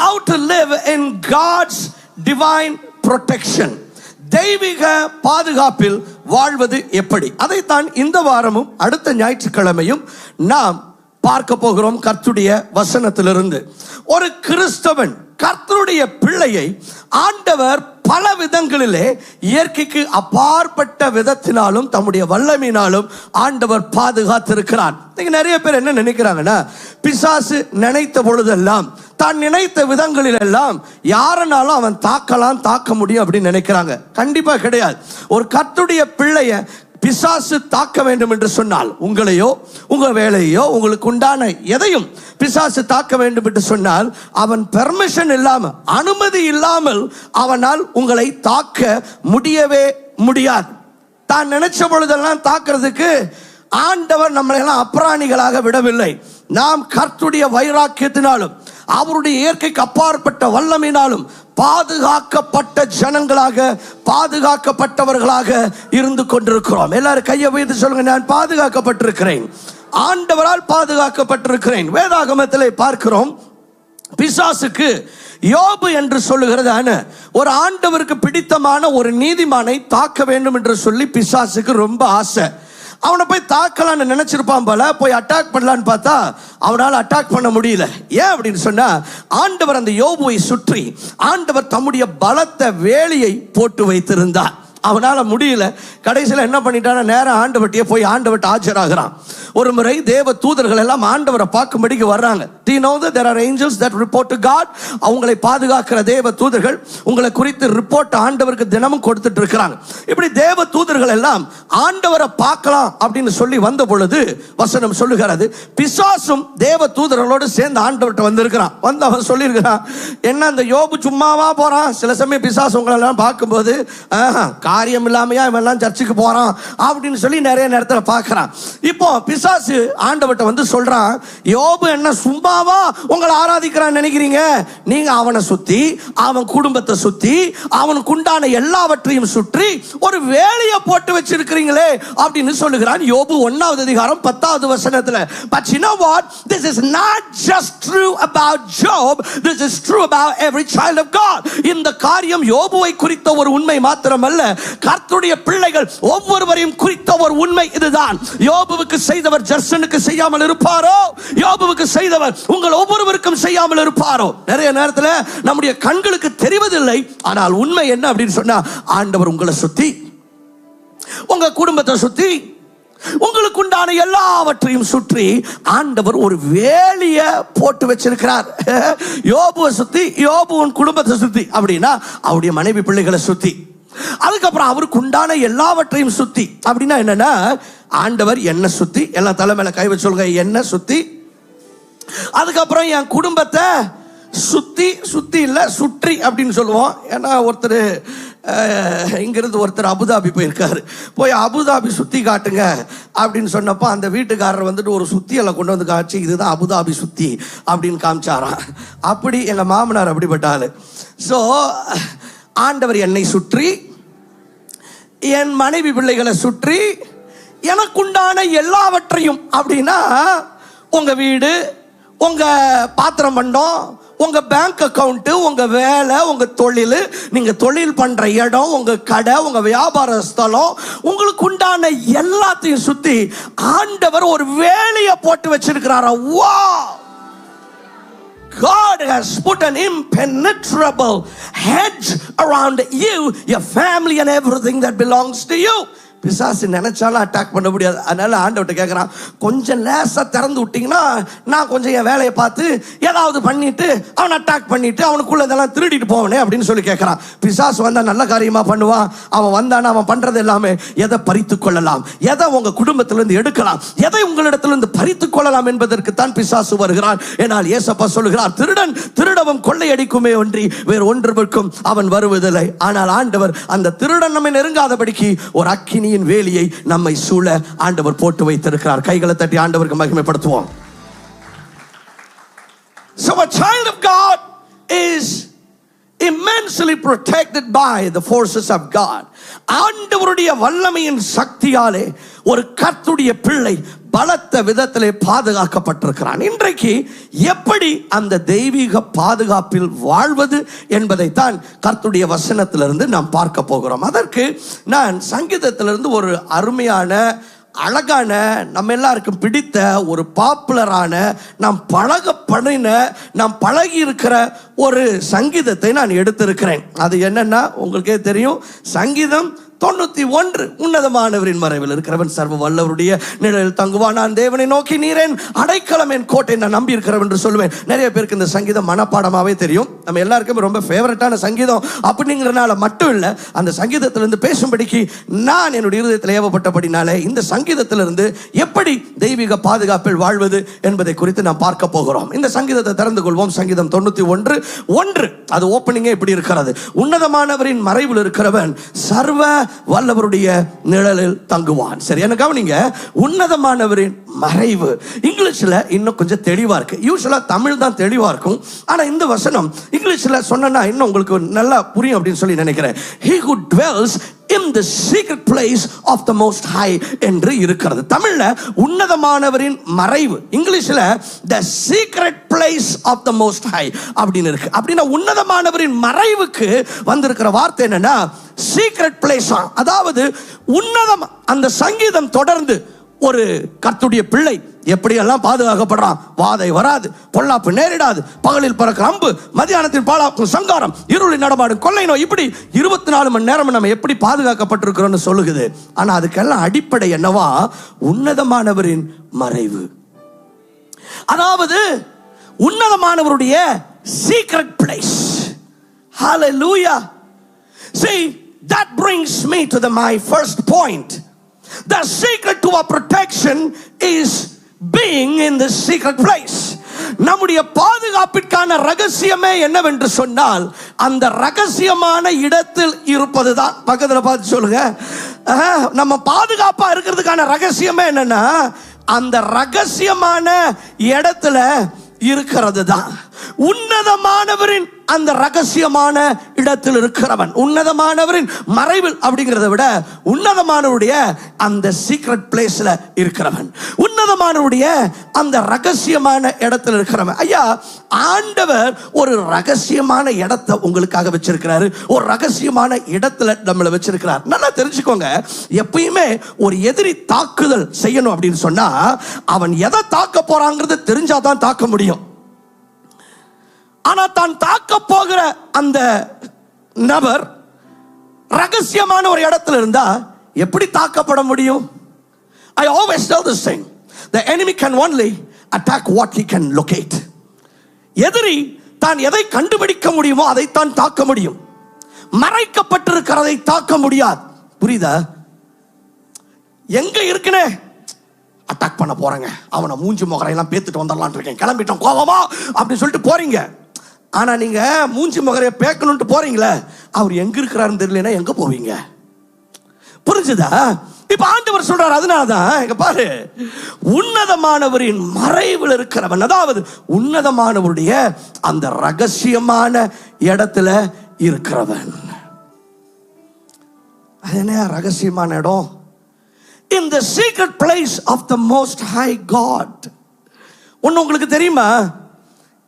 how to live in God's divine protection. தெய்வீக பாதுகாப்பில் வாழ்வது எப்படி, அதைத்தான் இந்த வாரமும் அடுத்த ஞாயிற்றுக்கிழமையும் நாம் பார்க்க போகிறோம். கர்த்தருடைய வசனத்திலிருந்து ஒரு கிறிஸ்தவன், கர்த்தருடைய பிள்ளையை ஆண்டவர் பல விதங்களிலே இயற்கைக்கு அப்பாற்பட்ட விதத்தினாலும் தம்முடைய வல்லமையினாலும் ஆண்டவர் பாதுகாத்திருக்கிறார். நிறைய பேர் என்ன நினைக்கிறாங்கன்னா, பிசாசு நினைத்த பொழுதெல்லாம், தான் நினைத்த விதங்களில் எல்லாம் யாரனாலும் அவன் தாக்கலாம், தாக்க முடியும் அப்படின்னு நினைக்கிறாங்க. கண்டிப்பா கிடையாது. ஒரு கர்த்தருடைய பிள்ளைய பிசாசு தாக்க வேண்டும் என்று சொன்னால், உங்களையோ உங்க வேலையோ உங்களுக்கு உண்டான எதையும் பிசாசு தாக்க வேண்டும் என்று சொன்னால், அவன் பெர்மிஷன் இல்லாமல், அனுமதி இல்லாமல் அவனால் உங்களை தாக்க முடியவே முடியாது. தான் நினைச்ச பொழுதெல்லாம் தாக்குறதுக்கு ஆண்டவர் நம்மளை எல்லாம் அப்ராணிகளாக விடவில்லை. நாம் கர்த்தருடைய வைராக்கியத்தினாலும் அவருடைய இயற்கைக்கு அப்பாற்பட்ட வல்லமையினாலும் பாதுகாக்கப்பட்ட ஜனங்களாக, பாதுகாக்கப்பட்டவர்களாக இருந்து கொண்டிருக்கிறோம். எல்லாரும் கையை வைத்து சொல்லுங்க, நான் பாதுகாக்கப்பட்டிருக்கிறேன், ஆண்டவரால் பாதுகாக்கப்பட்டிருக்கிறேன். வேதாகமத்திலே பார்க்கிறோம், பிசாசுக்கு யோபு என்று சொல்லுகிறதான ஒரு ஆண்டவருக்கு பிடித்தமான ஒரு நீதிமானை தாக்க வேண்டும் என்று சொல்லி பிசாசுக்கு ரொம்ப ஆசை. அவனை போய் தாக்கலான்னு நினைச்சிருப்பான் போல, போய் அட்டாக் பண்ணலான்னு பார்த்தா அவனால் அட்டாக் பண்ண முடியல. ஏன் அப்படின்னு சொன்னா, ஆண்டவர் அந்த யோபுவை சுற்றி ஆண்டவர் தம்முடைய பலத்த வேலியை போட்டு வைத்திருந்தார். அவனால முடியல. கடைசியில் என்ன பண்ணிட்டான, நேரம் ஆண்டவட்டியே போய் ஆண்டவட்ட ஆஜராகிறான். ஒரு முறை தேவ தூதர்கள் எல்லாம் ஆண்டவரை பார்க்கும்படிக்கு வர்றாங்க. Do you know that there are angels that report to God? அவங்களை பாதுகாக்கிற தேவ தூதர்கள் உங்களை குறித்து ரிப்போர்ட் ஆண்டவருக்கு தினமும் கொடுத்துட்டு இருக்கிறாங்க. இப்படி தேவ தூதர்கள் எல்லாம் ஆண்டவரை பார்க்கலாம் அப்படின்னு சொல்லி வந்த பொழுது வசனம் சொல்லுகிறது, பிசாசும் தேவ தூதர்களோடு சேர்ந்து ஆண்டவர்கிட்ட வந்திருக்கிறான். வந்து அவன் சொல்லியிருக்கிறான், என்ன அந்த யோபு சும்மாவா போறான்? சில சமயம் பிசாசு உங்களை எல்லாம் பார்க்கும்போது காரியம் இல்லாமையா இவெல்லாம் சர்ச்சுக்கு போறான் அப்படின்னு சொல்லி நிறைய நேரத்தில் பார்க்கிறான். இப்போ பிசாசு ஆண்டவர்கிட்ட வந்து சொல்றான், யோபு என்ன சும்மாவா உங்களை ஆராதிக்கிறான்னு நினைக்கிறீங்க? நீங்க அவனை சுத்தி, அவன் குடும்பத்தை சுத்தி, அவனுக்கு உண்டான எல்லாவற்றையும் சுற்றி ஒரு வேலையை போட்டு வச்சிருக்கிறீங்களே அப்படின்னு சொல்லுகிறான். யோபு 1வது அதிகாரம் 10வது வசனத்துல. But you know what? This is not just true about Job. This is true about every child of God. இந்த காரியம் யோபுவை குறித்த ஒரு உண்மை மாத்திரமல்ல, கர்த்தருடைய பிள்ளைகள் ஒவ்வொருவரையும் குறித்த ஒரு உண்மை இதுதான். யோபுவுக்கு செய்தவர் ஜெர்சனுக்கு செய்யாமல் இருப்பாரோ? யோபுவுக்கு செய்தவர் உங்கள் ஒவ்வொருவருக்கும் செய்யாமல் இருப்பாரோ? நிறைய நேரத்தில் நம்முடைய கண்களுக்கு தெரிவதில்லை. ஆனால் உண்மை என்ன அப்படின்னு சொன்னா, ஆண்டவர் உங்களை சுத்தி, உங்க குடும்பத்தை சுத்தி, உங்களுக்கு உண்டான எல்லாவற்றையும் சுற்றி ஆண்டவர் ஒரு வேலியை போட்டு வச்சிருக்கிறார். யோபுவை சுத்தி, யோபுவின் குடும்பத்தை சுத்தி அப்படின்னா அவருடைய மனைவி பிள்ளைகளை சுத்தி, அதுக்கப்புறம் அவருக்கு உண்டான எல்லாவற்றையும் சுத்தி. அப்படின்னா என்னன்னா, ஆண்டவர் என்ன சுத்தி, எல்லாம் தலைமையில கை வச்சு சொல்லுங்க, என்ன சுத்தி. அதுக்கப்புறம் என் குடும்பத்தை சுத்தி, சுத்தி இல்ல சுற்றி அப்படின்னு சொல்லுவோம். ஏன்னா ஒருத்தர் இங்கிருந்து ஒருத்தர் அபுதாபி போயிருக்காரு. போய் அபுதாபி சுத்தி காட்டுங்க அப்படின்னு சொன்னப்போ அந்த வீட்டுக்காரர் வந்துட்டு ஒரு சுத்தியலை கொண்டு வந்து காட்சி, இதுதான் அபுதாபி சுத்தி அப்படின்னு காமிச்சாராம். அப்படி எங்க மாமனார் அப்படிப்பட்டாரு. ஸோ ஆண்டவர் என்னை சுற்றி, என் மனைவி பிள்ளைகளை சுற்றி, எனக்குண்டான எல்லாவற்றையும். அப்படின்னா உங்க வீடு, உங்க பாத்திரம் பண்டம், உங்க பேங்க் அக்கவுண்ட், உங்க வேலை, உங்க தொழில், நீங்க தொழில் பண்ற இடம், உங்க கடை, உங்க வியாபார ஸ்தலம், உங்களுக்கு உண்டான எல்லாத்தையும் சுத்தி ஆண்டவர் ஒரு வேலையை போட்டு வச்சிருக்கிறாரா? Wow! God has put an impenetrable hedge around you, your family and everything that belongs to you. பிசாசு நினைச்சாலும் அட்டாக் பண்ண முடியாது. அதனால ஆண்டவர்கிட்ட கேட்குறான், கொஞ்சம் லேசாக திறந்து விட்டீங்கன்னா நான் கொஞ்சம் என் வேலையை பார்த்து ஏதாவது பண்ணிட்டு அவன் அட்டாக் பண்ணிட்டு அவனுக்குள்ள இதெல்லாம் திருடிட்டு போவனே அப்படின்னு சொல்லி கேட்குறான். பிசாசு வந்தால் நல்ல காரியமாக பண்ணுவான். அவன் வந்தானா அவன் பண்ணுறது எல்லாமே எதை பறித்து கொள்ளலாம், எதை உங்கள் குடும்பத்திலிருந்து எடுக்கலாம், எதை உங்களிடத்திலிருந்து பறித்து கொள்ளலாம் என்பதற்கு தான் பிசாசு வருகிறான். ஏனால் ஏசப்பா சொல்லுகிறார், திருடன் திருடவும் கொள்ளையடிக்குமே ஒன்றி வேறு ஒன்றுக்கும் அவன் வருவதில்லை. ஆனால் ஆண்டவர் அந்த திருடன் நம்மை நெருங்காதபடிக்கு ஒரு அக்கினி வேலியை நம்மை சூழ ஆண்டவர் போட்டு வைத்திருக்கிறார். கைகளை தட்டி ஆண்டவருக்கு மகிமைப்படுத்துவோம். So a child of God is immensely protected by the forces of God. ஆண்டவருடைய வல்லமையின் சக்தியாலே ஒரு கர்த்தருடைய பிள்ளை பலத்த விதத்திலே பாதுகாக்கப்பட்டிருக்கிறான். இன்றைக்கு எப்படி அந்த தெய்வீக பாதுகாப்பில் வாழ்வது என்பதைத்தான் கர்த்தருடைய வசனத்திலிருந்து நாம் பார்க்க போகிறோம். அதற்கு நான் சங்கீதத்திலிருந்து ஒரு அருமையான அழகான நம்ம எல்லாருக்கும் பிடித்த ஒரு பாப்புலரான நாம் நாம் பழகி இருக்கிற ஒரு சங்கீதத்தை நான் எடுத்திருக்கிறேன். அது என்னன்னா உங்களுக்கே தெரியும். சங்கீதம் 91 உன்னதமானவரின் மறைவில் இருக்கிறவன் சர்வ வல்லவருடைய நிழலில் தங்குவான். நான் தேவனை நோக்கி நீரேன் அடைக்கலம் என் கோட்டை நான் நம்பி இருக்கிறவன் என்று சொல்லுவேன். நிறைய பேருக்கு இந்த சங்கீதம் மனப்பாடமாவே தெரியும். நம்ம எல்லாருக்கும் ரொம்ப ஃபேவரட்டான சங்கீதம் அப்படிங்கிறனால மட்டும் இல்லை, அந்த சங்கீதத்திலிருந்து பேசும்படிக்கு நான் என்னுடைய இருதயத்தில் ஏவப்பட்டபடினாலே இந்த சங்கீதத்திலிருந்து எப்படி தெய்வீக பாதுகாப்பில் வாழ்வது என்பதை குறித்து நாம் பார்க்க போகிறோம். இந்த சங்கீதத்தை திறந்து கொள்வோம். சங்கீதம் 91:1 அது ஓப்பனிங்கே இப்படி இருக்கிறது. உன்னதமானவரின் மறைவில் இருக்கிறவன் சர்வ வல்லவருடைய நிழலில் தங்குவான். சரி, என்ன கவனிங்க. உன்னதமானவரின் மறைவு இங்கிலீஷ்ல இன்னும் கொஞ்சம் தெளிவா இருக்கு. யூசுவலா தமிழ் தான் தெளிவா இருக்கும். ஆனா இந்த வசனம் இங்கிலீஷ்ல சொன்னா இன்னும் உங்களுக்கு நல்லா புரியும் அப்படின்னு சொல்லி நினைக்கிறேன். He who dwells in the secret place of the most high என்று இருக்கிறது. தமிழ்ல உன்னதமானவரின் மறைவு, இங்கிலீஷ்ல the secret place of the most high அப்படின்னு இருக்கு. அப்படின்னா உன்னதமானவரின் மறைவுக்கு வந்திருக்கிற வார்த்தை என்னன்னா சீக்ரெட் பிளேஸ். அதாவது உன்னதம். அந்த சங்கீதம் தொடர்ந்து ஒரு கர்த்தருடைய பிள்ளை எப்படியெல்லாம் பாதுகாக்கப்படுறான். வாதை வராது, பொல்லாப்பு நேரிடாது, பகலில் பறக்கிற அம்பு, மதியானத்தில் பாழாக்கும் சங்காரம், இருளில் நடமாடும் கொள்ளை நோய், இப்படி 24 மணி நேரம் நம்ம எப்படி பாதுகாக்கப்பட்டிருக்கிறோம்னு சொல்லுகிறது. ஆனா அதுக்கெல்லாம் அடிப்படை என்னவா? உன்னதமானவரின் மறைவு. அதாவது உன்னதமானவருடைய சீக்ரெட் பிளேஸ். ஹalleluya. See, that brings me to my first point. The secret to our protection is being in the secret place. நம்முடைய பாதுகாப்பிற்கான ரகசியமே என்னவென்று சொன்னால் அந்த ரகசியமான இடத்தில் இருப்பதுதான். பக்கத்தில் பார்த்து சொல்லுங்க. நம்ம பாதுகாப்பா இருக்கிறதுக்கான ரகசியமே என்னன்னா அந்த ரகசியமான இடத்துல இருக்கிறது தான். உன்னதமானவரின் அந்த ரகசியமான இடத்தில் இருக்கிறவன், உன்னதமானவரின் மறைவில் அப்படிங்கிறத விட உன்னதமானவருடைய அந்த சீக்ரெட் பிளேஸ்ல இருக்கிறவன், உன்னதமானவருடைய அந்த ரகசியமான இடத்தில் இருக்கிறவன். ஐயா, ஆண்டவர் ஒரு ரகசியமான இடத்தை உங்களுக்காக வச்சிருக்கிறாரு. ஒரு ரகசியமான இடத்துல நம்மளை வச்சிருக்கிறார். நல்லா தெரிஞ்சுக்கோங்க. எப்பயுமே ஒரு எதிரி தாக்குதல் செய்யணும் அப்படின்னு சொன்னா அவன் எதை தாக்க போறாங்கிறது தெரிஞ்சாதான் தாக்க முடியும். ஆனா தான் தாக்க போகிற அந்த நபர் ரகசியமான ஒரு இடத்துல இருந்தா எப்படி தாக்கப்பட முடியும்? I always tell this thing. The enemy can only attack what he can locate. எதிரி தான் எதை கண்டுபிடிக்க முடியுமோ அதைத்தான் தாக்க முடியும். மறைக்கப்பட்டிருக்கிறதை தாக்க முடியாது. புரியுதா? எங்க இருக்குனே அட்டாக் பண்ண போறாங்க, அவனை மூஞ்சி முகரையெல்லாம் பேத்துட்டு வந்துடலான் இருக்கேன், கிளம்பிட்டோம் கோவமா அப்படின்னு சொல்லிட்டு போறீங்க. ஆனா நீங்க மூஞ்சி முகரைய பேக்கணும்னு போறீங்களே, அவர் எங்க இருக்கிறாருன்னு தெரியலனா எங்க போவீங்க? புரிஞ்சுதா? இப்ப ஆண்டவர் சொல்றாரு, அதனாலதான் இங்க பாரு, உன்னதமானவரின் மறைவில் இருக்கிறவன், அதாவது உன்னதமானவருடைய அந்த ரகசியமான இடத்துல இருக்கிறவன். அது என்ன ரகசியமான இடம்? In the secret place of the most high God. ஒன்னு உங்களுக்கு தெரியுமா?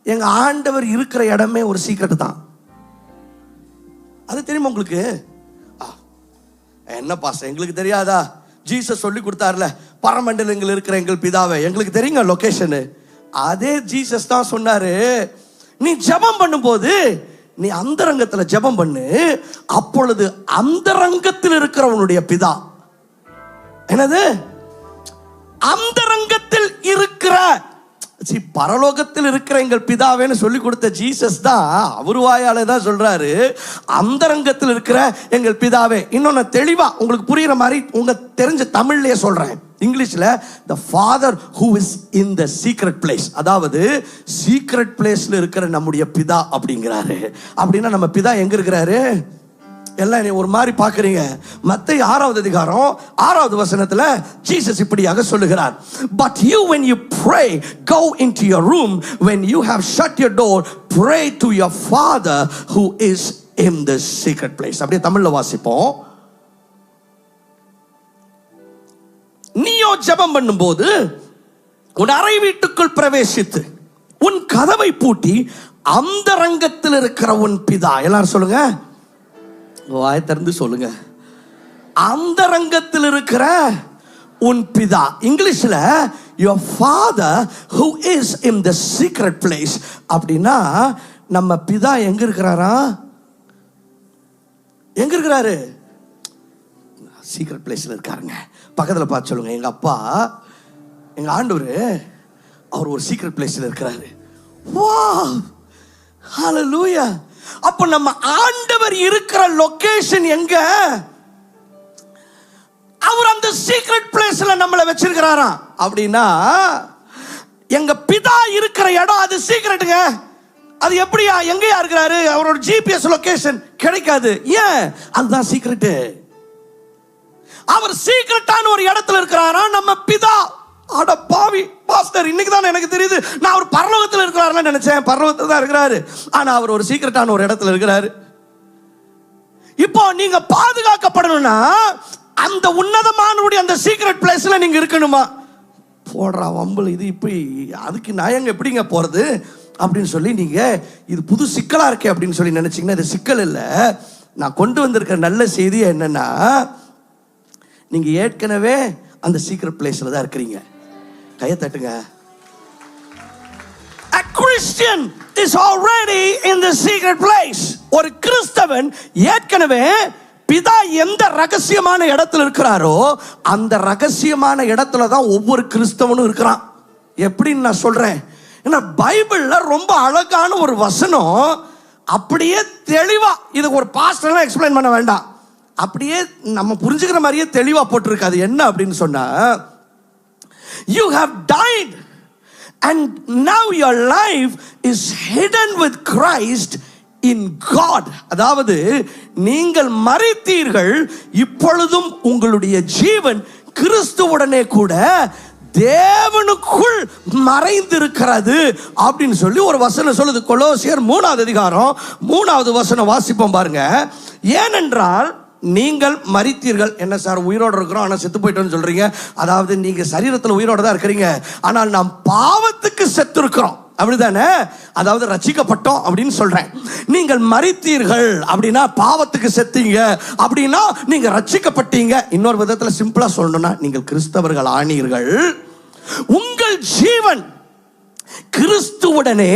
எங்க ஆண்டவர் இருக்கிற இடமே ஒரு சீக்ரெட் தான். அது தெரியுமா உங்களுக்கு? என்ன பாஸ்டர் எங்களுக்கு தெரியாதா? ஜீசஸ் சொல்லி கொடுத்தார்ல, பரமண்டலங்கள் இருக்கிற எங்கள் பிதாவே, எங்களுக்கு தெரியுங்க லொகேஷன். அதே ஜீசஸ் தான் சொன்னாரு, நீ ஜெபம் பண்ணும்போது நீ அந்தரங்கத்துல ஜெபம் பண்ணு, அப்பொழுது அந்தரங்கத்தில் இருக்கிறவனுடைய பிதா, என்னது அந்தரங்கத்தில் இருக்கிற, பரலோகத்தில் இருக்கிற எங்கள் பிதாவேன்னு சொல்லி கொடுத்த ஜீசஸ் தான் அவர் வாயாலே தான் சொல்றாரு, அந்தரங்கத்தில் இருக்கிற எங்கள் பிதாவே. இன்னொன்னு தெளிவா உங்களுக்கு புரியுற மாதிரி உங்க தெரிஞ்ச தமிழ்லயே சொல்றேன். இங்கிலீஷ்ல the father who is in the secret place, அதாவது சீக்ரெட் பிளேஸ்ல இருக்கிற நம்முடைய பிதா அப்படிங்கிறாரு. அப்படின்னா நம்ம பிதா எங்க இருக்கிறாரு? எல்லாம் ஒரு மாதிரி பார்க்குறீங்க. மத்தேயு 6வது அதிகாரம் 6வது வசனத்துல ஜீசஸ் இப்படியாக சொல்லுகிறார், but you when you pray go into your room, when you have shut your door pray to your father who is in the secret place. அப்படியே தமிழ்ல வாசிப்போம். நீயோ ஜெபம் பண்ணும்போது உன் அறை வீட்டுக்குள் பிரவேசித்து உன் கதவை பூட்டி அந்த ரங்கத்தில் இருக்கிற உன் பிதா, எல்லாரும் சொல்லுங்க, வாய் திறந்து சொல்லுங்க, அந்த ரங்கத்தில் இருக்கிற உன் பிதா. இங்கிலீஷ்ல your father who is in the secret place. அப்படின்னா நம்ம பிதா எங்க இருக்கிறாரா? எங்க இருக்கிறாரு? சீக்ரெட் பிளேஸ்ல இருக்காருங்க. பக்கத்துல பார்த்து சொல்லுங்க, எங்க அப்பா, எங்க ஆண்டவர், அவர் ஒரு சீக்ரெட் பிளேஸ்ல இருக்கிறாரு. வாவ், ஹalleluya. அப்ப நம்ம ஆண்டவர் இருக்கிற லொகேஷன் எங்க? அவர் அந்த சீக்ரெட் பிளேஸ்ல நம்மளை வச்சிருக்கிறாரா? அப்படின்னா எங்க பிதா இருக்கிற இடம் அது சீக்ரெட்டுங்க. அது எப்படியா, எங்கயா இருக்கிறாரு? அவரோட ஜிபிஎஸ் லொகேஷன் கிடைக்காது. ஏன்? அதுதான் சீக்ரெட். அவர் சீக்ரெட்டான ஒரு இடத்துல இருக்கிறாரா நம்ம பிதா. அட பாவி பாஸ்டர், இன்னைக்கு தான் எனக்கு தெரியுது, நான் அவர் பரலோகத்தில் இருக்கிறாருன்னு நினைச்சேன். பரலோகத்தில் தான் இருக்கிறாரு, ஆனா அவர் ஒரு சீக்ரெட்டான ஒரு இடத்துல இருக்கிறாரு. இப்போ நீங்க பாதுகாக்கப்படணும்னா அந்த உன்னதமானவருடைய அந்த சீக்ரெட் பிளேஸ்ல நீங்க இருக்கணுமா? போடுறா வம்பல், இது இப்படி, அதுக்கு நான் எங்க எப்படிங்க போறது அப்படின்னு சொல்லி நீங்க இது புது சிக்கலா இருக்கே அப்படின்னு சொல்லி நினைச்சீங்கன்னா இது சிக்கல் இல்லை. நான் கொண்டு வந்திருக்கிற நல்ல செய்தி என்னன்னா, நீங்க ஏற்கனவே அந்த சீக்ரெட் பிளேஸ்ல தான் இருக்கிறீங்க. கையை தட்டுங்க. A Christian is already in the secret place. ஒரு கிறிஸ்தவன் ஏற்கனவே பிதா எந்த ரகசியமான இடத்துல இருக்கிறாரோ அந்த ரகசியமான இடத்துல தான் ஒவ்வொரு கிறிஸ்தவனும் இருக்கிறான். எப்படின்னு நான் சொல்றேன், ஏன்னா பைபிள்ல ரொம்ப அழகான ஒரு வசனம், அப்படியே தெளிவா, இதுக்கு ஒரு பாஸ்டர்லாம் எக்ஸ்பிளைன் பண்ண வேண்டாம், அப்படியே நம்ம புரிஞ்சுக்கிற மாதிரியே தெளிவா போட்டிருக்காது. என்ன அப்படின்னு சொன்னா, you have died and now your life is hidden with Christ in God. அதாவது நீங்கள் மரித்தீர்கள், இப்பொழுதும் உங்களுடைய ஜீவன் கிறிஸ்துவுடனே கூட தேவனுக்குள் மறைந்திருக்கிறது அப்படின்னு சொல்லி ஒரு வசனம் சொல்லுது. கொலோசியர் 3வது அதிகாரம் 3வது வசனம் வாசிப்போம் பாருங்க. ஏனென்றால் நீங்கள் மரித்தீர்கள். என்ன சார், உயிரோடு இருக்கிறோம் ஆனால் செத்து போயிட்டோம்னு சொல்றீங்க? அதாவது நீங்க சரீரத்தில் உயிரோடு தான் இருக்கிறீங்க, ஆனால் நாம் பாவத்துக்கு செத்து இருக்கிறோம், அப்படிதானே? அதாவது ரட்சிக்கப்பட்டோம் அப்படின்னு சொல்றேன். நீங்கள் மரித்தீர்கள் அப்படின்னா பாவத்துக்கு செத்தீங்க, அப்படின்னா நீங்க ரட்சிக்கப்பட்டீங்க. இன்னொரு விதத்துல சிம்பிளா சொல்லணும்னா, நீங்கள் கிறிஸ்தவர்கள் ஆனீர்கள். உங்கள் ஜீவன் கிறிஸ்துவுடனே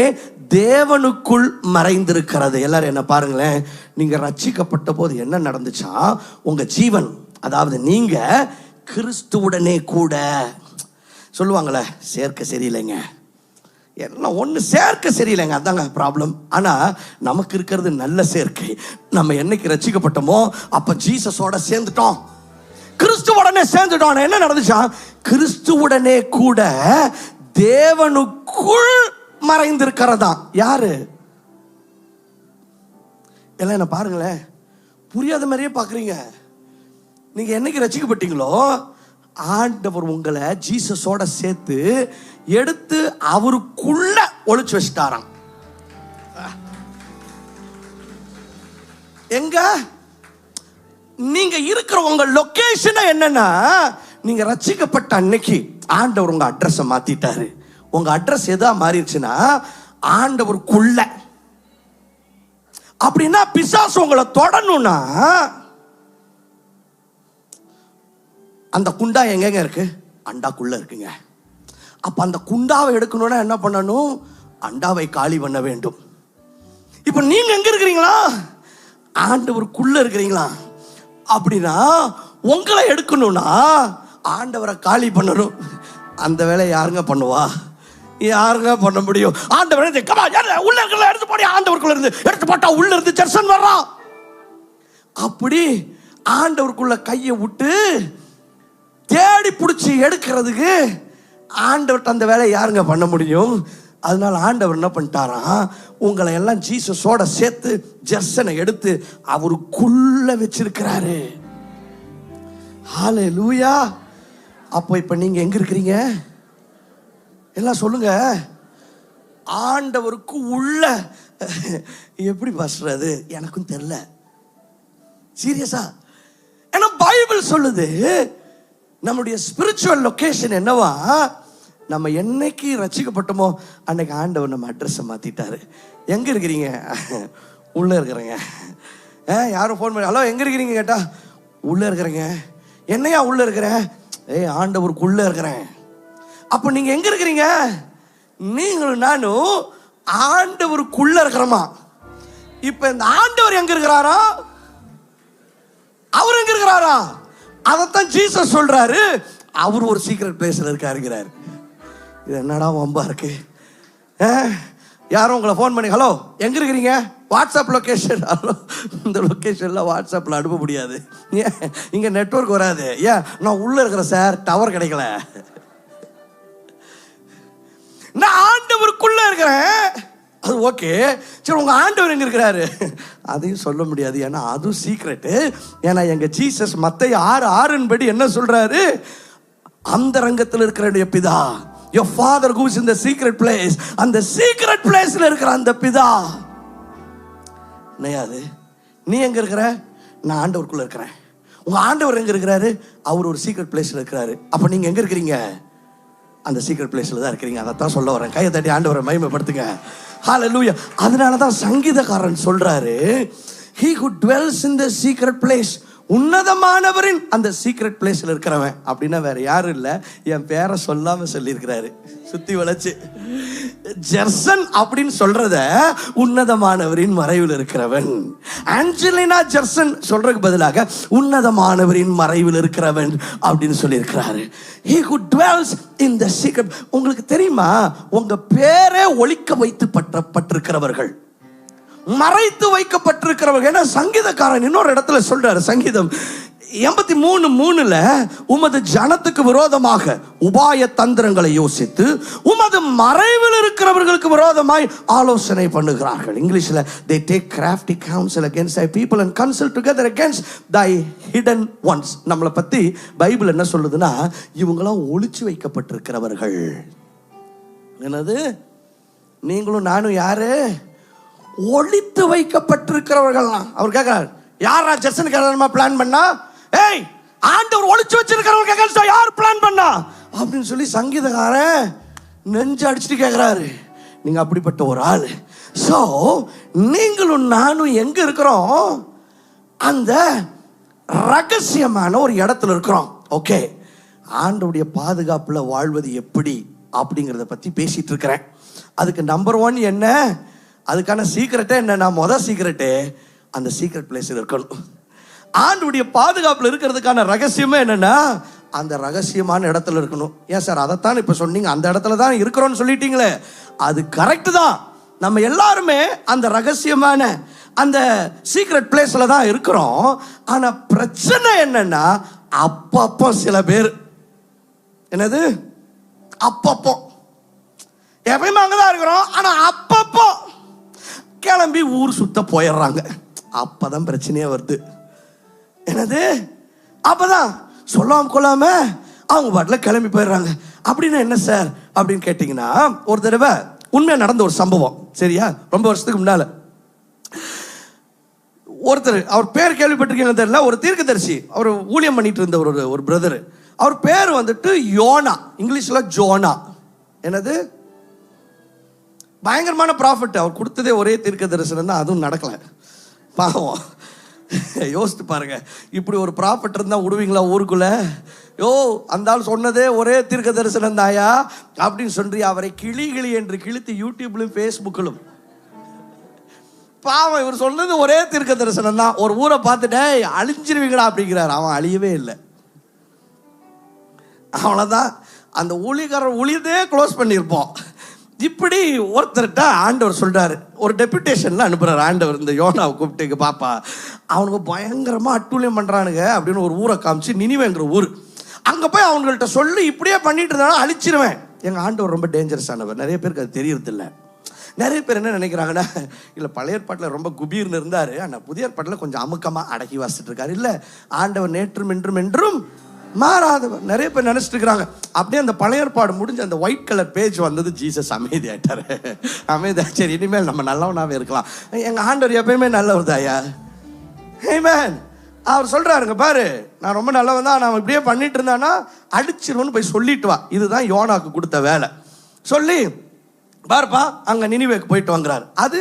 தேவனுக்குள் மறைந்திருக்கிறது. எல்லாரும் என்ன பாருங்களேன், நீங்க ரட்சிக்கப்பட்ட போது என்ன நடந்துச்சா, உங்க ஜீவன், அதாவது நீங்க கிறிஸ்துவுடனே கூட, சொல்லுவாங்களே சேர்க்க சரியில்லைங்க, எல்லாம் ஒன்று சேர்க்க சரியில்லைங்க, அதாங்க ப்ராப்ளம். ஆனால் நமக்கு இருக்கிறது நல்ல சேர்க்கை. நம்ம என்னைக்கு ரட்சிக்கப்பட்டோமோ அப்போ ஜீசஸோட சேர்ந்துட்டோம், கிறிஸ்துவுடனே சேர்ந்துட்டோம். என்ன நடந்துச்சா, கிறிஸ்துவுடனே கூட தேவனுக்குள் மறைந்திருக்கிறதா. யாரு? எல்லாம் என்ன பாருங்களேன், புரியாத மாதிரியே பார்க்குறீங்க. நீங்கள் என்னைக்கு ரட்சிக்கப்பட்டீங்களோ ஆண்டவர் உங்களை ஜீசஸோட சேர்த்து எடுத்து அவருக்குள்ள ஒளிச்சு வச்சிட்டாராம். எங்க நீங்க இருக்கிற உங்க லொகேஷன் என்னன்னா, நீங்க ரட்சிக்கப்பட்ட அன்னைக்கு ஆண்டவர் உங்க அட்ரஸை மாத்திட்டாரு. உங்க அட்ரஸ் எதா மாறிடுச்சுன்னா ஆண்டவருக்குள்ள. அப்படின்னா பிசாசு உங்களை தொடணும்னா அந்த குண்டா எங்கெங்க இருக்கு? அண்டாக்குள்ள இருக்குங்க. அப்ப அந்த குண்டாவை எடுக்கணும்னா என்ன பண்ணணும்? அண்டாவை காலி பண்ண வேண்டும். இப்ப நீங்க எங்க இருக்கிறீங்களா? ஆண்டவருக்குள்ள இருக்கிறீங்களா? அப்படின்னா உங்களை எடுக்கணும்னா ஆண்டவரை காலி பண்ணணும். அந்த வேலை யாருங்க பண்ணுவா? யாருங்க பண்ண முடியும்? ஆண்டவரை உள்ள இருக்கிற எடுத்து போடி, ஆண்டவருக்குள்ள இருந்து எடுத்து போட்டா உள்ள இருந்து ஜெர்சன் வர்றான். அப்படி ஆண்டவருக்குள்ள கையை விட்டு தேடி பிடிச்சி எடுக்கிறதுக்கு ஆண்டவர்கிட்ட அந்த வேலையை யாருங்க பண்ண முடியும்? அதனால ஆண்டவர் என்ன பண்ணிட்டாராம், உங்களை எல்லாம் ஜீசஸோட சேர்த்து ஜெர்சனை எடுத்து அவருக்குள்ள வச்சிருக்கிறாரு. ஹல்லேலூயா. அப்போ இப்ப நீங்க எங்க இருக்கிறீங்க? எல்லாம் சொல்லுங்க. ஆண்டவருக்கு உள்ள. எப்படி பாஸ்றது? எனக்கும் தெரியல, சீரியஸா. ஏன்னா பைபிள் சொல்லுது, நம்முடைய ஸ்பிரிச்சுவல் லொகேஷன் என்னவா, நம்ம என்னைக்கு ரட்சிக்கப்பட்டோமோ அன்னைக்கு ஆண்டவர் நம்ம அட்ரஸை மாத்திட்டாரு. எங்க இருக்கிறீங்க? உள்ள இருக்கிறேங்க. யாரும் ஃபோன் பண்ணி ஹலோ எங்க இருக்கிறீங்க கேட்டா உள்ள இருக்கிறேங்க. என்னையா உள்ள இருக்கிறேன்? ஆண்டவருக்குள்ள இருக்கிறேன். அப்ப நீங்க எங்க இருக்கிறீங்க? நீங்களும் நானும் ஆண்டவருக்குள்ள இருக்கிறோமா? இப்ப இந்த ஆண்டவர் எங்க இருக்கிறாரா? அவர் எங்க இருக்கிறாரா? அதைத்தான் ஜீசஸ் சொல்றாரு, அவர் ஒரு சீக்ரெட் பிளேஸ்ல இருக்காருங்கிறாரு. இது என்னடா வம்பா இருக்கு? யாரும் உங்களை ஃபோன் பண்ணி ஹலோ எங்க இருக்கிறீங்க? WhatsApp location. ஹலோ, இந்த லொகேஷன்ல வாட்ஸ்அப்ல அனுப்ப முடியாது. ஏன் இங்க நெட்வொர்க் வராது. ஏன் நான் உள்ள இருக்கிறேன் சார், டவர் கிடைக்கல. நான் ஆண்டவருக்குள்ள இருக்கிறேன். அது ஓகே, சரி உங்க ஆண்டவர் எங்க இருக்கிறாரு? அதையும் சொல்ல முடியாது, ஏன்னா அதுவும் சீக்ரெட். ஏன்னா எங்க ஜீசஸ் மத்தேயு 6:6 படி என்ன சொல்றாரு? அந்த ரங்கத்தில் இருக்கிற பிதா, your father who is in the secret place, அந்த சீக்ரெட் பிளேஸ்ல இருக்கிற அந்த பிதா. என்னையாது நீ எங்க இருக்கிற? நான் ஆண்டவருக்குள்ள இருக்கிறேன். உங்க ஆண்டவர் எங்க இருக்கிறாரு? அவர் ஒரு சீக்ரெட் பிளேஸ்ல இருக்கிறாரு. அப்ப நீங்க எங்க இருக்கிறீங்க? அந்த சீக்ரெட் பிளேஸ்ல தான் இருக்கிறீங்க. அதைத்தான் சொல்ல வரேன். கையை தட்டி ஆண்டவரை மகிமைப்படுத்துங்க. ஹல்லேலூயா. அதனாலதான் சங்கீதக்காரன் சொல்றாரு, he who dwells in the secret place, உன்னதமானவரின் அந்த சீக்ரெட் பிளேஸ்ல இருக்கிறவன். அப்படின்னா வேற யாரும் இல்ல, என் பேரை சொல்லாம சொல்லி இருக்கிறாரு, சுத்தி வளைச்சு. ஜெர்சன் அப்படின்னு சொல்றத உன்னதமானவரின் மறைவில் இருக்கிறவன். ஆஞ்சலினா ஜெர்சன் சொல்றதுக்கு பதிலாக உன்னதமானவரின் மறைவில் இருக்கிறவன் அப்படின்னு சொல்லி இருக்கிறாரு. he who dwells in the secret. உங்களுக்கு தெரியுமா, உங்க பேரே ஒளிக்க வைத்து பட்டிருக்கிறவர்கள், மறைத்து வைக்கப்பட்டிருக்கிறவர்கள். ஏன்னா சங்கீதக்காரன் இன்னொரு இடத்துல சொல்றாரு, சங்கீதம் 83:3 உமது ஜனத்துக்கு விரோதமாக உபாய தந்திரங்களை யோசித்து உமது மறைவில் இருக்கிறவர்களுக்கு விரோதமாய் ஆலோசனை பண்ணுகிறார்கள். இங்கிலீஷ்ல they take crafty counsel against thy people and consult together against thy hidden ones. நம்மளை பத்தி பைபிள் என்ன சொல்லுதுன்னா, இவங்களாம் ஒளிச்சு வைக்கப்பட்டிருக்கிறவர்கள். என்னது? நீங்களும் நானும் யாரு? ஒளித்து வைக்கப்பட்டிருக்கிறவர்கள். அவர் கேட்கிறார், யாரா ஜெர்சன் கேரளமா பிளான் பண்ணா? ஏய், ஆண்டவர் ஒளிச்சு வச்சிருக்கிறவங்க யார் பிளான் பண்ணா அப்படின்னு சொல்லி சங்கீதக்காரன் நெஞ்சு அடிச்சுட்டு கேட்கிறாரு. நீங்க அப்படிப்பட்ட ஒரு ஆள். சோ நீங்களும் நானும் எங்க இருக்கிறோம்? அந்த ரகசியமான ஒரு இடத்துல இருக்கிறோம். ஓகே, ஆண்டவருடைய பாதுகாப்புல வாழ்வது எப்படி அப்படிங்கறத பத்தி பேசிட்டு இருக்கிறேன். அதுக்கு நம்பர் 1 என்ன? அதுக்கான சீக்கிரட்டே என்ன? முதல் சீக்கிரட்டே அந்த சீக்கிரட் பிளேஸ் இருக்கணும். ஆண்டவருடைய பாதுகாப்புல இருக்கிறதுக்கான ரகசியமே என்னன்னா, அந்த ரகசியமான இடத்துல இருக்கணும். ஏன் சார் அதைத்தான் இப்ப சொன்னீங்க, அந்த இடத்துல தான் இருக்கிறோம்னு சொல்லிட்டீங்களே. அது கரெக்ட் தான். நம்ம எல்லாருமே அந்த ரகசியமான அந்த சீக்ரெட் பிளேஸ்ல தான் இருக்கிறோம். ஆனா பிரச்சனை என்னன்னா, அப்பப்போ சில பேர் என்னது அப்பப்போ, எப்பயுமே அங்கதான் இருக்கிறோம், ஆனா அப்பப்போ கிளம்பி ஊர் சுத்த போயிடுறாங்க. அப்பதான் பிரச்சனையே வருது. என்னது? அப்பதான் சொல்லாம கொள்ளாம அவங்க பாட்டில் கிளம்பி போயிடுறாங்க. அப்படின்னா என்ன சார் அப்படின்னு கேட்டீங்கன்னா, ஒரு தடவை உண்மையா நடந்த ஒரு சம்பவம். சரியா? ரொம்ப வருஷத்துக்கு முன்னால ஒருத்தர், அவர் பேர் கேள்விப்பட்டிருக்கீங்க தெரியல, ஒரு தீர்க்கதரிசி, அவர் ஊழியம் பண்ணிட்டு இருந்த ஒரு பிரதர். அவர் பேர் வந்துட்டு யோனா, இங்கிலீஷ்ல ஜோனா. என்னது? பயங்கரமான ப்ராஃபிட். அவர் கொடுத்ததே ஒரே தீர்க்க தரிசனம் தான், அதுவும் நடக்கல. பாவம், யோசித்து பாருங்க. இப்படி ஒரு ப்ராஃபிட் இருந்தா விடுவீங்களா ஊருக்குள்ள? அந்த ஆள் சொன்னதே ஒரே தீர்க்க தரிசனம் தாயா அப்படின்னு சொல்லி அவரை கிளி என்று கிழித்து யூடியூப்லயும் ஃபேஸ்புக்கிலும். பாவம், இவர் சொன்னது ஒரே தீர்க்க தரிசனம் தான். ஒரு ஊரை பார்த்துட்டே அழிஞ்சிருவீங்களா அப்படிங்கிறார். அவன் அழியவே இல்லை. அவ்வளவுதான், அந்த ஊழியக்காரர் ஊழியதே க்ளோஸ் பண்ணியிருப்போம். இப்படி ஒருத்தர்கிட்ட ஆண்டவர் சொல்றாரு, ஒரு டெபுடேஷன்ல அனுப்புறாரு ஆண்டவர் இந்த யோனாவை கூப்பிட்டு, பாப்பா அவனுக்கு பயங்கரமா அட்டூழியம் பண்றானுங்க அப்படின்னு ஒரு ஊரை காமிச்சு, நினிவேங்கிற ஊர், அங்க போய் அவங்கள்ட்ட சொல்லி இப்படியே பண்ணிட்டு இருந்தாலும் அழிச்சிருவேன். எங்க ஆண்டவர் ரொம்ப டேஞ்சரஸ் ஆனவர். நிறைய பேருக்கு அது தெரியறது இல்லை. நிறைய பேர் என்ன நினைக்கிறாங்கன்னா, இல்லை பழைய ஏற்பாட்டில் ரொம்ப குபீர்னு இருந்தாரு, ஆனால் புதிய ஏற்பாட்டில் கொஞ்சம் அமுக்கமா அடக்கி வாசிட்டு இருக்காரு. இல்லை, ஆண்டவர் நேற்றும் என்றும் என்றும் மாறாதவர். நிறைய பேர் நினைச்சிட்டு இருக்கிறாங்க. அப்படியே அந்த பழைய ஏற்பாடு முடிஞ்ச அந்த ஒயிட் கலர் பேஜ் வந்தது, ஜீசஸ் அமைதி ஆயிட்டாரு. அமைதி, சரி இனிமேல் நம்ம நல்லவனாவே இருக்கலாம். எங்க ஆண்டவர் எப்பயுமே நல்லவர் தாயா. ஆமென். அவர் சொல்றாருங்க, பாரு நான் ரொம்ப நல்லவன் தான், நான் இப்படியே பண்ணிட்டு இருந்தானா அடிச்சிருவன்னு போய் சொல்லிட்டு வா. இதுதான் யோனாக்கு கொடுத்த வேலை. சொல்லி பாருப்பா அங்க நினிவேக்கு போயிட்டு வாங்குறாரு. அது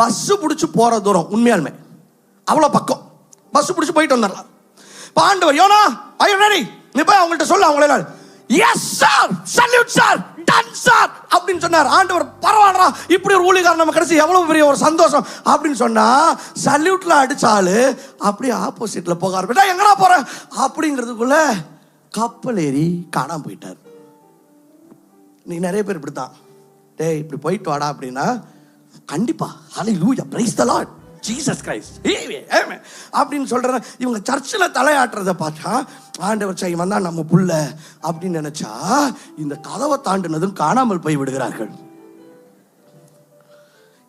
பஸ் பிடிச்சி போற தூரம், உண்மையாலுமே அவ்வளோ பக்கம். பஸ் பிடிச்சி போயிட்டு வந்துடலாம். இப்போ ஆண்டவர், யோனா ஐ யூ ரெடி, நீ போய் அவங்கள்ட்ட சொல்ல. அவங்கள yes sir, salute sir, ton sir அப்படின்னு சொன்னார். ஆண்டவர், பரவாயில்ல இப்படி ஒரு ஊழியக்காரன் நம்ம கிடைச்சி எவ்வளவு பெரிய ஒரு சந்தோஷம் அப்படின்னு சொன்னா, சல்யூட்ல அடிச்சாலு அப்படியே ஆப்போசிட்ல போக ஆரம்பிட்டா, எங்கடா போற அப்படிங்கிறதுக்குள்ள கப்பல் ஏறி காணாம போயிட்டார். நீ நிறைய பேர் இப்படித்தான், டேய் இப்படி போயிட்டு வாடா அப்படின்னா கண்டிப்பா hallelujah praise the Lord Jesus Christ amen அப்படின்னு சொல்றேன். இவங்க சர்ச்சில் தலையாட்டுறதை பார்த்தா ஆண்டவர் சை வந்தா நம்ம புள்ள அப்படின்னு நினைச்சா இந்த கதவை தாண்டினதும் காணாமல் போய் விடுகிறார்கள்.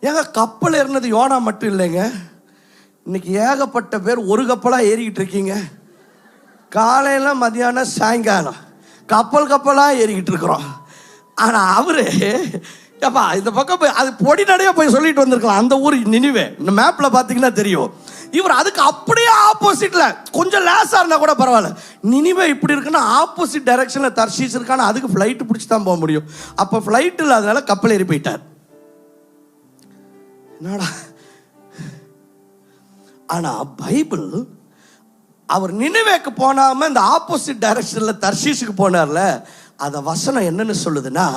ஏங்க கப்பல் ஏறினது யோனா மட்டும் இல்லைங்க, இன்னைக்கு ஏகப்பட்ட பேர் ஒரு கப்பலா ஏறிக்கிட்டு இருக்கீங்க. காலையில மதியானம் சாயங்காலம் கப்பலா ஏறிக்கிட்டு இருக்கிறோம். ஆனா அவரு ஏப்பா இந்த பக்கம் போய் அது பொடி நடையா போய் சொல்லிட்டு வந்திருக்கலாம். அந்த ஊர் நினிவே, இந்த மேப்ல பாத்தீங்கன்னா தெரியும். இவர் அதுக்கு அப்படியே ஆப்போசிட்ல, கொஞ்சம் லேசா இருந்தா கூட பரவாயில்ல, நினிவே இப்படி இருக்குன்னா ஆப்போசிட் டைரக்ஷன்ல தர்ஷீஸ் இருக்கான, அதுக்கு ஃபிளைட் பிடிச்சி தான் போக முடியும். அப்ப ஃபிளைட் இல்லாதனால கப்பல் ஏறி போயிட்டார். என்னடா, ஆனா பைபிள் அவர் நினிவேக்கு போனாம இந்த ஆப்போசிட் டைரக்ஷன்ல தர்ஷீஸுக்கு போனார்ல, அந்த வசனம் என்னன்னு சொல்லுதுன்னா,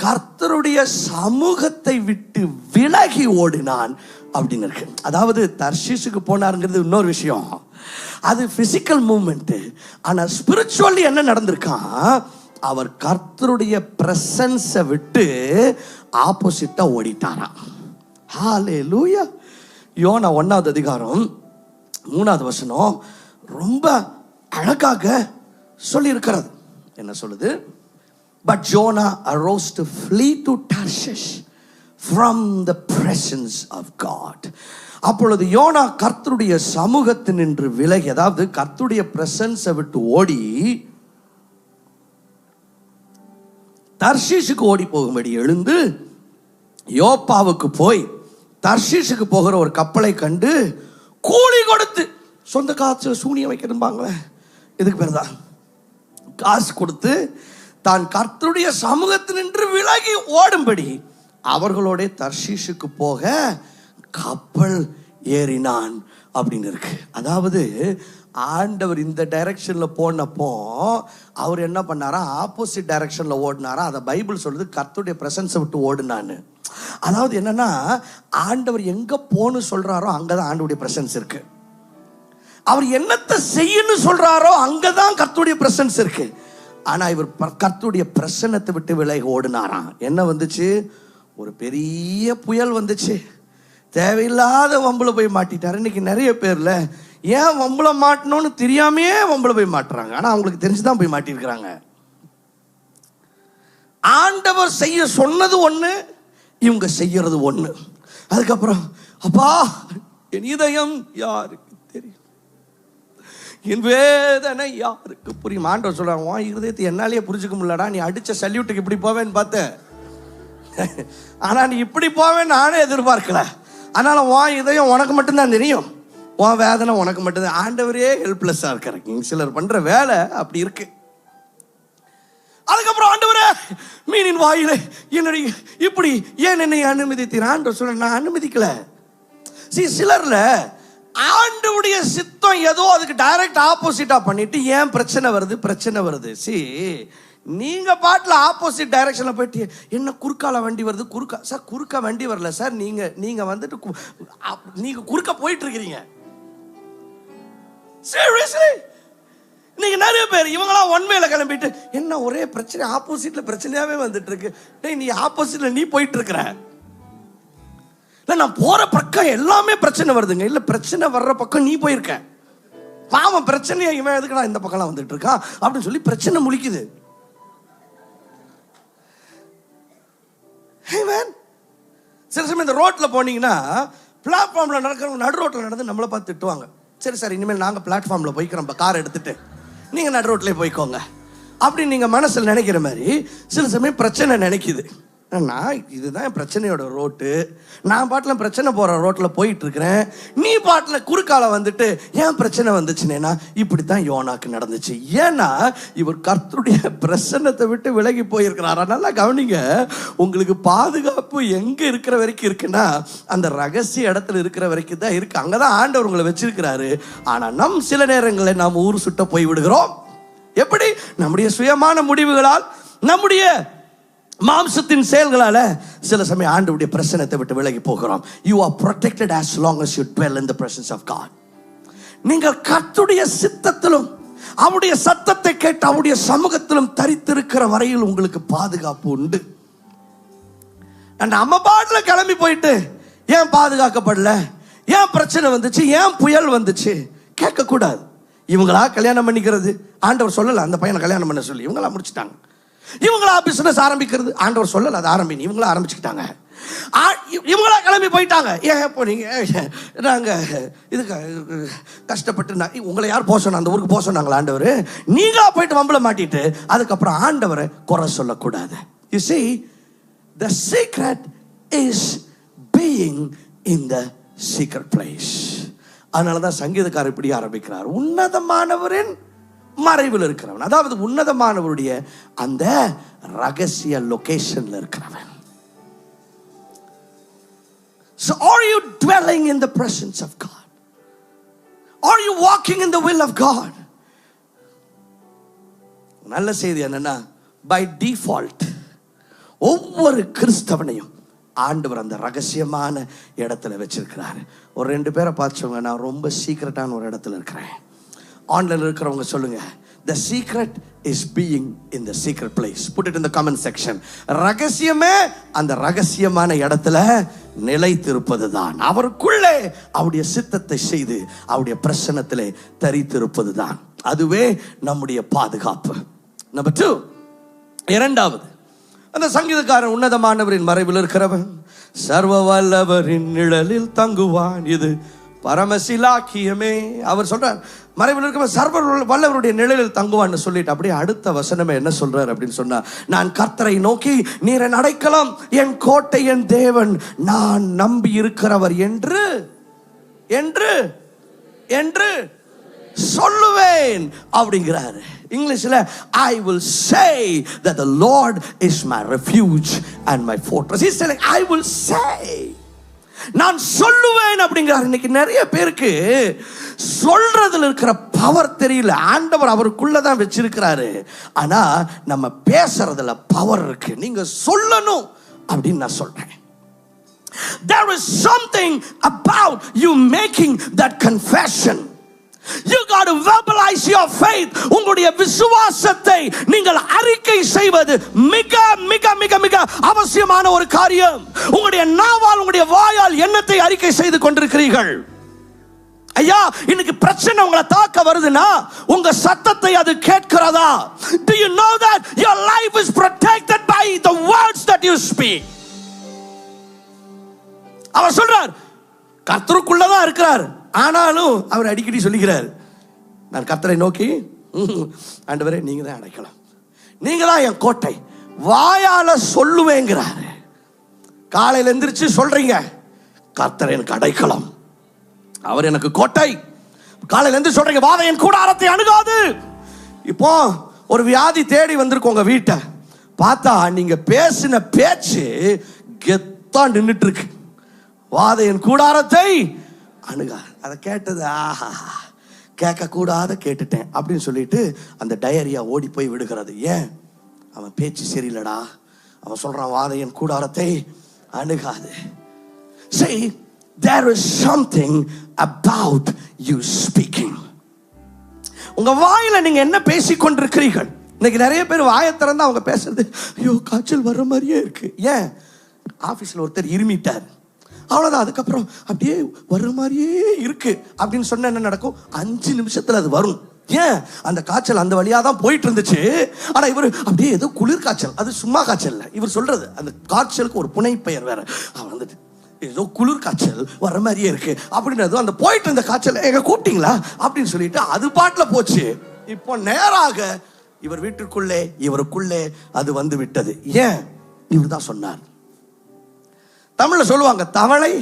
கர்த்தருடைய சமூகத்தை விட்டு விலகி ஓடினான் அப்படின்னு இருக்கு. அதாவது தர்ஷீஸுக்கு போனாருங்கிறது இன்னொரு விஷயம், அது பிசிக்கல் மூவ்மெண்ட். ஆனா ஸ்பிரிச்சுவலி என்ன நடந்திருக்கான், அவர் கர்த்தருடைய பிரசன்ஸை விட்டு ஆப்போசிட்டா ஓடிட்டாராம். ஹல்லேலூயா. யோனா 1வது அதிகாரம் 3வது வசனம் ரொம்ப அழகாக சொல்லி இருக்கிறது. என்ன சொல்லுது? But Jonah arose to flee to Tarshish from the presence of God. அப்பொழுது யோனா கர்த்தருடைய சமூகத்தில் நின்று விலகி, அதாவது கர்த்தருடைய பிரசன்ஸை விட்டு ஓடி தர்ஷீஷுக்கு ஓடி போகும்படி எழுந்து யோப்பாவுக்கு போய் தர்ஷீஷுக்கு போகிற ஒரு கப்பலை கண்டு கூலி கொடுத்து, சொந்த காசு சூனியம் வைக்கிறதுபாங்களே, இதுக்கு பேர் தான் காசு கொடுத்து தான் கர்த்தருடைய சமூகத்தில் நின்று விலகி ஓடும்படி அவர்களோட தர்ஷீஷுக்கு போக கப்பல் ஏறினான் அப்படின்னு இருக்கு. அதாவது ஆண்டவர் இந்த டைரக்ஷன்ல போனப்போ அவர் என்ன பண்ணாரா, ஆப்போசிட் டைரக்ஷன்ல ஓடினாரா. அதை பைபிள் சொல்லுது கர்த்தருடைய பிரசன்ஸை விட்டு ஓடுனான்னு. அதாவது என்னன்னா, ஆண்டவர் எங்க போன்னு சொல்றாரோ அங்கதான் ஆண்டவருடைய பிரசன்ஸ் இருக்கு. அவர் என்னத்தை செய்யணும் சொல்றாரோ அங்கதான் கர்த்தருடைய பிரசன்ஸ் இருக்கு. ஆனா இவர் கர்த்தருடைய பிரசன்னத்தை விட்டு விலகி ஓடினாராம். என்ன வந்துச்சு? ஒரு பெரிய புயல் வந்துச்சு. தேவையில்லாத வம்புல போய் மாட்டிட்டாரு. இன்னைக்கு நிறைய பேர்ல ஏன் வம்புல மாட்டணும்னு தெரியாமே வம்புல போய் மாட்டுறாங்க. ஆனா அவங்களுக்கு தெரிஞ்சுதான் போய் மாட்டிருக்கிறாங்க. ஆண்டவர் செய்ய சொன்னது ஒண்ணு, இவங்க செய்யறது ஒண்ணு. அதுக்கப்புறம் அப்பா என் இதயம் யாருக்கு தெரியும், என் வேதனை யாருக்கு புரியும். ஆண்டவர் சொல்றாங்க, உன் இருதயத்தை என்னாலேயே புரிஞ்சுக்க முடியலடா, நீ அடிச்ச சல்யூட்டுக்கு இப்படி போவேன்னு பார்த்தேன், ஆனா நீ இப்படி போவேன்னு நானே எதிர்பார்க்கல. அதனால உன் இதயம் உனக்கு மட்டும்தான் தெரியும், உன் வேதனை உனக்கு மட்டும்தான். ஆண்டவரே ஹெல்ப்லெஸ்ஸா இருக்காரு. சிலர் பண்ற வேலை அப்படி இருக்கு. அதுக்கப்புறம் ஆண்டவரே மீனின் வாயிலே என்னுடைய இப்படி ஏன் என்னை அனுமதித்தீர்? ஆண்டவர் சொல்ற, நான் அனுமதிக்கல. சிலர்ல ஆண்டவருடைய சித்தம் ஏதோ அதுக்கு டைரக்ட் ஆப்போசிட்டா பண்ணிட்டு ஏன் பிரச்சனை வருது. நீங்க பாட்டுல ஆப்போசிட் டைரக்ஷன்ல போயிட்டு என்ன குறுக்கால வண்டி வருது, குறுக்க வண்டி வரல சார், நீங்க வந்துட்டு நீங்க குறுக்க போயிட்டு இருக்கிறீங்க. சீரியஸ்லி நீங்க நிறைய பேர் இவங்களாம் ஒன்வேல கிளம்பிட்டு என்ன ஒரே பிரச்சனை, ஆப்போசிட்ல பிரச்சனையாவே வந்துட்டு இருக்கு. நீ ஆப்போசிட்ல நீ போயிட்டு இருக்கிற. நான் போற பக்கம் எல்லாமே பிரச்சனை வருதுங்க. இல்ல பிரச்சனை வர்ற பக்கம் நீ போயிருக்க. பாவம் பிரச்சனையா இவன் எதுக்குடா இந்த பக்கம்லாம் வந்துட்டு இருக்கான் அப்படின்னு சொல்லி பிரச்சனை முழிக்குது. சில சமயம் இந்த ரோட்ல போனீங்கன்னா பிளாட்ஃபார்ம்ல நடக்கிறவங்க நடு ரோட்ல நடந்து நம்மளை பார்த்து திட்டுவாங்க. சரி சார், இனிமேல் நாங்க பிளாட்ஃபார்ம்ல போய்க்கிறோம், கார் எடுத்துட்டு நீங்க நடு ரோட்லயே போய்க்கோங்க அப்படின்னு நீங்க மனசுல நினைக்கிற மாதிரி சில சமயம் பிரச்சனை நினைக்குது. நான் இதுதான் என் பிரச்சனையோட ரோட்டு, நான் பாட்டில் பிரச்சனை போகிற ரோட்டில் போயிட்டு இருக்கிறேன், நீ பாட்டில் குறுக்கால வந்துட்டு ஏன் பிரச்சனை வந்துச்சுனேனா இப்படித்தான் யோனாக்கு நடந்துச்சு. ஏன்னா இவர் கர்த்தருடைய பிரசன்னத்தை விட்டு விலகி போயிருக்கிறாரா. நல்லா கவனிங்க, உங்களுக்கு பாதுகாப்பு எங்க இருக்கிற வரைக்கும் இருக்குன்னா அந்த ரகசிய இடத்துல இருக்கிற வரைக்கும் தான் இருக்கு. அங்கதான் ஆண்டவர் உங்களை வச்சிருக்கிறாரு. ஆனா சில நேரங்களில் நாம் ஊர் சுட்ட போய் விடுகிறோம். எப்படி? நம்முடைய சுயமான முடிவுகளால், நம்முடைய மாம்சத்தின் செயல்களால சில சமயம் ஆண்டவருடைய பிரசன்னத்தை விட்டு விலகி போகிறோம். You are protected as long as you dwell in the presence of God. நீங்கள் கர்த்தருடைய சித்தத்திலும் அவருடைய சத்தத்தை கேட்டு அவருடைய சமூகத்திலும் தரித்திருக்கிற வரையில் உங்களுக்கு பாதுகாப்பு உண்டு. நம்ம பாட்டுல கிளம்பி போயிட்டு ஏன் பாதுகாக்கப்படல, ஏன் பிரச்சனை வந்துச்சு, ஏன் புயல் வந்துச்சு கேட்க கூடாது. இவங்களா கல்யாணம் பண்ணிக்கிறது, ஆண்டவர் சொல்லல அந்த பையனை கல்யாணம் பண்ண சொல்லி, இவங்களா முடிச்சுட்டாங்க. இவங்களா பிசினஸ் ஆரம்பிக்கிறது, ஆண்டவர் சொல்லல அது ஆரம்பிங்க, இவங்களா ஆரம்பிச்சுக்கிட்டாங்க. இவங்களா கிளம்பி போயிட்டாங்க. ஏன் போனீங்க, நாங்க இதுக்கு கஷ்டப்பட்டு உங்களை யார் போக சொன்னா, அந்த ஊருக்கு போக சொன்னாங்களா ஆண்டவர்? நீங்களா போயிட்டு வம்பள மாட்டிட்டு அதுக்கப்புறம் ஆண்டவரை குறை சொல்லக்கூடாது. You see, the secret is being in the secret place. அதனாலதான் சங்கீதக்காரர் இப்படி ஆரம்பிக்கிறார், உன்னதமானவரின் மறைவில் இருக்கிறவன். அதாவது உன்னதமானவருடைய அந்த ரகசிய லொகேஷன்ல இருக்கிறவன். So are you dwelling in the presence of God? Are you walking in the will of God? நல்ல செய்தி என்னன்னா, by default ஒவ்வொரு கிறிஸ்தவனையும் ஆண்டவர் அந்த ரகசியமான இடத்துல வச்சிருக்கிறாரு. ஒரு 2 பேரை பார்த்துங்க, நான் ரொம்ப சீக்ரெட்டான ஒரு இடத்துல இருக்கிறேன். ஆன்லைன்ல இருக்கிறவங்க சொல்லுங்க, the secret is being in the secret place. Put it in the comment section. ரகசியமே அந்த ரகசியமான இடத்துல நிலைத்திருப்பது தான், அவருக்குள்ளே அவருடைய சித்தத்தை செய்து அவருடைய பிரசன்னத்திலே தரித்திருப்பது தான். அதுவே நம்முடைய பாதுகாப்பு. நம்பர் 2, இரண்டாவது, அந்த சங்கீதக்காரன் உன்னதமானவரின் மறைவில் இருக்கிறவன் சர்வ வல்லவரின் நிழலில் தங்குவான், இது பரமசிலாக்கியமே. அவர் சொல்றார் மறைவில் இருக்கிற சர்வ வல்லவருடைய நிழலில் தங்குவான்னு சொல்லிட்டு அப்படியே அடுத்த வசனமே என்ன சொல்றார் அப்படின்னு சொன்னா, நான் கர்த்தரை நோக்கி நீர் என் அடைக்கலம், என் கோட்டை, என் தேவன், நான் நம்பி இருக்கிறவர் என்று என்று என்று சொல்லுவேன் அப்படிங்கிறாரு. இங்கிலீஷ்ல I will say that the Lord is my refuge and my fortress. He's saying I will say, நான் சொல்லுவேன் அப்படிங்கிறார். இன்னைக்கு நிறைய பேருக்கு சொல்றதுல இருக்கிற பவர் தெரியல. ஆண்டவர் அவருக்குள்ளதான் வச்சிருக்கிறாரு, ஆனா நம்ம பேசுறதுல பவர் இருக்கு. நீங்க சொல்லணும் அப்படின்னு நான் சொல்றேன். There is something about you making that confession. You got to verbalize your faith. உங்களுடைய விசுவாசத்தை நீங்கள் அறிக்கை செய்வது மிக மிக மிக மிக அவசியமான ஒரு காரியம். உங்களுடைய நாவால், உங்களுடைய வாயால் என்னத்தை அறிக்கை செய்து கொண்டிருக்கிறீர்கள்? ஐயா, இன்னைக்கு பிரச்சனை உங்களை தாக்க வருதுன்னா உங்க சத்தத்தை அது கேட்கிறதா? Do you know that your life is protected by the words that you speak? அவர் சொல்றார் கர்த்தருக்குள்ளதான் இருக்கிறார், ஆனாலும் அவர் அடிக்கடி சொல்லுகிறார், நான் கர்த்தரை நோக்கி ஆண்டவரே நீங்க தான் அடைக்கலாம், நீங்க தான் என் கோட்டை, வாயால சொல்லுவேங்கிறாரு. காலையில எந்திரிச்சு சொல்றீங்க கர்த்தர் எனக்கு அடைக்கலாம், அவர் எனக்கு கோட்டை. காலையில எந்திரிச்சு சொல்றீங்க வாதை என் கூடாரத்தை அணுகாது. இப்போ ஒரு வியாதி தேடி வந்திருக்கோங்க வீட்டை, பார்த்தா நீங்க பேசின பேச்சு கெத்தா நின்றுட்டு இருக்கு, வாதை என் கூடாரத்தை அணுகா. அதை கேட்டது ஆஹா கேட்க கூடாத கேட்டுட்டேன் அப்படின்னு சொல்லிட்டு அந்த டயரியா ஓடி போய் விடுகிறது. ஏன்? அவன் பேச்சு சரியில்லடா, அவன் சொல்றான் வாதையன் கூடாரத்தை அணுகாது. See, there is something about you speaking. உங்க வாயில நீங்க என்ன பேசிக் கொண்டிருக்கிறீர்கள்? இன்னைக்கு நிறைய பேர் வாயை திறந்தா அவங்க பேசுறது ஐயோ காய்ச்சல் வர்ற மாதிரியே இருக்கு. ஏன்? ஆபீஸ்ல ஒருத்தர் இருமிட்டார், அவ்வளவுதான், அதுக்கப்புறம் அப்படியே வர்ற மாதிரியே இருக்கு அப்படின்னு சொன்ன என்ன நடக்கும்? 5 நிமிஷத்துல அது வரும். ஏன்? அந்த காய்ச்சல் அந்த வழியா தான் போயிட்டு இருந்துச்சு. ஆனா இவர் அப்படியே ஏதோ குளிர் காய்ச்சல், அது சும்மா காய்ச்சல் இல்ல, இவர் சொல்றது அந்த காய்ச்சலுக்கு ஒரு புனை பெயர் வேற. அவன் வந்துட்டு ஏதோ குளிர் காய்ச்சல் வர்ற மாதிரியே இருக்கு அப்படின்றது, அந்த போயிட்டு இருந்த காய்ச்சல் எங்க கூப்பிட்டீங்களா அப்படின்னு சொல்லிட்டு அது பாட்டுல போச்சு. இப்போ நேராக இவர் வீட்டுக்குள்ளே இவருக்குள்ளே அது வந்து விட்டது. ஏன்? இவர் தான் சொன்னார். தமிழ்ல சொல்லுவாங்க, தவளை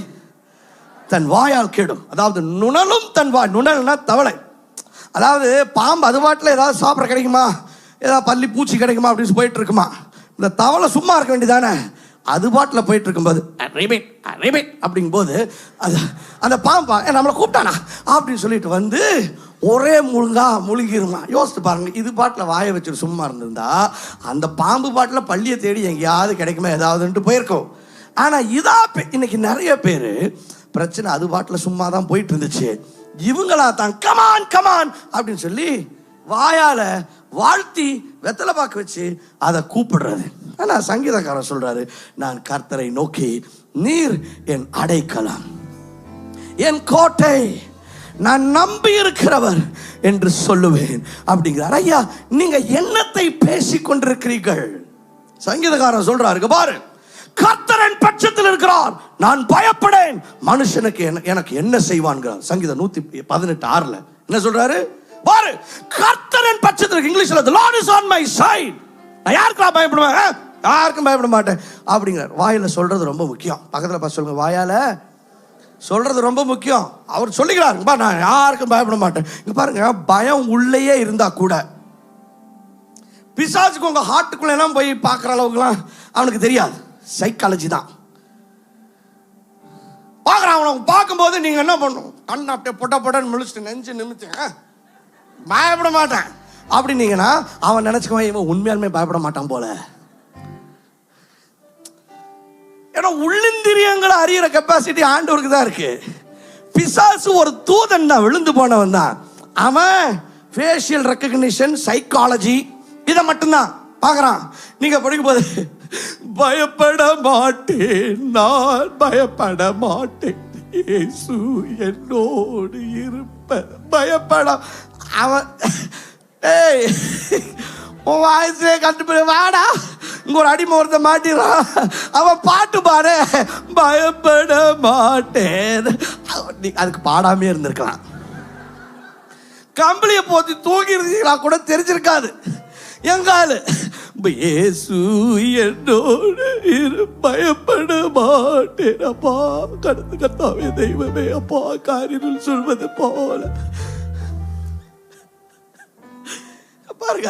தன் வாயால் கேடும். அதாவது நுணலும் தன் வாய். நுணல்னா தவளை. அதாவது பாம்பு அது பாட்டில் ஏதாவது சாப்பிட கிடைக்குமா, ஏதாவது பள்ளி பூச்சி கிடைக்குமா அப்படின்னு போயிட்டு இருக்குமா. இந்த தவளை சும்மா இருக்க வேண்டியதானே, அது பாட்டில் போயிட்டு இருக்கும்போது அப்படிங்கும்போது அது அந்த பாம்பா நம்மளை கூப்பிட்டானா அப்படின்னு சொல்லிட்டு வந்து ஒரே முழுங்கிருமா. யோசித்து பாருங்க, இது பாட்டில் வாயை வச்சுட்டு சும்மா இருந்திருந்தா அந்த பாம்பு பாட்டில் பள்ளியை தேடி எங்கேயாவது கிடைக்குமா ஏதாவதுன்ட்டு போயிருக்கோம். ஆனால் இதா இன்னைக்கு நிறைய பேர் பிரச்சனை அது பாட்டில் சும்மா தான் போயிட்டு இருந்துச்சு, இவங்களா தான் கமான் கமான் அப்படின்னு சொல்லி வாயால வாழ்த்தி வெத்தலை பாக்கு வச்சு அதை கூப்பிடுறது. ஆனா சங்கீதக்காரர் சொல்றாரு, நான் கர்த்தரை நோக்கி நீர் என் அடைக்கலம், என் கோட்டை, நான் நம்பி இருக்கிறவர் என்று சொல்லுவேன் அப்படிங்கிறார். ஐயா, நீங்க என்னத்தை பேசிக் கொண்டிருக்கிறீர்கள்? சங்கீதக்காரன் சொல்றாரு, பாரு, கர்த்தரின் பட்சத்தில் இருக்கிறார், நான் பயப்படேன், மனுஷனுக்கு எனக்கு என்ன செய்வான்கிறார். சங்கீதம் 118:6 என்ன சொல்றாரு? பாரு, கர்த்தரின் பட்சத்தில், இங்கிலீஷ்ல the Lord is on my side, நான் யாருக்கா பயப்படுவேன்? யாருக்கும் பயப்பட மாட்டேன் அப்படிங்கிறார். வாயில சொல்றது ரொம்ப முக்கியம். பக்கத்துல பார்த்து சொல்லுங்க, வாயால சொல்றது ரொம்ப முக்கியம். அவர் சொல்லுகிறார், நான் யாருக்கும் பயப்பட மாட்டேன். இங்க பாருங்க, பயம் உள்ளேயே இருந்தா கூட பிசாசுக்கு உங்க ஹார்ட்டுக்குள்ள எல்லாம் போய் பார்க்குற அளவுக்குலாம் அவனுக்கு தெரியாது. சைக்காலஜி தான் பார்க்குறான். அவனை பார்க்கும்போது நீங்க என்ன பண்ணணும், கண்ணை அப்படியே பொட்டன்னு முழிச்சிட்டு நெஞ்சு நிமித்து பயப்பட மாட்டேன் அப்படின்னீங்கன்னா அவன் நினைச்சுக்குவான், இவன் உண்மையாலுமே பயப்பட மாட்டான் போல. ஏன்னா உள்ளிந்திரியங்களை அறியிற கெப்பாசிட்டி ஆண்டவருக்கு தான் இருக்கு. பிசாசு ஒரு தூதன் தான், விழுந்து போனவன் தான். அவன் ஃபேஷியல் ரெக்கக்னிஷன், சைக்காலஜி இதை மட்டும்தான் பார்க்குறான். நீங்க படிக்கும் போது பயப்பட மாட்டேன், நான் பயப்பட மாட்டேன், இயேசு என்னோடு இருப்ப பயப்பட. அவன் ஏய் உன் வாய்ஸே கண்டுபிடி வாடா, இங்க ஒரு அடிமை ஒருத்த மாட்டிடுறான். அவன் பாட்டு பாரு, பயப்பட மாட்டேன். அதுக்கு பாடாமே இருந்திருக்கலாம். கம்பளியை போத்தி தூங்கி இருந்தீங்களா கூட தெரிஞ்சிருக்காது. எங்காலு இயேசு என்னோடு இரு, பயப்பட மாட்டேன் அப்பா, கடந்து கத்தாவே தெய்வமே அப்பா, காரில் சொல்வது போல. பாருங்க,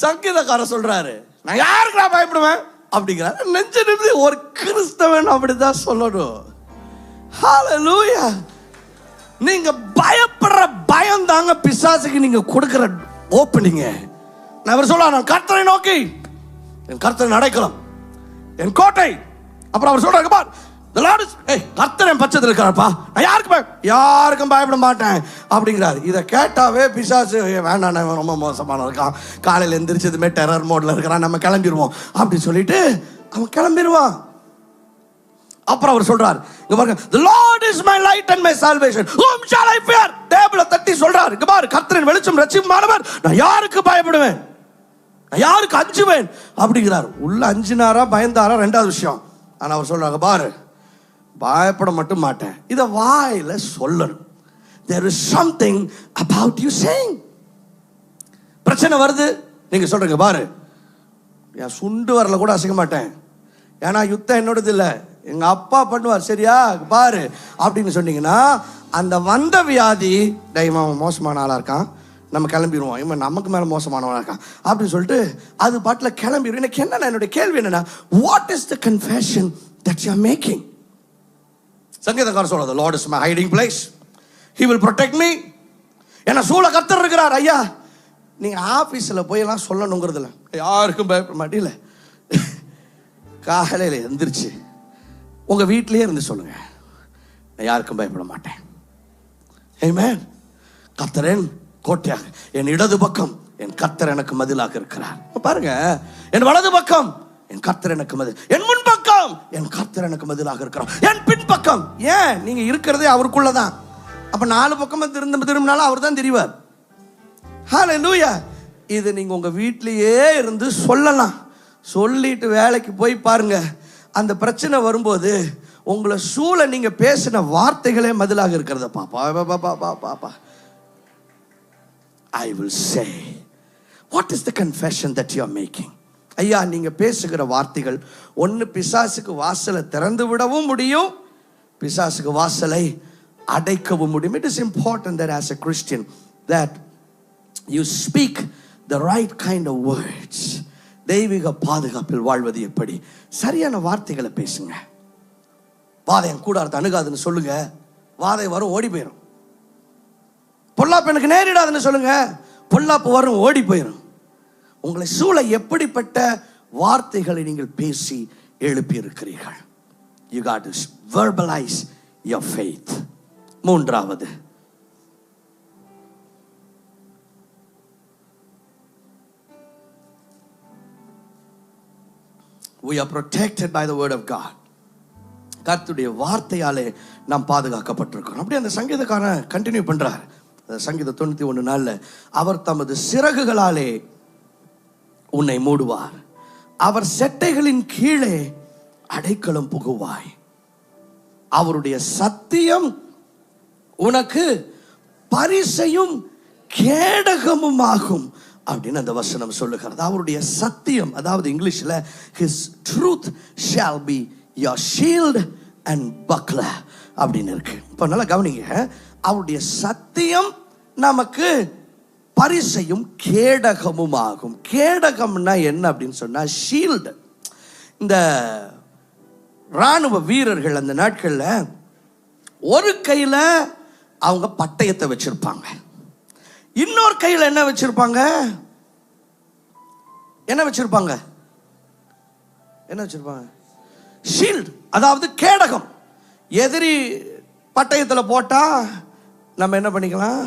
சங்கீதக்காரர் சொல்றாரு, நான் யாருக்கு நான் பயப்படுவேன் அப்படிங்கிறார். நெஞ்சு நிமிதி ஒரு கிறிஸ்தவன் அப்படிதான் சொல்லணும். ஹல்லேலூயா. நீங்க பயப்படுற பயம் தாங்க பிசாசுக்கு நீங்க கொடுக்கிற ஓப்பனிங்க. நான் அவர் சொல்ல, நான் கர்த்தரை நோக்கி என் கர்த்தரை அடைக்கலம், என் கோட்டை. அப்புறம் அவர் சொல்றாரு, பார், கர்த்தர் என் பட்சத்தில் இருக்கிறார்ப்பா, நான் யாருக்கும் பயப்பட மாட்டேன் அப்படிங்கிறாரு. இதை கேட்டாவே பிசாசு வேண்டாம், ரொம்ப மோசமான இருக்கான், காலையில் எந்திரிச்சதுமே டெரர் மோட்ல இருக்கிறான், நம்ம கிளம்பிடுவோம் அப்படின்னு சொல்லிட்டு அவன் கிளம்பிடுவான். அப்புறம் அவர் சொல்றாரு, இங்க பாருங்க, the Lord is my light and my salvation, whom shall I fear? டேபிளை தட்டி சொல்றாரு, இங்க பாரு, கர்த்தரின் வெளிச்சம் ரட்சிப்பானவர், நான் யாருக்கு பயப்படுவேன், நான் யாருக்கு அஞ்சுவேன் அப்படிங்கிறார். உள்ள அஞ்சினாரா பயந்தாரா ரெண்டாவது விஷயம். ஆனா அவர் சொல்றாங்க, பாரு, பயப்பட மட்டும் மாட்டேன், இத வாயில சொல்லணும். there is something about you saying. பிரச்சனை வருது, நீங்க சொல்றீங்க, பாரு, என் சுண்டு வரல கூட அசைக்க மாட்டேன், ஏன்னா யுத்தம் என்னோடது இல்லை, எங்க அப்பா பண்ணுவார், சரியா பாரு அப்படின்னு சொன்னீங்கன்னா அந்த வந்த வியாதி, இவன் மோசமான ஆளா இருக்கான், நம்ம கிளம்பிடுவோம், இவன் நமக்கு மேல மோசமானவனா இருக்கான் அப்படின்னு சொல்லிட்டு அது பாட்டில் கிளம்பிடுவோம். எனக்கு என்ன, என்னுடைய கேள்வி என்னன்னா, what is the confession that you are making? சங்கீதக்காரர் சொல்றது, the Lord is my hiding place, he will protect me. என்ன சூழ கர்த்தர் இருக்கிறார். ஐயா, நீங்க ஆபீஸ்ல போய் எல்லாம் சொல்லணுங்கிறது இல்லை, யாருக்கும் பயப்பட மாட்டீங்கள, காலையில எந்திரிச்சு உங்க வீட்டிலேயே இருந்து சொல்லுங்க, நான் யாருக்கும் பயப்பட மாட்டேன். ஆமென். கர்த்தரின் கோட்டையாக என் இடது பக்கம் என் கர்த்தர் எனக்கு மதிலாக இருக்கிறார். பாருங்க, என் வலது பக்கம் என் கர்த்தர் எனக்கு மதில், என் முன்பக்கம் என் கர்த்தர் எனக்கு மதிலாக இருக்கிறார், என் பின்பக்கம். ஏன், நீங்க இருக்கிறதே அவருக்குள்ளதான். அப்ப நாலு பக்கம் திரும்பினாலும் அவர் தான் தெரிவார். ஹல்லேலூயா. இது நீங்க உங்க வீட்டிலேயே இருந்து சொல்லலாம். சொல்லிட்டு வேலைக்கு போய் பாருங்க, அந்த பிரச்சனை வரும்போது உங்களை சூழ நீங்க பேசின வார்த்தைகளே மதிலாக இருக்கிறத பாப்பா. I will say, what is the confession that you are making? ஐயா, நீங்க பேசுகிற வார்த்தைகள் ஒன்று பிசாசுக்கு வாசலை திறந்து விடவும் முடியும், பிசாசுக்கு வாசலை அடைக்கவும் முடியும். It is important that as a Christian that you speak the right kind of words. தெய்வீக பாதுகாப்பில் வாழ்வது எப்படி? சரியான வார்த்தைகளை பேசுங்க. வாதை என் கூடாரத்தை அணுகாதுன்னு சொல்லுங்க, வாதை வரும் ஓடி போயிடும். பொல்லாப்பு எனக்கு நேரிடாதுன்னு சொல்லுங்க, பொல்லாப்பு வரும் ஓடி போயிடும். உங்களை சூழ எப்படிப்பட்ட வார்த்தைகளை நீங்கள் பேசி எழுப்பி இருக்கிறீர்கள்? You got to verbalize your faith. மூன்றாவது, we are protected by the word of God. கர்த்தருடைய வார்த்தையாலே நாம் பாதுகாக்கப்பட்டிருக்கிறோம். அப்படியே அந்த சங்கீதக்காரன் கண்டினியூ பண்றார். சங்கீதம் 91:4 அவர் தமது சிறகுகளாலே உன்னை மூடுவார், அவர் செட்டைகளின் கீழே அடைக்கலம் புகுவாய், அவருடைய சத்தியம் உனக்கு பரிசையும் கேடகமுமாகும் அப்படின்னு அந்த வசனம் சொல்லுகிறது. அவருடைய சத்தியம், அதாவது இங்கிலீஷ்ல his truth shall be your shield and buckler அப்படின்னு இருக்கு. இப்போ நல்லா கவனிங்க, அவருடைய சத்தியம் நமக்கு பரிசையும் கேடகமுமாகும். கேடகம்னா என்ன அப்படின்னு சொன்னா ஷீல்டு. இந்த ராணுவ வீரர்கள் அந்த நாட்கள்ல ஒரு கையில அவங்க பட்டயத்தை வச்சிருப்பாங்க, இன்னொரு கையில என்ன வச்சிருப்பாங்க? என்ன வச்சிருப்பாங்க? என்ன வச்சிருப்பாங்க? ஷீல்டு, அதாவது கேடகம். எதிரி பட்டயத்தில் போட்டா நம்ம என்ன பண்ணிக்கலாம்?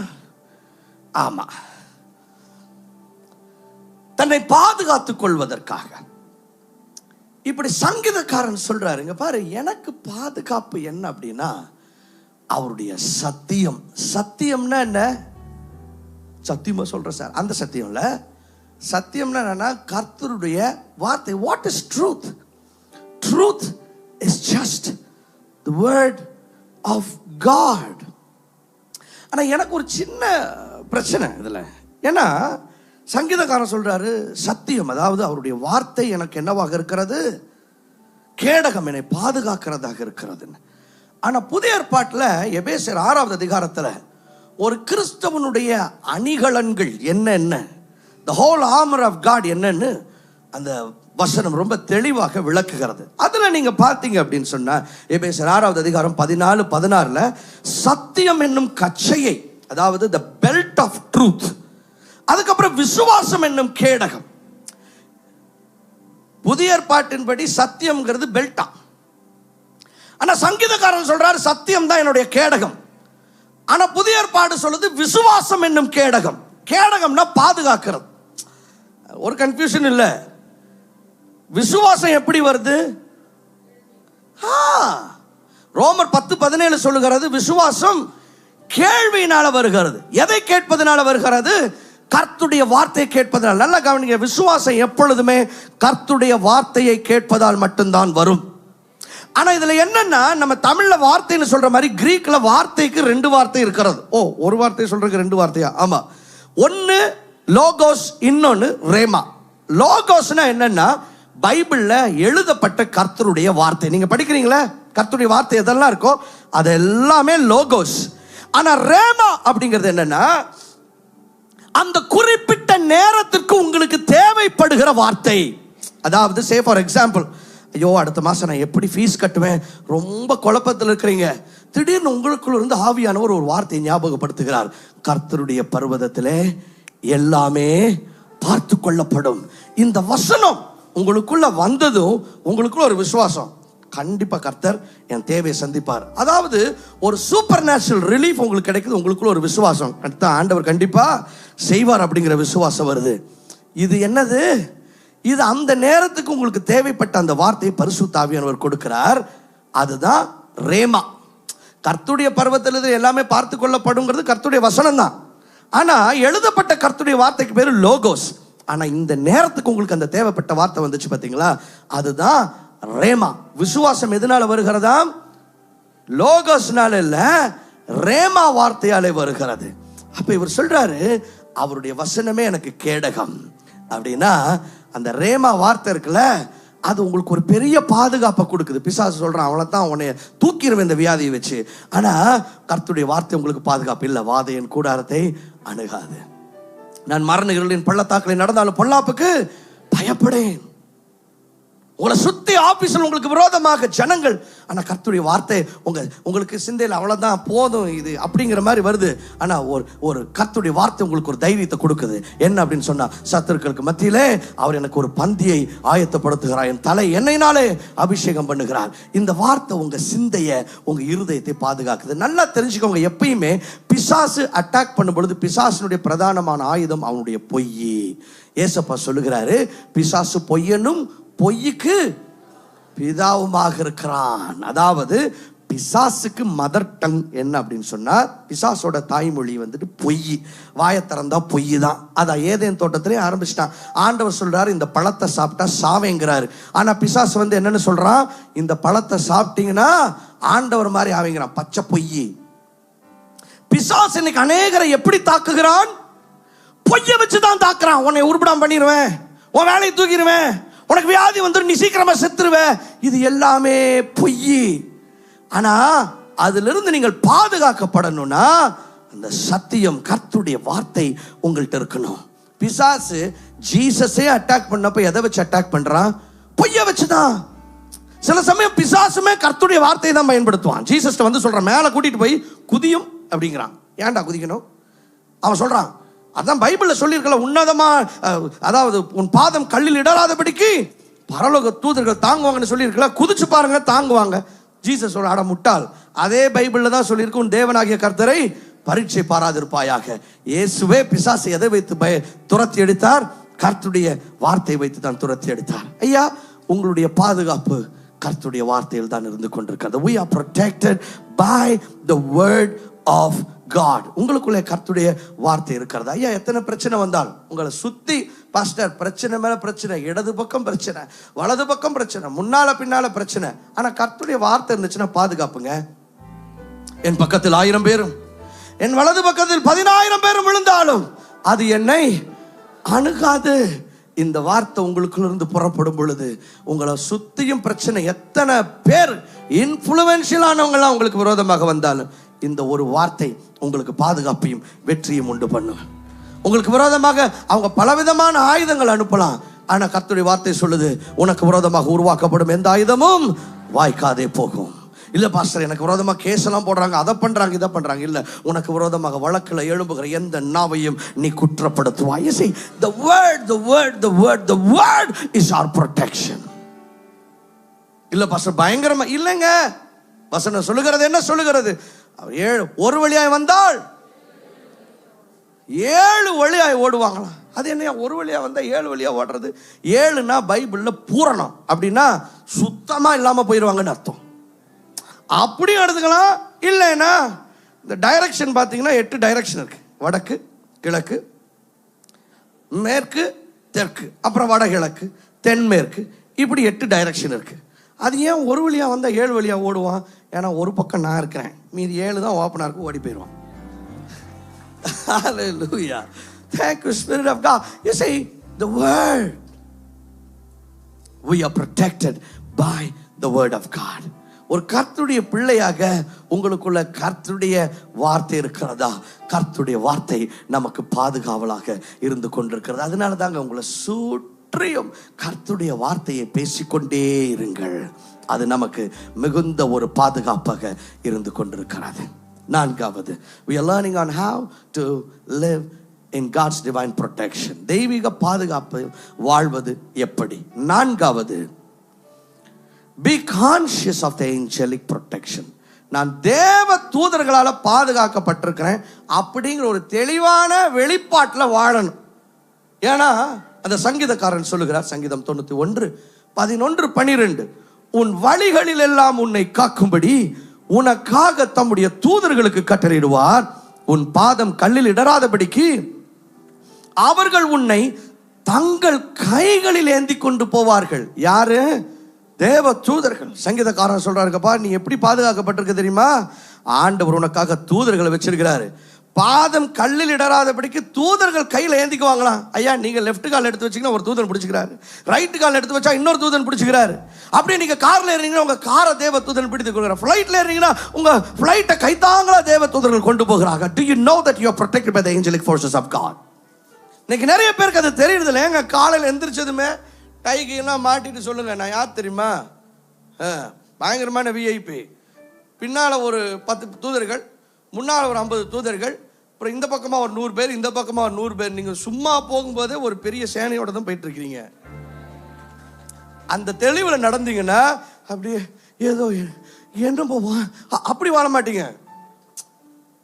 ஆமா, தன்னை பாதுகாத்துக் கொள்வதற்காக. இப்படி சங்கீதக்காரன் சொல்றாருங்க, பாரு எனக்கு பாதுகாப்பு என்ன அப்படின்னா அவருடைய சத்தியம். சத்தியம்னா என்ன? சத்தியமா சொல்ற சார், அந்த சத்தியம்ல. சத்தியம்னா என்னன்னா கர்த்தருடைய வார்த்தை. What is truth? Truth is just the word of God. ஆனா எனக்கு ஒரு சின்ன பிரச்சனை இதுல. ஏன்னா சங்கீதக்காரன் சொல்றாரு சத்தியம், அதாவது அவருடைய வார்த்தை எனக்கு என்னவாக இருக்கிறது? கேடகம், என்னை பாதுகாக்கிறதாக இருக்கிறது. ஆனா புதிய ஏற்பாட்டில் எபேசியர் 6வது அதிகாரத்துல ஒரு கிறிஸ்தவனுடைய அணிகலன்கள் என்னென்ன, the whole armor of God என்னன்னு அந்த வசனம் ரொம்ப தெளிவாக விளக்குகிறது. அதுல நீங்க பார்த்தீங்க அப்படின்னு சொன்னா எபேசியர் 6வது அதிகாரம் 14-16 சத்தியம் என்னும் கச்சையை, அதாவது the belt of truth, அதுக்கப்புறம் விசுவாசம் என்னும் கேடகம். புதிய ஏற்பாட்டின்படி சத்தியம்ங்கிறது பெல்ட்டா, ஆனா சங்கீதக்காரன் சொல்றாரு சத்தியம் தான் என்னுடைய கேடகம். ஆனா புதிய ஏற்பாடு சொல்லுது விசுவாசம் என்னும் கேடகம். கேடகம்னா பாதுகாக்கிறது. ஒரு கன்ஃபியூஷன் இல்ல. விசுவாசம் எப்படி வருது? ரோமர் 10:17 சொல்லுகிறது விசுவாசம் கேள்வியினால வருகிறது. எதை கேட்பதனால வருகிறது? கர்த்தருடைய வார்த்தையை கேட்பதனால். நல்லா கவனிங்க, விசுவாசம் எப்பொழுதுமே கர்த்தருடைய வார்த்தையை கேட்பதால் மட்டும்தான் வரும். ஆனா இதுல என்னன்னா நம்ம தமிழ்ல வார்த்தைன்னு சொல்ற மாதிரி கிரீக்ல வார்த்தைக்கு 2 வார்த்தை இருக்கிறது. ஒரு வார்த்தை சொல்றதுக்கு 2 வார்த்தையா? ஆமா. ஒன்னு லோகோஸ், இன்னொன்னு ரேமா. லோகோஸ்னா என்னன்னா பைபிள்ல எழுதப்பட்ட கர்த்தருடைய வார்த்தை. நீங்க படிக்கிறீங்களா? கர்த்தருடைய வார்த்தை எதெல்லாம் இருக்கோ அது எல்லாமே லோகோஸ். ஆனா ரேமா அப்படிங்கிறது என்னன்னா அந்த குறிப்பிட்ட நேரத்திற்கு உங்களுக்கு தேவைப்படுகிற வார்த்தை. அதாவது சே ஃபார் எக்ஸாம்பிள், ஐயோ அடுத்த மாசம் நான் எப்படி ஃபீஸ் கட்டுவேன், ரொம்ப குழப்பத்தில் இருக்கிறீங்க. திடீர்னு உங்களுக்குள்ள இருந்து ஆவியானவர் ஒரு வார்த்தையை ஞாபகப்படுத்துகிறார். கர்த்தருடைய பர்வதத்திலே எல்லாமே பார்த்து கொள்ளப்படும். இந்த வசனம் உங்களுக்குள்ள வந்ததும் உங்களுக்குள்ள ஒரு விசுவாசம், கண்டிப்பா கர்த்தர் என் தேவையை சந்திப்பார். அதாவது ஒரு சூப்பர் நேச்சுரல் ரிலீஃப் உங்களுக்கு கிடைக்குது. உங்களுக்குள்ள ஒரு விசுவாசம், ஆண்டவர் கண்டிப்பா செய்வார் அப்படிங்கிற விசுவாசம் வருது. இது என்னது? இது அந்த நேரத்துக்கு உங்களுக்கு தேவைப்பட்ட அந்த வார்த்தையை பரிசுத்த ஆவியானவர் கொடுக்கிறார். அதுதான் ரேமா. கர்த்தருடைய பர்வத்தில் எல்லாமே பார்த்து கொள்ளப்படுங்கிறது கர்த்தருடைய வசனம் தான். ஆனா எழுதப்பட்ட கர்த்தருடைய வார்த்தைக்கு பேரு லோகோஸ். ஆனா இந்த நேரத்துக்கு உங்களுக்கு அந்த தேவைப்பட்ட வார்த்தை வந்துச்சு பாத்தீங்களா, அதுதான் ரேமா. விசுவாசம் எதனால வருகிறதா? லோகோஸ்னால இல்ல, ரேமா வார்த்தையாலே வருகிறது. அப்ப இவர் சொல்றாரு அவருடைய வசனமே எனக்கு கேடகம். அப்படின்னா அந்த ரேமா வார்த்தை இருக்குல்ல, அது உங்களுக்கு ஒரு பெரிய பாதுகாப்பை கொடுக்குது. பிசாசு சொல்றான், அவளை தான் உன்னை தூக்கிடுவேன் இந்த வியாதியை வச்சு. ஆனா கர்த்தருடைய வார்த்தை உங்களுக்கு பாதுகாப்பு இல்லை. வாதையின் கூடாரத்தை அணுகாது, நான் மரண இருளின் பள்ளத்தாக்களில் நடந்தாலும் பொல்லாப்புக்கு பயப்படேன். உங்களை சுத்தி ஆபீஸ்ல உங்களுக்கு விரோதமாக ஜனங்கள், ஆனா கர்த்தருடைய வார்த்தை உங்களுக்கு சிந்தையில் அவ்வளவுதான் போதும் இது அப்படிங்கிற மாதிரி வருது. ஆனா ஒரு கர்த்தருடைய வார்த்தை உங்களுக்கு ஒரு தைரியத்தை கொடுக்குது. என்ன அப்படின்னு சொன்னா, சத்துருக்களுக்கு மத்தியிலே அவர் எனக்கு ஒரு பந்தியை ஆயத்தப்படுத்துகிறார், என் தலை எண்ணெயினாலே அபிஷேகம் பண்ணுகிறார். இந்த வார்த்தை உங்க சிந்தைய, உங்க இருதயத்தை பாதுகாக்குது. நல்லா தெரிஞ்சுக்கோங்க, எப்பயுமே பிசாசு அட்டாக் பண்ணும் பொழுது பிசாசினுடைய பிரதானமான ஆயுதம் அவனுடைய பொய். ஏசப்பா சொல்லுகிறாரு, பிசாசு பொய்யனும் பொய்யுக்கு பிதாவுமாக இருக்கிறான். அதாவது பிசாசுக்கு மதர் டங் என்ன அப்படின்னு சொன்னா, பிசாசோட தாய்மொழி வந்துட்டு பொய். வாயை திறந்தா பொய் தான். அதான் ஏதேன் தோட்டத்திலே ஆரம்பிச்சிட்டான். ஆண்டவர் சொல்றாரு, இந்த பழத்தை சாப்பிட்டா சாவேங்கிறாரு. ஆனா பிசாசு வந்து என்னன்னு சொல்றான், இந்த பழத்தை சாப்பிட்டீங்கன்னா ஆண்டவர் மாதிரி ஆவீங்கிறான். பச்சை பொய். பிசாசு இன்னைக்கு அநேகரை எப்படி தாக்குகிறான்? பொய்யை வச்சுதான் தாக்குறான். உன்னை உருப்படாம பண்ணிடுவேன், உன் வேலையை தூக்கிடுவேன், உனக்கு வியாதி வந்துடும், நீ சீக்கிரமா செத்துருவ. இது எல்லாமே பொய். ஆனா அதிலிருந்து நீங்கள் பாதுகாக்கப்படணும்னா அந்த சத்தியம், கர்த்தருடைய வார்த்தை உங்கள்கிட்ட இருக்கணும். பிசாசு ஜீசஸே அட்டாக் பண்ணப்ப எதை வச்சு அட்டாக் பண்றான்? பொய்யை வச்சுதான். சில சமயம் பிசாசுமே கர்த்தருடைய வார்த்தையை தான் பயன்படுத்துவான். ஜீசஸ் வந்து சொல்றான், மேல கூட்டிட்டு போய் குதியும் அப்படிங்கிறான். ஏன்டா குதிக்கணும்? அவன் சொல்றான், அதான் பைபிள்ல சொல்லியிருக்கல, உன்னதமா, அதாவது உன் பாதம் கல்லில் இடராதபடிக்கு பரலோக தூதர்கள் தாங்குவாங்கன்னு சொல்லியிருக்கல, குதிச்சு பாருங்க தாங்குவாங்க. ஜீசஸ் சொல்ற, அட முட்டாள், அதே பைபிள்ல தான் சொல்லியிருக்கு, உன் தேவனாகிய கர்த்தரை பரீட்சை பாராதிருப்பாயாக. இயேசுவே பிசாசை எதை வைத்து துரத்தி எடுத்தார்? கர்த்தருடைய வார்த்தை வைத்து தான் துரத்தி எடுத்தார். ஐயா, உங்களுடைய பாதுகாப்பு கர்த்தருடைய வார்த்தையில் தான் இருந்து கொண்டிருக்கிறது. We are protected by the word of God. உங்களுக்குள்ளே கர்த்தருடைய வார்த்தை இருக்கிறது. ஐயா, எத்தனை பிரச்சனை வந்தாலும் உங்களை சுத்தி பாஸ்டர் பிரச்சனை மேல பிரச்சனை, இடது பக்கம் பிரச்சனை, வலது பக்கம் பிரச்சனை, முன்னால பின்னால பிரச்சனை, ஆனா கர்த்தருடைய வார்த்தை இருந்துச்சுன்னா பாதுகாப்புங்க. என் பக்கத்தில் 1000 பேரும் என் வலது பக்கத்தில் 10,000 பேரும் விழுந்தாலும் அது என்னை அணுகாது. இந்த வார்த்தை உங்களுக்குள்ள இருந்து புறப்படும் பொழுது உங்களை சுத்தியும் பிரச்சனை, எத்தனை பேர் இன்ஃப்ளூயன்ஷியலானவங்களாம் உங்களுக்கு விரோதமாக வந்தாலும் இந்த ஒரு வார்த்தை உங்களுக்கு பாதுகாப்பையும் வெற்றியும் உண்டு பண்ணும். உங்களுக்கு விரோதமாக அவங்க பலவிதமான ஆயுதங்கள் அனுப்பலாம், ஆனா கர்த்தருடைய வார்த்தை சொல்லுது, உனக்கு விரோதமாக உருவாக்கப்படும் எந்த ஆயுதமும் வாய்க்காதே போகும். இல்ல பாஸ்டர், எனக்கு விரோதமா கேஸ் எல்லாம் போடுறாங்க, அதை பண்றாங்க, இதை பண்றாங்க. இல்ல, உனக்கு விரோதமாக வழக்குல எழும்புகிற எந்த நாவையும் நீ குற்றப்படுத்துவாய். You see, the word is our protection. இல்ல பாஸ்டர், பயங்கரமா இல்லைங்க. வசனம் சொல்லுகிறது என்ன சொல்லுகிறது? ஒரு வழியாய் வந்தால் 7 வழியாய் ஓடுவாங்களாம். அது என்ன, ஒரு வழியா வந்தா 7 வழியா ஓடுறது? 7னா பைபிள்ல பூரணம், அப்படின்னா சுத்தமா இல்லாம போயிடுவாங்கன்னு அர்த்தம். அப்படியும் எடுத்துக்கலாம். இல்லைன்னா இந்த டைரக்ஷன் பார்த்தீங்கன்னா 8 டைரக்ஷன் இருக்கு. வடக்கு, கிழக்கு, மேற்கு, தெற்கு, அப்புறம் வடகிழக்கு, தென்மேற்கு, இப்படி 8 டைரக்ஷன் இருக்கு. அது ஏன் ஒரு வழியா வந்தா 7 வழியா ஓடுவான்? ஏன்னா ஒரு பக்கம் நான் இருக்கிறேன், மீதி 7 தான் ஓப்பனா இருக்கு, ஓடி போயிடுவான். Hallelujah. Thank you, Spirit of God. You see, the word, we are protected by the word of God. ஒரு கர்த்தருடைய பிள்ளையாக உங்களுக்குள்ள கர்த்தருடைய வார்த்தை இருக்கிறதா? கர்த்தருடைய வார்த்தை நமக்கு பாதுகாவலாக இருந்து கொண்டிருக்கிறது. அதனால தாங்க உங்களை சுற்றியும் கர்த்தருடைய வார்த்தையை பேசிக்கொண்டே இருங்கள். அது நமக்கு மிகுந்த ஒரு பாதுகாப்பாக இருந்து கொண்டிருக்கிறது. 4வது, we are learning on how to live in God's divine protection. தெய்வீக பாதுகாப்பு வாழ்வது எப்படி? 4வது, be conscious of the angelic protection. நான் தேவ தூதர்களால பாதுகாக்கப்பட்டிருக்கிறேன் அப்படிங்கிற ஒரு தெளிவான வெளிப்பாட்டில் வாழணும். ஏன்னா அந்த சங்கீதக்காரன் சொல்லுகிறார், சங்கீதம் 91:11-12, உன் வழிகளில் எல்லாம் உன்னை காக்கும்படி உனக்காக தம்முடைய தூதர்களுக்கு கட்டளையிடுவார், உன் பாதம் கல்லில் இடராதபடிக்கு அவர்கள் உன்னை தங்கள் கைகளில் ஏந்தி கொண்டு போவார்கள். யாரு? தேவ தூதர்கள். சங்கீதக்காரன் சொல்றாருப்பா, நீ எப்படி பாதுகாக்கப்பட்டிருக்க தெரியுமா? ஆண்டவர் உனக்காக தூதர்களை வச்சிருக்கிறாரு. பாதம் கல்லில் இடராதபடிக்கு தூதர்கள் கையில் ஏந்திக்குவாங்களாம். ஐயா, நீங்க லெஃப்ட் கால் எடுத்து வச்சீங்கன்னா ஒரு தூதன் பிடிச்சிக்கிறாரு, ரைட் கால் எடுத்து வச்சா இன்னொரு தூதன் பிடிச்சிக்கிறாரு. அப்படியே நீங்க கார்ல ஏறீங்கன்னா உங்க காரை தேவ தூதன் பிடித்து கொடுக்குறாரு. ஃபிளைட்ல ஏறீங்கன்னா உங்க ஃபிளைட்டை கைத்தாங்களா தேவ தூதர்கள் கொண்டு போகிறாங்க. Do you know that you are protected by the angelic forces of God? இன்னைக்கு நிறைய பேருக்கு அது தெரியுது இல்லை. எங்க காலையில் எந்திரிச்சதுமே கைகையெல்லாம் மாட்டிட்டு சொல்லுங்க, நான் யார் தெரியுமா, பயங்கரமான விஐபி. பின்னால ஒரு 10 தூதர்கள், முன்னால் ஒரு 50 தூதர்கள், அப்புறம் இந்த பக்கமாக ஒரு 100 பேர், இந்த பக்கமாக ஒரு 100 பேர். நீங்கள் சும்மா போகும்போதே ஒரு பெரிய சேனையோட தான் போயிட்டு இருக்கிறீங்க. அந்த தெளிவில் நடந்தீங்கன்னா அப்படியே ஏதோ என்ன போவோம் அப்படி வாழ மாட்டீங்க.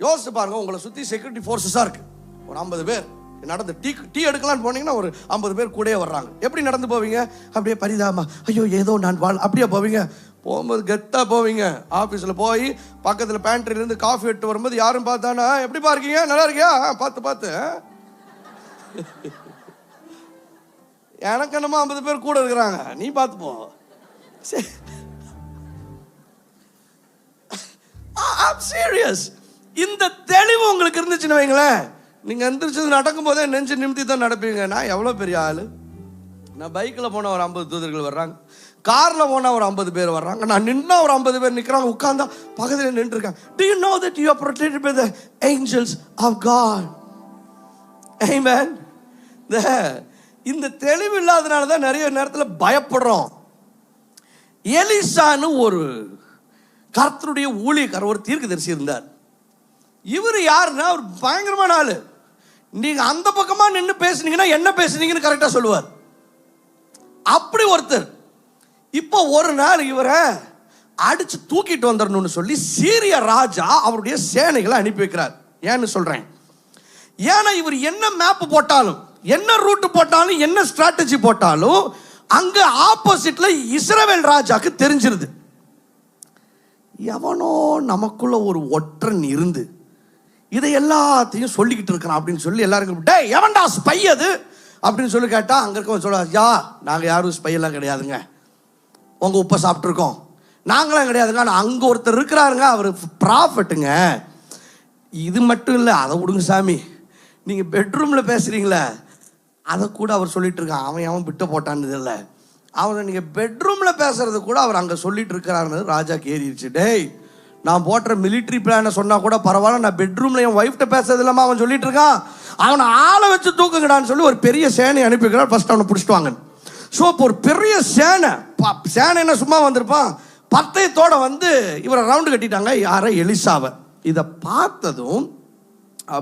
யோசிச்சு பாருங்க, உங்களை சுற்றி செக்யூரிட்டி ஃபோர்ஸஸாக இருக்கு. ஒரு 50 பேர் நடந்து டீ எடுக்கலான்னு போனீங்கன்னா ஒரு 50 பேர் கூடயே வர்றாங்க. எப்படி நடந்து போவீங்க? அப்படியே பரிதாமா, ஐயோ ஏதோ நான் அப்படியே போவீங்க. போகும்போது கெத்தா போவீங்க. ஆஃபீஸில் போய் பக்கத்தில் பேண்ட்ரிலேருந்து காஃபி எடுத்து வரும்போது யாரும் பார்த்தானா, எப்படி பாருக்கீங்க, நல்லா இருக்கியா, பார்த்து எனக்கு என்னமோ 50 பேர் கூட இருக்கிறாங்க, நீ பார்த்து போ. சீரியஸ். இந்த தெளிவு உங்களுக்கு இருந்துச்சுன்னு வைங்களேன், நீங்க எந்திரிச்சது நடக்கும் போதே நெஞ்சு நிமித்தி தான் நடப்பீங்க. நான் எவ்வளவு பெரிய ஆளு, நான் பைக்கில் போன ஒரு 50 தூதர்கள் வர்றாங்க, கார்ல போனா ஒரு 50 பேர் வர்றாங்க, நான் நின்னா ஒரு 50 பேர் நிற்கிறாங்க, உட்கார்ந்தா பக்கத்துல நின்று இருக்காங்க. Do you know that you are protected by the angels of God? Amen. இந்த தெளிவு இல்லாதனால தான் நிறைய நேரத்தில் பயப்படுறோம். எலிசான்னு ஒரு கர்த்தருடைய ஊழியக்காரர், ஒரு தீர்க்கதரிசி இருந்தார். இவர் யாருன்னா ஒரு பயங்கரமான ஆளு. நீங்க அந்த பக்கமா நின்று பேசுனீங்கன்னா என்ன பேசுனீங்கன்னு கரெக்டா சொல்லுவார். அப்படி ஒருத்தர். இப்போ ஒரு நாள் இவரை அடிச்சு தூக்கிட்டு வந்துடணும்னு சொல்லி சீரிய ராஜா அவருடைய சேனைகளை அனுப்பி வைக்கிறார். ஏன்னு சொல்றேன், ஏன்னா இவர் என்ன மேப் போட்டாலும், என்ன ரூட் போட்டாலும், என்ன ஸ்ட்ராட்டஜி போட்டாலும் அங்க ஆப்போசிட்ல இஸ்ரவேல் ராஜாக்கு தெரிஞ்சிருது. எவனோ நமக்குள்ள ஒரு ஒற்றன் இருந்து இதை எல்லாத்தையும் சொல்லிக்கிட்டு இருக்கிறான் அப்படின்னு சொல்லி எல்லாருக்கும், டே எவன்டா ஸ்பை அது அப்படின்னு சொல்லி கேட்டா அங்க இருக்க சொல்ல, யா நாங்க யாரும் ஸ்பை எல்லாம் கிடையாதுங்க, உங்க உப்பை சாப்பிட்டுருக்கோம், நாங்களாம் கிடையாதுங்க, ஆனால் அங்க ஒருத்தர் இருக்கிறாருங்க, அவர் ப்ராஃபட்டுங்க. இது மட்டும் இல்லை, அதை விடுங்க சாமி, நீங்க பெட்ரூம்ல பேசுறீங்களே அதை கூட அவர் சொல்லிட்டு இருக்கான். அவன் விட்டு போட்டான்னு இல்லை, அவனை நீங்க பெட்ரூம்ல பேசுறது கூட அவர் அங்க சொல்லிட்டு இருக்கிறாருன்னு ராஜாக்கு ஏறிடுச்சு. டேய், நான் போடுற மிலிட்ரி பிளானை சொன்னா கூட பரவாயில்ல, நான் பெட்ரூம்ல என் ஒய்ஃப்ட்ட பேசுறது இல்லாம அவன் சொல்லிட்டு இருக்கான், அவனை ஆளை வச்சு தூக்குங்கடான்னு சொல்லி ஒரு பெரிய சேனை அனுப்பிக்கிறார். ஃபர்ஸ்ட் அவனை பிடிச்சிட்டு வாங்க. ஸோ இப்போ ஒரு பெரிய சேனை என்ன சும்மா வந்திருப்பான், பட்டயத்தோட வந்து இவரை ரவுண்டு கட்டிட்டாங்க. யாரை? எலிசாவை. இதை பார்த்ததும்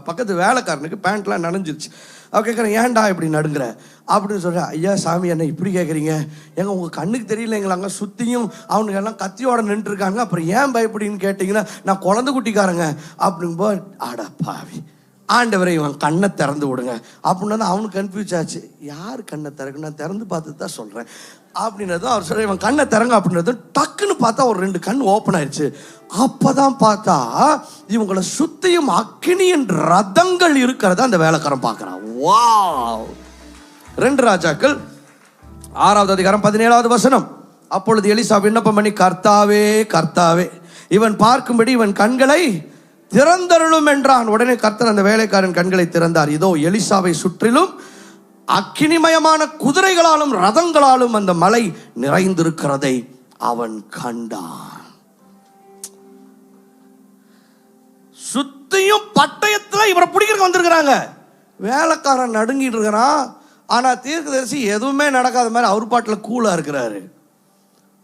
பக்கத்து வேலைக்காரனுக்கு பேண்ட்லாம் நனைஞ்சிருச்சு. அவன் கேட்குறேன், ஏன்டா இப்படி நடுங்குற அப்படின்னு சொல்கிறேன். ஐயா சாமி, என்ன இப்படி கேட்குறீங்க, எங்க உங்கள் கண்ணுக்கு தெரியலைங்களாங்க, சுற்றியும் அவனுக்கு எல்லாம் கத்தியோட நின்றுருக்காங்க, அப்புறம் ஏன் பயப்படின்னு கேட்டிங்கன்னா நான் குழந்தை குட்டிக்காரங்க அப்படிங்கும்போது, ஆடா பாவி ஆண்டவரை இவன் கண்ணை திறந்து விடுங்க அப்படின்னு அவனுக்கு கன்ஃபியூஸ் ஆச்சு. யார் கண்ணை திறக்கு, நான் திறந்து பார்த்து தான் சொல்கிறேன் அப்படின்னதும் அவர் சொல்ற, இவன் கண்ணை திறங்க அப்படின்னதும் டக்குன்னு பார்த்தா ஒரு 2 கண் ஓப்பன் ஆயிடுச்சு. அப்பதான் பார்த்தா இவங்களை சுத்தியும் அக்கினியின் ரதங்கள் இருக்கிறத அந்த வேலைக்காரன் பார்க்கறான். வாவ்! 2 ராஜாக்கள் 6வது அதிகாரம் 17வது வசனம். அப்பொழுது எலிசா விண்ணப்பம் பண்ணி, கர்த்தாவே கர்த்தாவே, இவன் பார்க்கும்படி இவன் கண்களை திறந்தருளும் என்றான். உடனே கர்த்தர் அந்த வேலைக்காரன் கண்களை திறந்தார். இதோ எலிசாவை சுற்றிலும் அக்கினிமயமான குதிரைகளாலும் ரதங்களாலும் அந்த மலை நிறைந்திருக்கிறதை அவன் கண்டான். சுத்தியும் பட்டயத்துல இவரை பிடிக்கிறதுக்கு வந்திருக்கிறாங்க. வேலைக்காரன் நடுங்கிட்டு இருக்கிறான். ஆனா தீர்க்கதரிசி எதுவுமே நடக்காத மாதிரி அவர் பாட்டுல கூலா இருக்கிறாரு.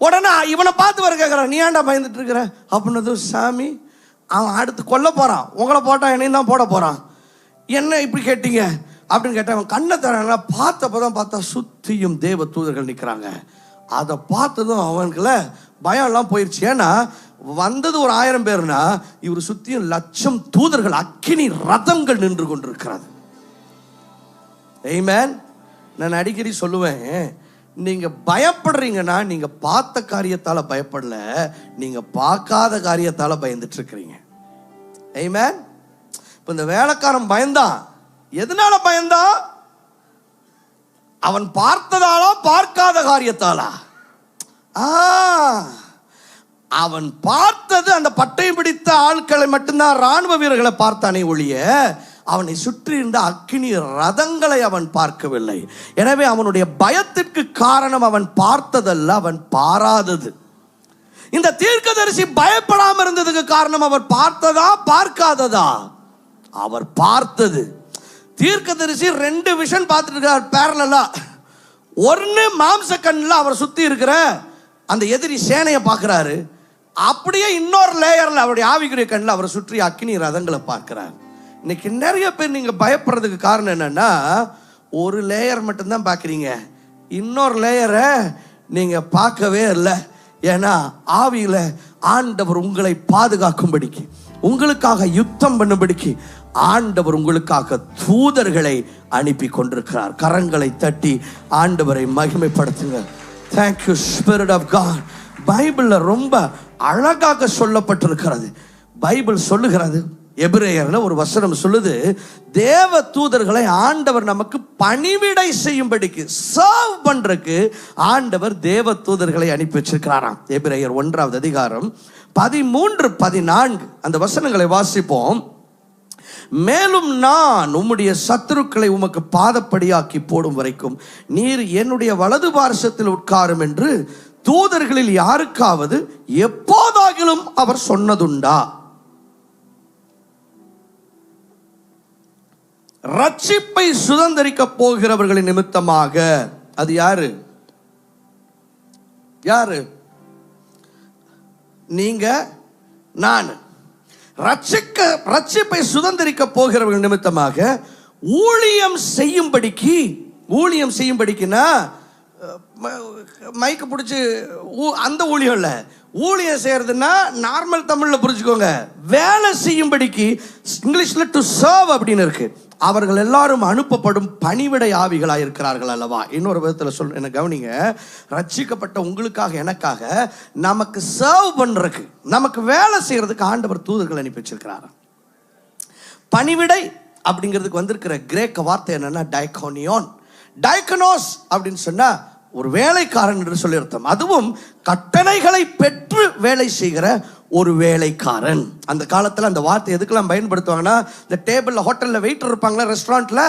உடனே இவனை பார்த்து வர கேட்கிறான், நீ ஏன்டா பயந்துட்டு இருக்கிற அப்படின்னது, சாமி அவன் அடுத்து கொல்ல போறான், உங்களை போட்டா என்னையும் தான் போட போறான், என்ன இப்படி கேட்டீங்க அப்படின்னு கேட்டேன். அவன் கண்ணை தராங்க. பார்த்தப்பதான் பார்த்தா சுத்தியும் தேவ தூதர்கள் நிற்கிறாங்க. அதை பார்த்ததும் அவனுக்குல பயம் எல்லாம் போயிடுச்சு. ஏன்னா வந்தது ஒரு 1000 பேர்னா இவர் சுத்தியும் லட்சம் தூதர்கள், அக்கினி ரதங்கள் நின்று கொண்டிருக்கிறது. ஆமென். நான் அடிக்கடி சொல்லுவேன், நீங்க பயப்படுறீங்கன்னா நீங்க பார்த்த காரியத்தால பயப்படல, நீங்க பார்க்காத காரியத்தால பயந்துட்டு இருக்கிறீங்க. ஆமென். இப்ப இந்த வேலைக்காரன் பயந்தான். எதனால பயந்தான்? அவன் பார்த்ததாலா பார்க்காத காரியத்தாலா? அவன் பார்த்தது அந்த பட்டயம் பிடித்த ஆட்களை மட்டும்தான், ராணுவ வீரர்களை பார்த்தானே ஒழிய அவனை சுற்றி இருந்த அக்கினி ரதங்களை அவன் பார்க்கவில்லை. எனவே அவனுடைய பயத்திற்கு காரணம் அவன் பார்த்ததல்ல, அவன் பாராதது. இந்த தீர்க்கதரிசி பயப்படாம இருந்ததுக்கு காரணம் அவர் பார்த்ததா பார்க்காததா? அவர் பார்த்தது. தீர்க்கதரிசி 2 விஷன் பார்த்துட்டு இருக்கார் பேரலா. ஒன்னு மாம்ச கண்ணில் அவர் சுத்தி இருக்கிற அந்த எதிரி சேனையை பார்க்கிறாரு. அப்படியே இன்னொரு லேயர்ல அவருடைய ஆவிக்குரிய கண்ணில் அவரை சுற்றி அக்கினி ரதங்களை பார்க்கிறார். இன்னைக்கு நிறைய பேர் நீங்க பயப்படுறதுக்கு காரணம் என்னன்னா, ஒரு லேயர் மட்டும்தான் பார்க்குறீங்க, இன்னொரு லேயரை நீங்க பார்க்கவே இல்லை. ஏன்னா ஆவியில ஆண்டவர் உங்களை பாதுகாக்கும்படிக்கு, உங்களுக்காக யுத்தம் பண்ணும்படிக்கு ஆண்டவர் உங்களுக்காக தூதர்களை அனுப்பி கொண்டிருக்கிறார். கரங்களை தட்டி ஆண்டவரை மகிமைப்படுத்துங்க. Thank you spirit of God. பைபிள்ல ரொம்ப அழகாக சொல்லப்பட்டிருக்கிறது. பைபிள் சொல்லுகிறது, எபிரேயர்ல ஒரு வசனம் சொல்லுது, தேவ தூதர்களை ஆண்டவர் நமக்கு பணிவிடை செய்யும்படிக்கு, சர்வ் பண்றதுக்கு ஆண்டவர் தேவ தூதர்களை அனுப்பி வச்சிருக்கிறாராம். எபிரேயர் 1ஆம் அதிகாரம் 13-14 அந்த வசனங்களை வாசிப்போம். மேலும் நான் உம்முடைய சத்துருக்களை உமக்கு பாதப்படியாக்கி போடும் வரைக்கும் நீர் என்னுடைய வலது பார்சத்தில் உட்காரும் என்று தூதர்களில் யாருக்காவது எப்போதாகிலும் அவர் சொன்னதுண்டா? ரட்சிப்பை சுதந்தரிக்க போகிறவர்களின் நிமித்தமாக. அது யாரு? யாரு? நீங்க, நான். ரட்சிப்பை சுதந்தரிக்க போகிறவர்கள் நிமித்தமாக ஊழியம் செய்யும்படிக்கு. ஊழியம் செய்யும்படிக்குன்னா மைக்கு பிடிச்சி அந்த ஊழியம் இல்லை. ஊழியம் செய்யறதுன்னா நார்மல் தமிழ்ல புரிஞ்சுக்கோங்க, வேலை செய்யும்படிக்கு. இங்கிலீஷ்ல டு சர்வ் அப்படின்னு இருக்கு. அவர்கள் எல்லாரும் அனுப்பப்படும் பணிவிடை ஆவிகளாக இருக்கிறார்கள் அல்லவா? இன்னொரு விதத்தில் சொல்ல என்ன கவனிங்க, ரட்சிக்கப்பட்ட உங்களுக்காக எனக்காக நமக்கு சர்வ் பண்றதுக்கு, நமக்கு வேலை செய்யறதுக்கு ஆண்டவர் தூதர்கள் அனுப்பி வச்சிருக்கிறார். பணிவிடை அப்படிங்கிறதுக்கு வந்திருக்கிற கிரேக்க வார்த்தை என்னன்னா டைகோனியோன். டைகனோஸ் அப்படின்னு சொன்னா ஒரு வேலைக்காரன் என்று சொல்லி அர்த்தம். அதுவும் கட்டளைகளை பெற்று வேலை செய்கிற ஒரு வேலைக்காரன். அந்த காலத்தில் அந்த வார்த்தை எதுக்கெல்லாம் பயன்படுத்துவாங்கன்னா, இந்த டேபிளில் ஹோட்டலில் வெயிட்டர் இருப்பாங்களா, ரெஸ்டாரண்ட்டில்,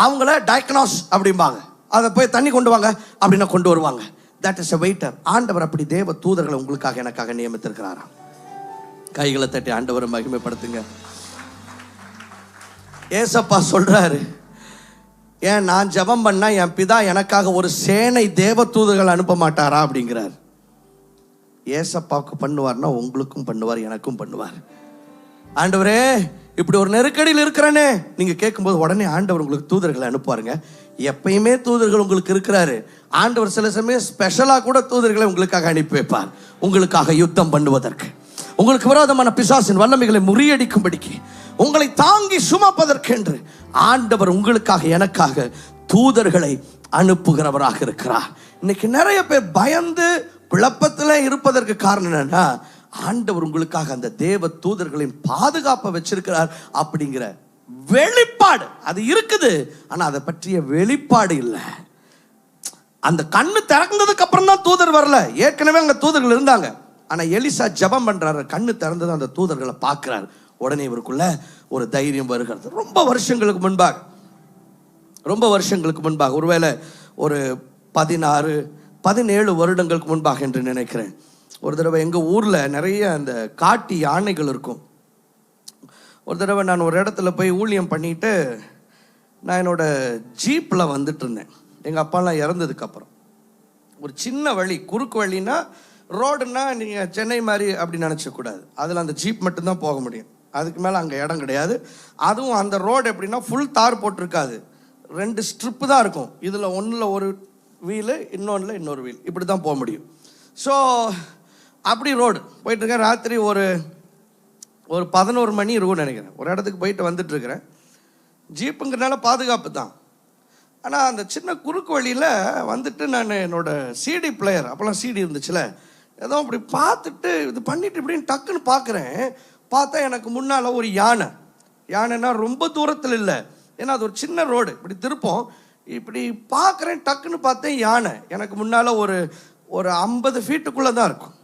அவங்கள டைகனோஸ் அப்படிம்பாங்க. அதை போய் தண்ணி கொண்டு வாங்க அப்படின்னா கொண்டு வருவாங்க. That is a waiter. ஆண்டவர் அப்படி தேவ தூதர்களை உங்களுக்காக எனக்காக நியமித்திருக்கிறாராம். கைகளை தட்டி ஆண்டவரை மகிமைப்படுத்துங்க. ஏசப்பா சொல்றாரு, ஏன் நான் ஜெபம் பண்ணா என் பிதா எனக்காக ஒரு சேனை தேவ தூதர்கள் அனுப்ப மாட்டாரா அப்படிங்கிறார். ஏசப்பாவுக்கு பண்ணுவார்னா உங்களுக்கும் பண்ணுவார், எனக்கும் பண்ணுவார். ஆண்டவரே இப்படி ஒரு நெருக்கடியில் இருக்கிறேனே நீங்க கேட்கும்போது உடனே ஆண்டவர் உங்களுக்கு தூதர்களை அனுப்புவாருங்க. எப்பயுமே தூதர்கள் உங்களுக்கு இருக்கிறாரு. ஆண்டவர் சில சமயம் ஸ்பெஷலா கூட தூதர்களை உங்களுக்காக அனுப்பி வைப்பார், உங்களுக்காக யுத்தம் பண்ணுவதற்கு, உங்களுக்கு விரோதமான பிசாசின் வல்லமைகளை முறியடிக்கும்படிக்கு, உங்களை தாங்கி சுமப்பதற்கென்று ஆண்டவர் உங்களுக்காக எனக்காக தூதர்களை அனுப்புகிறவராக இருக்கிறார். இன்னைக்கு நிறைய பேர் பயந்து குழப்பத்தில் இருப்பதற்கு காரணம் என்னன்னா, ஆண்டவர் உங்களுக்காக அந்த தேவ தூதர்களின் பாதுகாப்பை வச்சிருக்கிறார் அப்படிங்கிற வெளிப்பாடு அது இருக்குது. ஆனா அதை பற்றிய வெளிப்பாடு இல்லை. அந்த கண்ணு திறந்ததுக்கு அப்புறம் தான் தூதர் வரல, ஏற்கனவே அங்க தூதர்கள் இருந்தாங்க. ஆனா எலிசா ஜெபம் பண்றாரு, கண்ணு திறந்தது அந்த தூதர்களை பார்க்கிறார். உடனே இவருக்குள்ள ஒரு தைரியம் வருகிறது. ரொம்ப வருஷங்களுக்கு முன்பாக ஒருவேளை ஒரு 16-17 வருடங்களுக்கு முன்பாக என்று நினைக்கிறேன். ஒரு தடவை எங்கள் ஊரில் நிறைய அந்த காட்டு யானைகள் இருக்கும். ஒரு தடவை நான் ஒரு இடத்துல போய் ஊழியம் பண்ணிட்டு நான் என்னோட ஜீப்பில் வந்துட்டு இருந்தேன். எங்கள் அப்பாலாம் இறந்ததுக்கப்புறம் ஒரு சின்ன வழி, குறுக்கு வழின்னா, ரோடுன்னா நீங்கள் சென்னை மாதிரி அப்படி நினச்சக்கூடாது. அதில் அந்த ஜீப் மட்டும்தான் போக முடியும், அதுக்கு மேலே அங்கே இடம் கிடையாது. அதுவும் அந்த ரோடு எப்படின்னா ஃபுல் தார் போட்டிருக்காது, 2 ஸ்ட்ரிப்பு தான் இருக்கும். இதில் ஒன்றில் ஒரு வீலு, இன்னொன்றில் இன்னொரு வீல், இப்படி தான் போக முடியும். ஸோ அப்படி ரோடு போயிட்டுருக்கேன். ராத்திரி ஒரு 11 மணி இருக்கும்னு நினைக்கிறேன். ஒரு இடத்துக்கு போயிட்டு வந்துட்டுருக்கிறேன். ஜீப்புங்கிறனால பாதுகாப்பு தான். ஆனால் அந்த சின்ன குறுக்கு வழியில் வந்துட்டு நான் என்னோடய சிடி பிளேயர், அப்போல்லாம் சிடி இருந்துச்சுல, ஏதோ அப்படி பார்த்துட்டு இது பண்ணிட்டு இப்படின்னு டக்குன்னு பார்க்குறேன். பார்த்தா எனக்கு முன்னால் ஒரு யானைன்னா ரொம்ப தூரத்தில் இல்லை, ஏன்னா அது ஒரு சின்ன ரோடு, இப்படி திருப்போம். இப்படி பார்க்குறேன், டக்குன்னு பார்த்தேன் யானை எனக்கு முன்னால் ஒரு 50 ஃபீட்டுக்குள்ளே தான் இருக்கும்.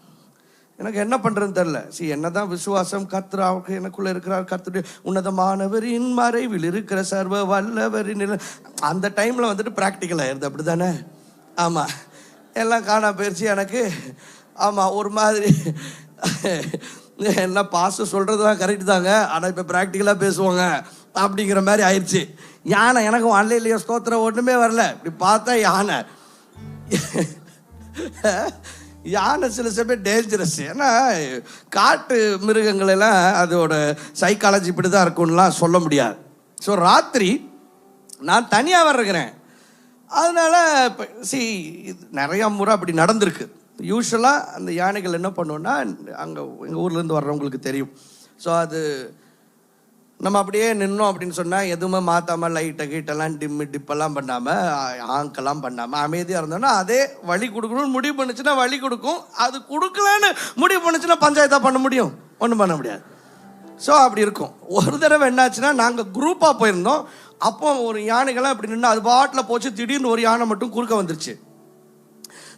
எனக்கு என்ன பண்றதுன்னு தெரியல. என்னதான் விசுவாசம், கர்த்தர் அவருக்கு எனக்குள்ள இருக்கிறார், கர்த்தருடைய உன்னதமானவரின் மறைவில் இருக்கிற சர்வ வல்லவரின் அந்த டைம்ல வந்துட்டு பிராக்டிக்கல் ஆயிருது. அப்படிதானே? ஆமா, எல்லாம் காணா போயிடுச்சு எனக்கு. ஆமா, ஒரு மாதிரி எல்லாம் பாஸ்டர் சொல்றது தான் கரெக்ட் தாங்க, ஆனால் இப்போ ப்ராக்டிக்கலாக பேசுவாங்க அப்படிங்கிற மாதிரி ஆயிடுச்சு. யானை எனக்கும் வரல இல்லையோ, ஸ்தோத்திரம் ஒன்றுமே வரல. இப்படி பார்த்தா யானை சில சமயம் டேஞ்சரஸ். ஏன்னா காட்டு மிருகங்கள் எல்லாம் அதோட சைக்காலஜி இப்படி தான் இருக்கும்லாம் சொல்ல முடியாது. ஸோ ராத்திரி நான் தனியாக இருக்கிறேன். அதனால இப்போ நிறையா முறை அப்படி நடந்திருக்கு. யூஸ்வலாக அந்த யானைகள் என்ன பண்ணுவோன்னா, அங்கே எங்கள் ஊர்லேருந்து வர்றவங்களுக்கு தெரியும். ஸோ அது நம்ம அப்படியே நின்னோம் அப்படின்னு சொன்னால் எதுவுமே மாற்றாமல் லைட்டை கீட்டெல்லாம் டிப்பெல்லாம் பண்ணாமல் ஆங்கெல்லாம் பண்ணாமல் அமைதியாக இருந்தோன்னா அதே வழி கொடுக்கணும்னு முடிவு பண்ணுச்சுன்னா வழி கொடுக்கும். அது கொடுக்கலன்னு முடிவு பண்ணுச்சுன்னா பஞ்சாயத்தாக பண்ண முடியும்? ஒன்றும் பண்ண முடியாது. ஸோ அப்படி இருக்கும். ஒரு தடவை என்னாச்சுன்னா, நாங்கள் குரூப்பாக போயிருந்தோம். அப்போ ஒரு யானைகள்லாம் இப்படி நின்று அது பாட்டில் போச்சு. திடீர்னு ஒரு யானை மட்டும் குறுக்க வந்துருச்சு.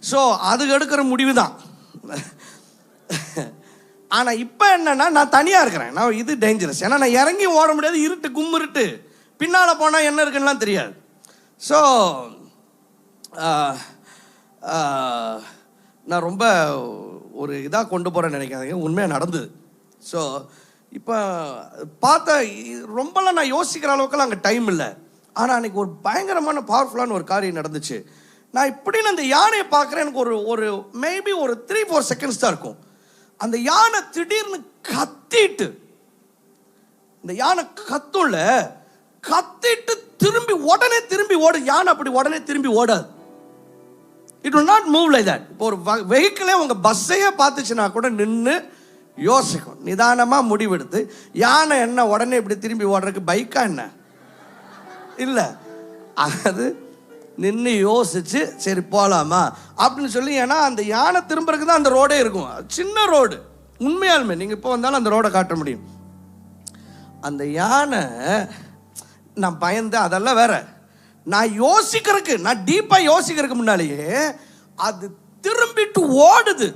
ஸோ அதுக்கு எடுக்கிற முடிவு தான். ஆனால் இப்போ என்னன்னா, நான் தனியாக இருக்கிறேன். நான் இது டேஞ்சரஸ். ஏன்னா நான் இறங்கி ஓட முடியாது, இருட்டு கும்மிருட்டு, பின்னால் போனால் என்ன இருக்குன்னுலாம் தெரியாது. ஸோ நான் ரொம்ப ஒரு இதாக கொண்டு போகிறேன்னு நினைக்காதீங்க, உண்மையாக நடந்தது. ஸோ இப்போ பார்த்தா ரொம்பலாம் நான் யோசிக்கிற அளவுக்குலாம் அங்கே டைம் இல்லை. ஆனால் அன்றைக்கி ஒரு பயங்கரமான பவர்ஃபுல்லான ஒரு காரியம் நடந்துச்சு. நான் இப்படின்னு அந்த யானையை பார்க்குறேன். எனக்கு ஒரு மேபி ஒரு 3-4 செகண்ட்ஸ் தான் இருக்கும். அந்த யானை திடீர்னு கத்திட்டு, இந்த யானை கத்துள்ள கத்திட்டு உடனே திரும்பி ஓடு. யானை அப்படி உடனே திரும்பி ஓடாது. It will not move like that. இப்போ ஒரு வெஹிக்கிளே உங்கள் பஸ்ஸையே பார்த்துச்சுன்னா கூட நின்று யோசிக்கும், நிதானமாக முடிவெடுத்து. யானை என்ன உடனே இப்படி திரும்பி ஓடுறதுக்கு பைக்கா என்ன? இல்லை, அது நின்று யோசிச்சு சரி போகலாமா அப்படின்னு சொல்லி. ஏன்னா அந்த யானை திரும்புறதுக்கு தான் அந்த ரோடே இருக்கும். சின்ன ரோடு, உண்மையாலுமே நீங்கள் இப்போ வந்தாலும் அந்த ரோடை காட்ட முடியும். அந்த யானை நான் பயந்தேன், அதெல்லாம் வேற. நான் யோசிக்கிறதுக்கு, நான் டீப்பாக யோசிக்கிறதுக்கு முன்னாலேயே அது திரும்பிட்டு ஓடுது.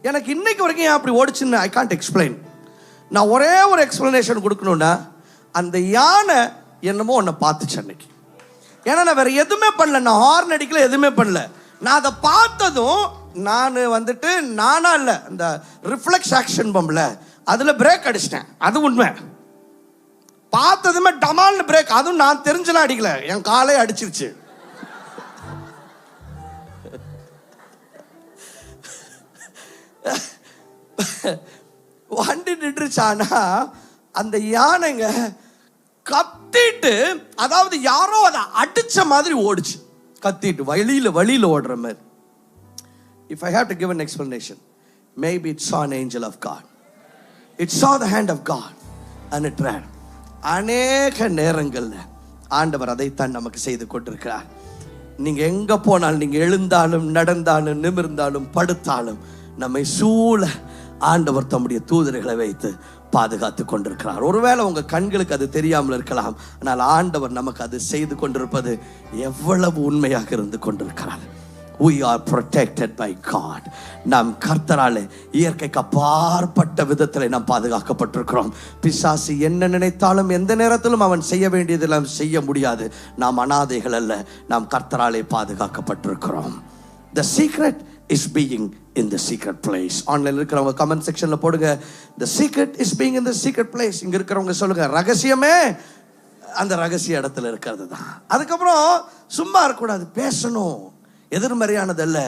எனக்கு இன்னைக்கு வரைக்கும் ஏன் அப்படி ஓடிச்சுன்னு ஐ கான்ட் எக்ஸ்பிளைன். நான் ஒரே ஒரு எக்ஸ்பிளனேஷன் கொடுக்கணும்னா, அந்த யானை என்னமோ ஒன்றை பார்த்துச்சு அன்னைக்கு. ஏன்னா நான் வேற எதுவுமே பண்ணல, நான் ஹார்ன் அடிக்கல, எதுவுமே பண்ணல. நான் அதை பார்த்ததும் நான் வந்துட்டு நானா இல்லை, அந்த ரிஃப்ளெக்ஸ் ஆக்ஷன் பம்ல அதில் பிரேக் அடிச்சிட்டேன். அது உண்மை. பார்த்ததுமே டமால்னு பிரேக், அதுவும் நான் தெரிஞ்சலாம் அடிக்கல, என் காலே அடிச்சிருச்சு. வண்டி நின்றுச்சானா அந்த யானைங்க கத்திட்டு, அதாவது யாரோ அதை அடிச்ச மாதிரி ஓடிச்சு. கத்திட்டு வழியில ஓடுற மாதிரி. If I have to give an explanation, maybe it saw an angel of God. It saw the hand of God and it ran. அநேக நேரங்கள்ல ஆண்டவர் அதைத்தான் நமக்கு செய்து கொண்டிருக்கிறார். நீங்க எங்க போனாலும், நீங்க எழுந்தாலும் நடந்தாலும் நிமிர்ந்தாலும் படுத்தாலும், நம்மை சூழ ஆண்டவர் தம்முடைய தூதர்களை வைத்து பாதுகாத்து கொண்டிருக்கிறார். ஒருவேளை உங்க கண்களுக்கு அது தெரியாமல் இருக்கலாம், ஆனால் ஆண்டவர் நமக்கு அது செய்து கொண்டிருப்பது எவ்வளவு உண்மையாக இருந்து கொண்டிருக்கிறார். We are protected by God. நாம் கர்த்தராலே இயற்கைக்கு அப்பாற்பட்ட விதத்தில் நாம் பாதுகாக்கப்பட்டிருக்கிறோம். பிசாசு என்ன நினைத்தாலும் எந்த நேரத்திலும் அவன் செய்ய வேண்டியதெல்லாம் செய்ய முடியாது. நாம் அனாதைகள் அல்ல, நாம் கர்த்தராலே பாதுகாக்கப்பட்டிருக்கிறோம். The secret is being in the secret place. ஆன்லைன்ல இருக்கிறவங்க கமெண்ட் செக்ஷன்ல போடுங்க, the secret is being in the secret place. இங்க இருக்கிறவங்க சொல்லுங்க, ரகசியமே அந்த ரகசிய இடத்துல இருக்கிறது தான். அதுக்கப்புறம் சும்மா இருக்கக்கூடாது, பேசணும். எதிர்மறையானதல்ல.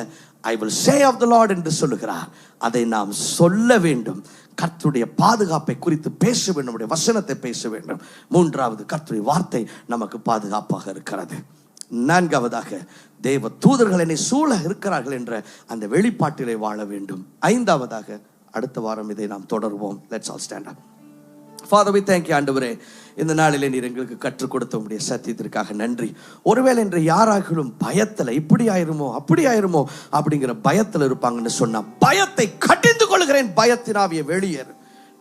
I will say of the Lord என்று சொல்லுகிறார். அதை நாம் சொல்ல வேண்டும். கர்த்தருடைய பாதுகாப்பை குறித்து பேச வேண்டும், நம்முடைய வசனத்தை பேச வேண்டும். மூன்றாவது, கர்த்தருடைய வார்த்தை நமக்கு பாதுகாப்பாக இருக்கிறது. நான்காவதாக, தேவ தூதர்கள் என்னை சூழ இருக்கிறார்கள் என்ற அந்த வெளிப்பாட்டிலே வாழ வேண்டும். ஐந்தாவதாக, அடுத்த வாரம் இதை நாம் தொடருவோம். Let's all stand up. Father, we thank you, ஆண்டவரே. இந்த நாளிலே நீர் எங்களுக்கு கற்றுக் கொடுத்த உடைய சத்தியத்திற்காக நன்றி. ஒருவேளை இன்று யாராகிலும் பயத்தில் இப்படி ஆயிருமோ அப்படி ஆயிருமோ அப்படிங்கிற பயத்தில் இருப்பாங்கன்னு சொன்னா, பயத்தை கடிந்து கொள்கிறேன், பயத்தினாவிய வெளியேறு.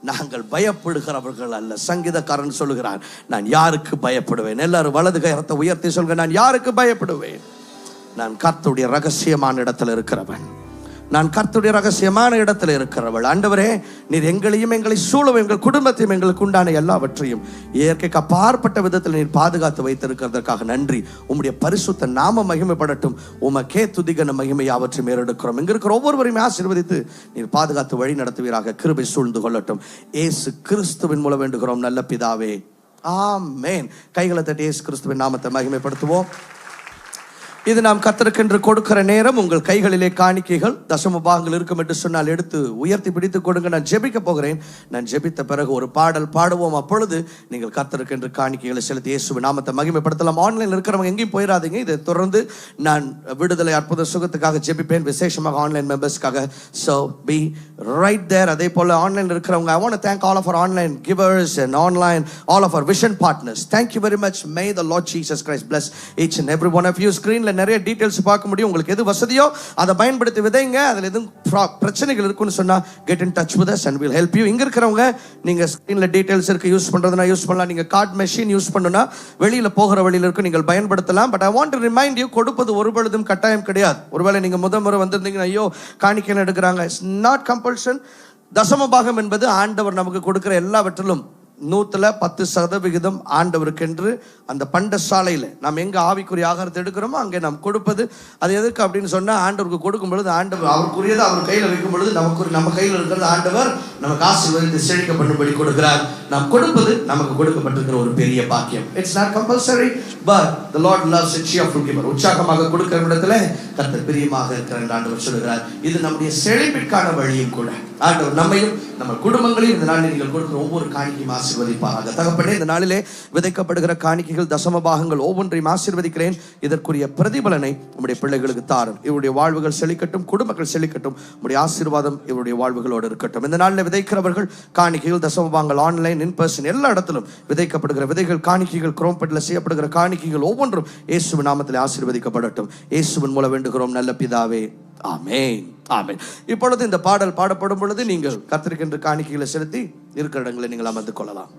நாங்கள் பயப்படுகிறவர்கள் அல்ல. சங்கீதக்காரன் சொல்லுகிறான், நான் யாருக்கு பயப்படுவேன்? எல்லாரும் வலது கரத்தை உயர்த்தி சொல்லுங்க, நான் யாருக்கு பயப்படுவேன்? நான் கர்த்தருடைய ரகசியமான இடத்துல இருக்கிறவன். நான் கர்த்தருடைய ரகசியமான இடத்துல இருக்கிறவள். ஆண்டவரே, நீர் எங்களையும் எங்களை சூழவும் எங்கள் குடும்பத்தையும் எங்களுக்கு உண்டான எல்லாவற்றையும் இயற்கைக்கு அப்பாற்பட்ட விதத்தில் நீர் பாதுகாத்து வைத்திருக்கிறதற்காக நன்றி. உம்முடைய பரிசுத்த நாம மகிமைப்படட்டும். உமக்கே துதிகன மகிமை யாவற்றையும் ஏறெடுக்கிறோம். இங்க இருக்கிற ஒவ்வொருவரையும் ஆசீர்வதித்து நீர் பாதுகாத்து வழி நடத்துவீராக. கிருபை சூழ்ந்து கொள்ளட்டும். இயேசு கிறிஸ்துவின் மூலம் வேண்டுகிறோம் நல்ல பிதாவே, ஆமென். கைகளை தட்டி இயேசு கிறிஸ்துவின் நாமத்தை மகிமைப்படுத்துவோம். இது நாம் கர்த்தருக்கென்று கொடுக்கிற நேரம். உங்கள் கைகளிலே காணிக்கைகள் தசம பாகங்கள் இருக்கும் என்று சொன்னால் எடுத்து உயர்த்தி பிடித்து கொடுங்க. நான் ஜெபிக்க போகிறேன். நான் ஜெபித்த பிறகு ஒரு பாடல் பாடுவோம். அப்பொழுது நீங்கள் கர்த்தருக்கென்று காணிக்கைகளை செலுத்தி இயேசுவின் நாமத்தை மகிமைப்படுத்தலாம். ஆன்லைனில் இருக்கிறவங்க எங்கேயும் போயிடாதீங்க. இதை தொடர்ந்து நான் விடுதலை அற்புத சுகத்துக்காக ஜெபிப்பேன், விசேஷமாக online மெம்பர்ஸ்க்காக. So B right there. அதே போல் ஆன்லைனில் இருக்கிறவங்க, I want to thank all of our online givers and online all of our vision partners. Thank you very much. May the Lord Jesus Christ bless each and every one of you. ஸ்கிரீன்ல நிறைய details பார்க்க முடியும். உங்களுக்கு எது வசதியோ அதை பயன்படுத்தி விதைங்க. அதில் எதுவும் பிரச்சனைகள் இருக்குன்னு சொன்னா get in touch with us and we'll help you. இங்க இருக்கிறவங்க, நீங்க ஸ்கிரீன்ல டீடைல்ஸ் இருக்கு, யூஸ் பண்றதுனா யூஸ் பண்ணலாம். நீங்க கார்ட் மெஷின் யூஸ் பண்ணுனா வெளியில போகிற வழியில இருக்கு, நீங்கள் பயன்படுத்தலாம். But I want to remind you, கொடுப்பது ஒரு பொழுதும் கட்டாயம் கிடையாது. ஒருவேளை நீங்க முறை வந்திருந்தீங்கன்னா, ஐயோ காணிக்கை எடுக்கிறாங்க, இட்ஸ் நாட் கம்பல்ஷன். தசம பாகம் என்பது ஆண்டவர் நமக்கு கொடுக்கிற எல்லாவற்றிலும் 110% ஆண்டவருக்கென்று அந்த பண்டசாலையில் நாம் எங்க ஆவிக்குரிய ஆகாரத்தை எடுக்கிறோமோ அங்கே நாம் கொடுப்பது. அது எதுக்கு அப்படின்னு சொன்னா, ஆண்டவருக்கு கொடுக்கும் பொழுது ஆண்டவர் அவருக்குரியதை அவர் கையில் வைக்கும் பொழுது நம்ம கையில் இருக்கிறது ஆண்டவர் நமக்கு ஆசீர்வதித்து செழிக்க பண்ணும்படி கொடுக்கிறார். நாம் கொடுப்பது நமக்கு கொடுக்கப்பட்டிருக்கிற ஒரு பெரிய பாக்கியம். It's not compulsory, but the Lord loves a cheerful giver. உற்சாகமாக கொடுக்கிற இடத்துல கர்த்தர் பிரியமாக இருக்கிறார் என்று ஆண்டவர் சொல்கிறார். இது நம்முடைய செழிப்பிற்கான வழியும் கூட. ஆண்டவர் நம்மையும் நம்ம குடும்பங்களையும் இந்த நாளில் நீங்கள் கொடுக்கிற ஒவ்வொரு காணிக்கையும் ஆசீர்வதிப்பாராக. தகப்பனே, இந்த நாளிலே விதைக்கப்படுகிற காணிக்கைகள் தசம பாகங்கள் ஒவ்வொன்றையும் ஆசீர்வதிக்கிறேன். இதற்குரிய பிரதிபலனை உம்முடைய பிள்ளைகளுக்கு தாரும். இவருடைய வாழ்வுகள் செழிக்கட்டும், குடும்பங்கள் செழிக்கட்டும். உம்முடைய ஆசீர்வாதம் இவருடைய வாழ்வுகளோடு இருக்கட்டும். இந்த நாளில் விதைக்கிறவர்கள் காணிக்கைகள் தசம பாகங்கள் ஆன்லைன் இன் பர்சன் எல்லா இடத்திலும் விதைக்கப்படுகிற விதைகள் காணிக்கைகள் குரோம்பெட்டில் செய்யப்படுகிற காணிக்கைகள் ஒவ்வொன்றும் இயேசுவின் நாமத்தில் ஆசீர்வதிக்கப்படட்டும். இயேசுவின் மூலம் வேண்டுகிறோம் நல்ல பிதாவே, ஆமென், ஆமென். இப்பொழுது இந்த பாடல் பாடப்படும் பொழுது நீங்கள் கர்த்தருக்கென்று காணிக்கைகளை செலுத்தி இருக்கிற இடங்களை நீங்கள் அமர்ந்து கொள்ளலாம்.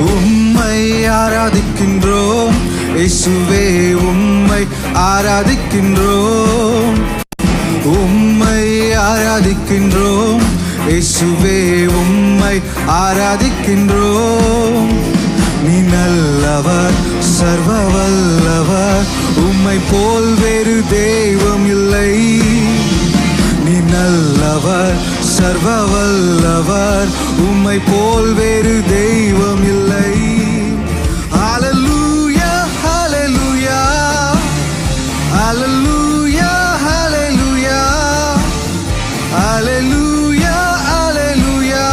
உம்மை ஆராதிக்கின்றோம் இயேசுவே, உம்மை ஆராதிக்கின்றோம். உம்மை ஆராதிக்கின்றோம் இயேசுவே, உம்மை ஆராதிக்கின்றோம். நீ நல்லவர், சர்வ வல்லவர், உம்மை போல் வேறு தெய்வம் இல்லை. நீ நல்லவர், சர்வ வல்லவர், உம்மை போல் வேறு தெய்வம் இல்லை. ஹல்லேலூயா, ஹல்லேலூயா, ஹல்லேலூயா, ஹல்லேலூயா, ஹல்லேலூயா, ஹல்லேலூயா,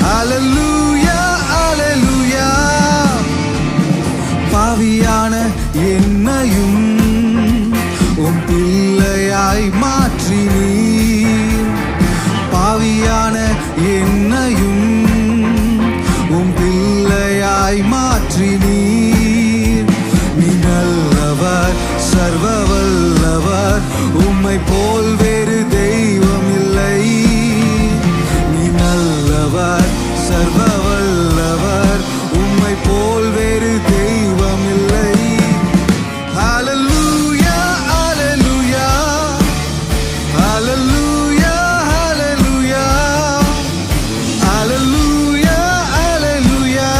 ஹல்லேலூயா, ஹல்லேலூயா. பாவியான என்னையும் உம் பிள்ளையாய் மாற்றினீர். பாவியான என்னையும் உம் பிள்ளையாய் மாற்றினீர். நீ நல்லவர், சர்வ வல்லவர், உம்மை போல் வேறு தெய்வம் இல்லை. நீ நல்லவர், சர்வ வல்லவர், உம்மை போல் வேறு தெய்வம் இல்லை. ஹல்லேலூயா, ஹல்லேலூயா, ஹல்லேலூயா, ஹல்லேலூயா, ஹல்லேலூயா, ஹல்லேலூயா,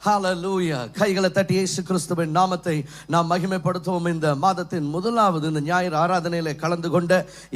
ஹalleluya. கைகளை தட்டி இயேசு கிறிஸ்துவின் நாமத்தை நாம் மகிமைப்படுத்துவோம். இந்த மாதத்தின் முதலாவது இந்த ஞாயிறு ஆராதனையில கலந்து கொண்ட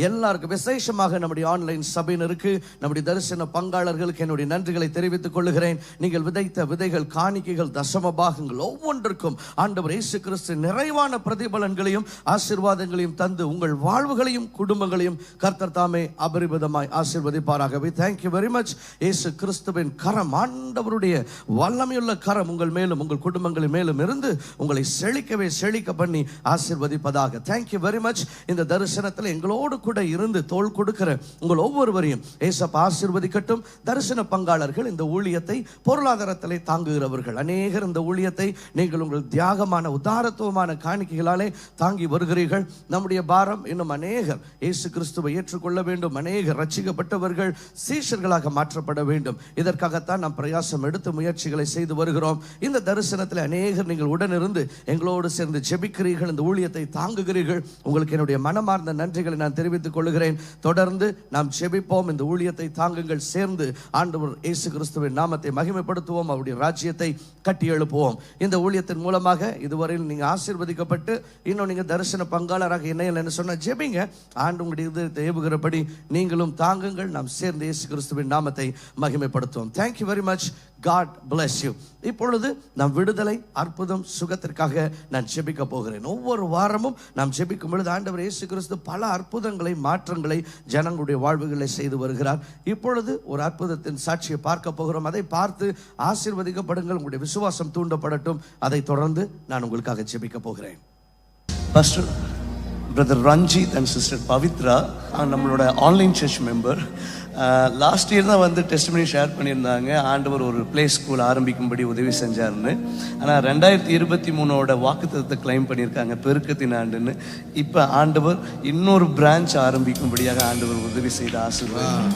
எல்லாருக்கும், விசேஷமாக நம்முடைய ஆன்லைன் சபையினருக்கு, நம்முடைய தரிசன பங்காளர்களுக்கு என்னுடைய நன்றிகளை தெரிவித்துக் கொள்கிறேன். நீங்கள் விதைத்த விதைகள், காணிக்கைகள், தசம பாகங்கள் ஒவ்வொன்றுக்கும் ஆண்டவர் இயேசு கிறிஸ்து நிறைவான பிரதிபலன்களையும் ஆசீர்வாதங்களையும் தந்து உங்கள் வாழ்வுகளையும் குடும்பங்களையும் கர்த்தர் தாமே அபரிமிதமாய் ஆசீர்வதிப்பாராக. Thank you very much. இயேசு கிறிஸ்துவின் கரம், ஆண்டவருடைய வல்லமையுள்ள கரம் உங்கள் மேலும் உங்கள் குடும்பங்களின் மேலும் இருந்து உங்களை செழிக்க பண்ணி ஆசீர்வதிப்பதாக. Thank you very much. இந்த தரிசனத்தில் எங்களோடு கூட இருந்து தோள் கொடுக்கிற உங்கள் ஒவ்வொருவரையும் ஏசப்பா ஆசீர்வதிக்கட்டும். தரிசன பங்காளர்கள், இந்த ஊழியத்தை பொருளாதாரத்திலே தாங்குகிறவர்கள் அநேகர், இந்த ஊழியத்தை நீங்கள் உங்கள் தியாகமான உதாரத்துவமான காணிக்கைகளாலே தாங்கி வருகிறீர்கள். நம்முடைய பாரம் இன்னும் அநேகர் இயேசு கிறிஸ்துவை ஏற்றுக்கொள்ள வேண்டும், அநேகர் ரட்சிக்கப்பட்டவர்கள் சீஷர்களாக மாற்றப்பட வேண்டும். இதற்காகத்தான் நாம் பிரயாசம் எடுத்து முயற்சிகளை செய்து வருகிறோம். இந்த தரிசனத்தில் அநேகர் நீங்கள் உடனிருந்து எங்களோடு சேர்ந்து ஜெபிக்கிறீர்கள், இந்த ஊழியத்தை தாங்குகிறீர்கள். உங்களுக்கு என்னுடைய மனமார்ந்த நன்றிகளை நான் தெரிவித்துக் கொள்கிறேன். தொடர்ந்து நாம் ஜெபிப்போம், இந்த ஊழியத்தை தாங்குங்கள். சேர்ந்து ஆண்டவர் இயேசு கிறிஸ்துவின் நாமத்தை மகிமைப்படுத்துவோம், அவருடைய ராஜ்யத்தை கட்டி எழுப்புவோம். இந்த ஊழியத்தின் மூலமாக இதுவரையில் நீங்க ஆசீர்வதிக்கப்பட்டு இன்னும் நீங்க தரிசன பங்காளராக என்ன சொன்ன ஜெபிங்க. ஆண்டு உங்களுடைய இதயத்தை ஏவுகிறபடி நீங்களும் தாங்குங்கள். நாம் சேர்ந்து இயேசு கிறிஸ்துவின் நாமத்தை மகிமைப்படுத்துவோம். Thank you very much. God bless you. இப்பொழுது நாம் விடுதலை, அற்புதம், சுகத்திற்காக நான் ஜெபிக்க போகிறேன். ஒவ்வொரு வாரமும் நாம் ஜெபிக்கும் பொழுது ஆண்டவர் இயேசு கிறிஸ்து பல அற்புதங்களை, மாற்றங்களை ஜனங்களுடைய வாழ்வுகளை செய்து வருகிறார். இப்பொழுது ஒரு அற்புதத்தின் சாட்சியை பார்க்க போகிறோம். அதை பார்த்து ஆசீர்வதிக்கப்படுங்கள், உங்களுடைய விசுவாசம் தூண்டப்படட்டும். அதை தொடர்ந்து நான் உங்களுக்காக ஜெபிக்க போகிறேன். Pastor brother Ranjith and sister Pavithra நம்மளோட online church member. Last year தான் வந்து டெஸ்டிமனி ஷேர் பண்ணியிருந்தாங்க, ஆண்டவர் ஒரு பிளே ஸ்கூல் ஆரம்பிக்கும்படி உதவி செஞ்சாருன்னு. ஆனால் 2023 வாக்குத்தத்தத்தை கிளைம் பண்ணியிருக்காங்க, பெருக்கத்தின் ஆண்டுன்னு. இப்போ ஆண்டவர் இன்னொரு பிரான்ச் ஆரம்பிக்கும்படியாக ஆண்டவர் உதவி செய்த ஆசீர்வாதம்.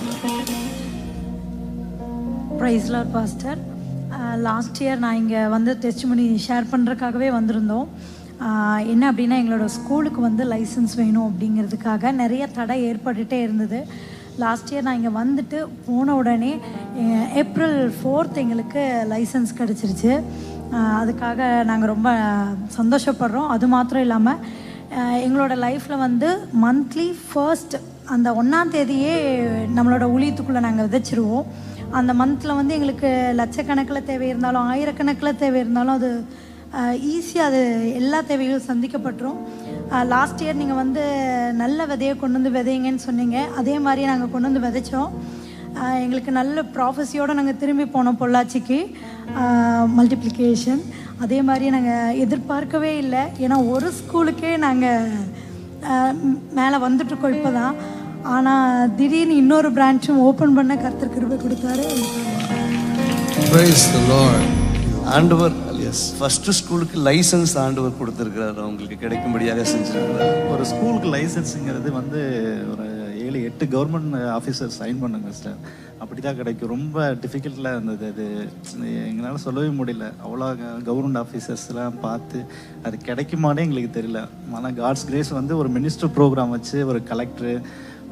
Praise Lord pastor. Last year நான் இங்கே வந்து டெஸ்டிமனி ஷேர் பண்ணுறதுக்காகவே வந்திருந்தோம். என்ன அப்படின்னா, எங்களோட ஸ்கூலுக்கு வந்து லைசன்ஸ் வேணும் அப்படிங்கிறதுக்காக நிறைய தடை ஏற்பட்டுகிட்டே இருந்தது. லாஸ்ட் இயர் நான் இங்கே வந்துட்டு போன உடனே April 4 எங்களுக்கு லைசன்ஸ் கிடச்சிருச்சு. அதுக்காக நாங்கள் ரொம்ப சந்தோஷப்படுறோம். அது மாத்திரம் இல்லாமல் எங்களோட லைஃப்பில் வந்து மந்த்லி ஃபர்ஸ்ட் அந்த 1ஆம் தேதியே நம்மளோட ஊழியத்துக்குள்ளே நாங்கள் விதைச்சிருவோம். அந்த மந்தில் வந்து எங்களுக்கு லட்சக்கணக்கில் தேவை இருந்தாலும், ஆயிரக்கணக்கில் தேவை இருந்தாலும், அது ஈஸியாக அது எல்லா தேவைகளும் சந்திக்கப்பட்டுரும். லாஸ்ட் இயர் நீங்கள் வந்து நல்ல விதையை கொண்டு வந்து விதைங்கன்னு சொன்னீங்க. அதே மாதிரியே நாங்கள் கொண்டு வந்து விதைச்சோம். எங்களுக்கு நல்ல ப்ராஃபஸியோடு நாங்கள் திரும்பி போனோம் பொள்ளாச்சிக்கு, மல்டிப்ளிகேஷன். அதே மாதிரியே நாங்கள் எதிர்பார்க்கவே இல்லை. ஏன்னா ஒரு ஸ்கூலுக்கே நாங்கள் மேலே வந்துட்டுருக்கோம் இப்போ தான். ஆனால் திடீர்னு இன்னொரு பிரான்ச்சும் ஓப்பன் பண்ண கர்த்தர் கிருபை கொடுத்தாரு. Praise the Lord. ஆண்டவர் ஃபர்ஸ்ட் ஸ்கூலுக்கு லைசன்ஸ் ஆண்டவர் கொடுத்துருக்கிறார், அவங்களுக்கு கிடைக்கும்படியாக செஞ்சிருக்கிறார். ஒரு ஸ்கூலுக்கு லைசன்ஸுங்கிறது வந்து ஒரு 7-8 கவர்மெண்ட் ஆஃபீஸர் சைன் பண்ணுங்க சார், அப்படி தான் கிடைக்கும். ரொம்ப டிஃபிகல்ட்டாக இருந்தது அது, எங்களால் சொல்லவே முடியல. அவ்வளோ கவர்மெண்ட் ஆஃபீஸர்ஸ்லாம் பார்த்து அது கிடைக்குமானே எங்களுக்கு தெரியல. ஆனால் காட்ஸ் கிரேஸ் வந்து ஒரு மினிஸ்டர் ப்ரோக்ராம் வச்சு ஒரு கலெக்டரு,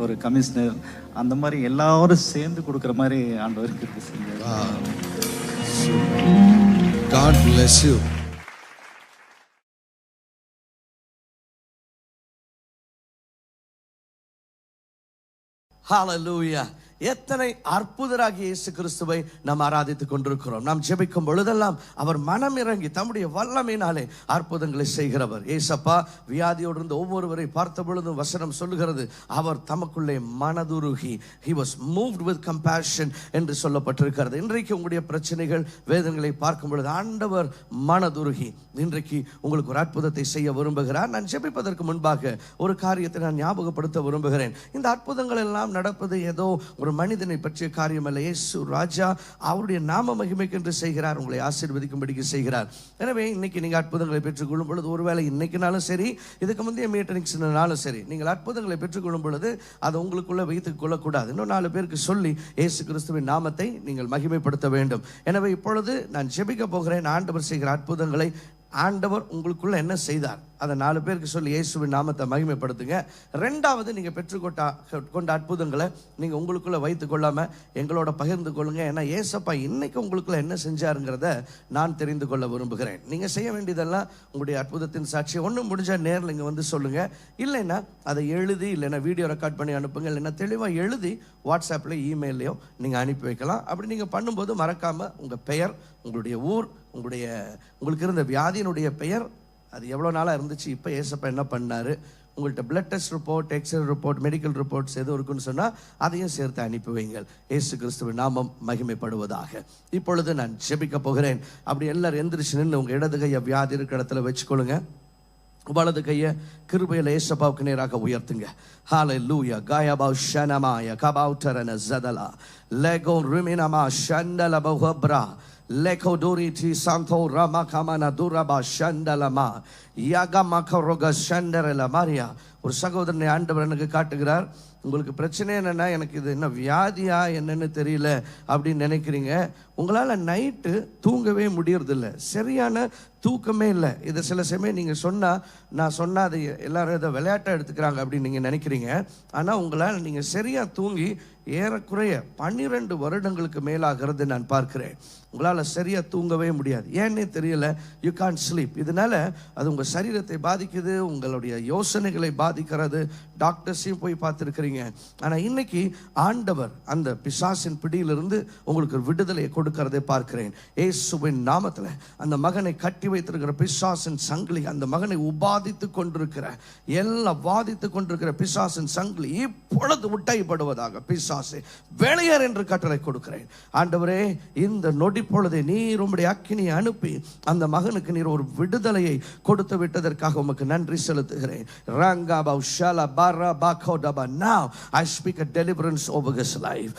ஒரு கமிஷனர், அந்த மாதிரி எல்லாரும் சேர்ந்து கொடுக்குற மாதிரி ஆண்டவருக்கு இருக்கு. God bless you. Hallelujah. எத்தனை அற்புதராகிய இயேசு கிறிஸ்துவை நாம் ஆராதித்துக் கொண்டிருக்கிறோம். நாம் ஜெபிக்கும் பொழுதெல்லாம் அவர் மனம் இறங்கி தம்முடைய வல்லமையினாலே அற்புதங்களை செய்கிறவர். ஏசப்பா வியாதியோடு இருந்த ஒவ்வொருவரை பார்த்த பொழுதும் வசனம் சொல்லுகிறது, அவர் தமக்குள்ளே மனதுருகி, he was moved with compassion என்று சொல்லப்பட்டிருக்கிறது. இன்றைக்கு உங்களுடைய பிரச்சனைகள், வேதனைகளை பார்க்கும் பொழுது ஆண்டவர் மனதுருகி இன்றைக்கு உங்களுக்கு ஒரு அற்புதத்தை செய்ய விரும்புகிறார். நான் ஜெபிப்பதற்கு முன்பாக ஒரு காரியத்தை நான் ஞாபகப்படுத்த விரும்புகிறேன். இந்த அற்புதங்கள் எல்லாம் நடப்பது ஏதோ ஒரு மனிதனை பற்றிய காரியம் அல்ல. இயேசு ராஜா அவருடைய நாம மகிமைக்கு என்று செய்கிறார், உங்களை ஆசீர்வதிக்கும்படிக்கு செய்கிறார். எனவே இன்னைக்கு நீங்க அற்புதங்களை பெற்றுக்கொள்ளும் பொழுது, ஒருவேளை இன்னைக்குனாலும் சரி, இதுக்கு முந்தைய மீட்டிங்ஸ்னாலும் சரி, நீங்கள் அற்புதங்களை பெற்றுக்கொள்ளும் பொழுது அதை உங்களுக்குள்ள வைத்துக் கொள்ளக்கூடாது. இன்னும் 4 பேருக்கு சொல்லி இயேசு கிறிஸ்துவின் நாமத்தை நீங்கள் மகிமைப்படுத்த வேண்டும். எனவே இப்பொழுது நான் ஜெபிக்க போகிறேன். ஆண்டவர் செய்கிற அற்புதங்களை ஆண்டவர் உங்களுக்குள்ள என்ன செய்தார், அதை 4 பேருக்கு சொல்லி இயேசுவின் நாமத்தை மகிமைப்படுத்துங்க. 2வது, நீங்கள் பெற்றுக்கொண்ட அற்புதங்களை நீங்கள் உங்களுக்குள்ளே வைத்து கொள்ளாமல் எங்களோட பகிர்ந்து கொள்ளுங்க. ஏன்னா ஏசப்பா இன்னைக்கு உங்களுக்குள்ள என்ன செஞ்சாருங்கிறத நான் தெரிந்து கொள்ள விரும்புகிறேன். நீங்கள் செய்ய வேண்டியதெல்லாம் உங்களுடைய அற்புதத்தின் சாட்சியை ஒன்று முடிஞ்சால் நேரில் இங்கே வந்து சொல்லுங்கள். இல்லைன்னா அதை எழுதி, இல்லைன்னா வீடியோ ரெக்கார்ட் பண்ணி அனுப்புங்க. இல்லைன்னா தெளிவாக எழுதி வாட்ஸ்அப்பில் இமெயிலையோ நீங்கள் அனுப்பி வைக்கலாம். அப்படி நீங்கள் பண்ணும்போது மறக்காமல் உங்கள் பெயர், உங்களுடைய ஊர், உங்களுக்கு இருந்த வியாதியினுடைய பெயர், அது எவ்வளோ நாளாக இருந்துச்சு, இப்போ ஏசப்பா என்ன பண்ணார், உங்கள்கிட்ட blood test report, x ray report, medical reports எதுவும் இருக்குன்னு சொன்னால் அதையும் சேர்த்து அனுப்பி வைங்கள். இயேசு கிறிஸ்துவின் நாமம் மகிமைப்படுவதாக. இப்பொழுது நான் ஜெபிக்க போகிறேன். அப்படி எல்லாரும் எந்திரிச்சு நின்று உங்கள் இடது கையை வியாதி இருக்கிற இடத்துல வச்சுக்கொள்ளுங்க. வலது கையை கிருபையில் ஏசப்பாவுக்கு நேராக உயர்த்துங்க. ஹalleluya. காயபா ஷனமாய கபௌட்டரன ஜதலா Lego ரிமினமா ஷண்டல பஹப்ரா Leko duriti santo rama kamana duraba shandalama yaga makaroga shandarela Maria. ஒரு சகோதரனை ஆண்டவர் எனக்கு காட்டுகிறார். உங்களுக்கு பிரச்சனை என்னன்னா, எனக்கு இது என்ன வியாதியா என்னன்னு தெரியல அப்படின்னு நினைக்கிறீங்க. உங்களால் நைட்டு தூங்கவே முடியறதில்ல, சரியான தூக்கமே இல்லை. இதை சில சமயம் நீங்கள் சொன்னால், நான் சொன்னால் அதை எல்லாரும் இதை விளையாட்டாக எடுத்துக்கிறாங்க அப்படின்னு நீங்கள் நினைக்கிறீங்க. ஆனால் உங்களால் நீங்கள் சரியாக தூங்கி ஏறக்குறைய 12 வருடங்களுக்கு மேலாகிறது நான் பார்க்கிறேன். உங்களால் சரியாக தூங்கவே முடியாது, ஏன்னே தெரியல. You can't sleep. இதனால அது உங்கள் சரீரத்தை பாதிக்குது, உங்களுடைய யோசனைகளை பாதிக்கிறது. டாக்டர்ஸையும் போய் பார்த்துருக்கிறீங்க. ஆனால் இன்னைக்கு ஆண்டவர் அந்த பிசாசின் பிடியிலிருந்து உங்களுக்கு விடுதலையை கொடுக்கிறதை பார்க்கிறேன். இயேசுவின் நாமத்தில் அந்த மகனை கட்டி வைத்திருக்கிற பிசாசின் சங்கிலி, அந்த மகனை உபாதித்து கொண்டிருக்கிற வாதித்து கொண்டிருக்கிற பிசாசின் சங்கிலி இப்பொழுது உட்டைப்படுவதாக. பிசாசே வெளியேறு என்று கட்டளை கொடுக்கிறேன். ஆண்டவரே, இந்த நொடி பொழுதை நீர் உம்முடைய அக்கினியை அனுப்பி அந்த மகனுக்கு நீர் ஒரு விடுதலையை கொடுத்து விட்டதற்காக உமக்கு நன்றி செலுத்துகிறேன். Now I speak a deliverance over his life.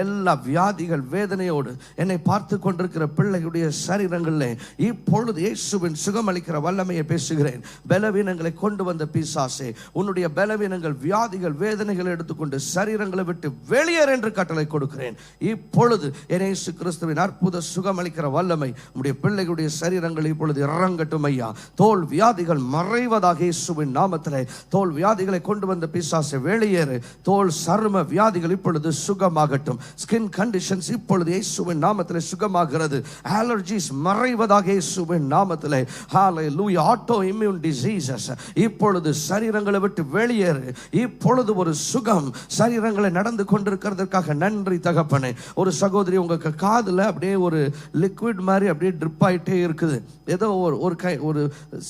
எல்லா வியாதிகள் வேதனையோடு என்னை பார்த்து கொண்டிருக்கிற பிள்ளைகளுடைய சரீரங்களிலே இப்பொழுது இயேசுவின் சுகமளிக்கிற வல்லமையை பேசுகிறேன். பலவீனங்களை கொண்டு வந்த பிசாசே, உன்னுடைய பலவீனங்கள், வியாதிகள், வேதனைகளை எடுத்துக்கொண்டு சரீரங்களை விட்டு வெளியேறு என்று கட்டளை கொடுக்கிறேன். இப்பொழுது இயேசு கிறிஸ்துவின் அற்புத சுகமளிக்கிற வல்லமை உம்முடைய பிள்ளைகளுடைய சரீரங்கள் இப்பொழுது இறங்கட்டும் ஐயா. தோல் வியாதிகள் மறைவதாக இயேசுவின் நாமத்திலே. தோல் வியாதிகளை கொண்டு வந்த பிசாசே வெளியேறு. தோல் சரும வியாதிகள் இப்பொழுது சுகமாகட்டும். ஸ்கின் கண்டிஷன்ஸ் இப்பொழுது இயேசுவின் நாமத்திலே சுகமாகிறது. அலர்ஜிஸ் மறைவதாக இயேசுவின் நாமத்திலே. ஹalleluya. ஆட்டோ இம்யூன் டிசீசஸ் இப்பொழுது சரீரங்களை விட்டு வெளியேறு. இப்பொழுது ஒரு சுகம் சரீரங்களை நடந்து கொண்டிருக்கிறதுக்காக நன்றி தகப்பனே. ஒரு சகோதரி உங்க காதுல அப்படியே ஒரு லிக்விட் மாதிரி அப்படியே ட்ரிப் ஆயிட்டே இருக்குது. ஏதோ ஒரு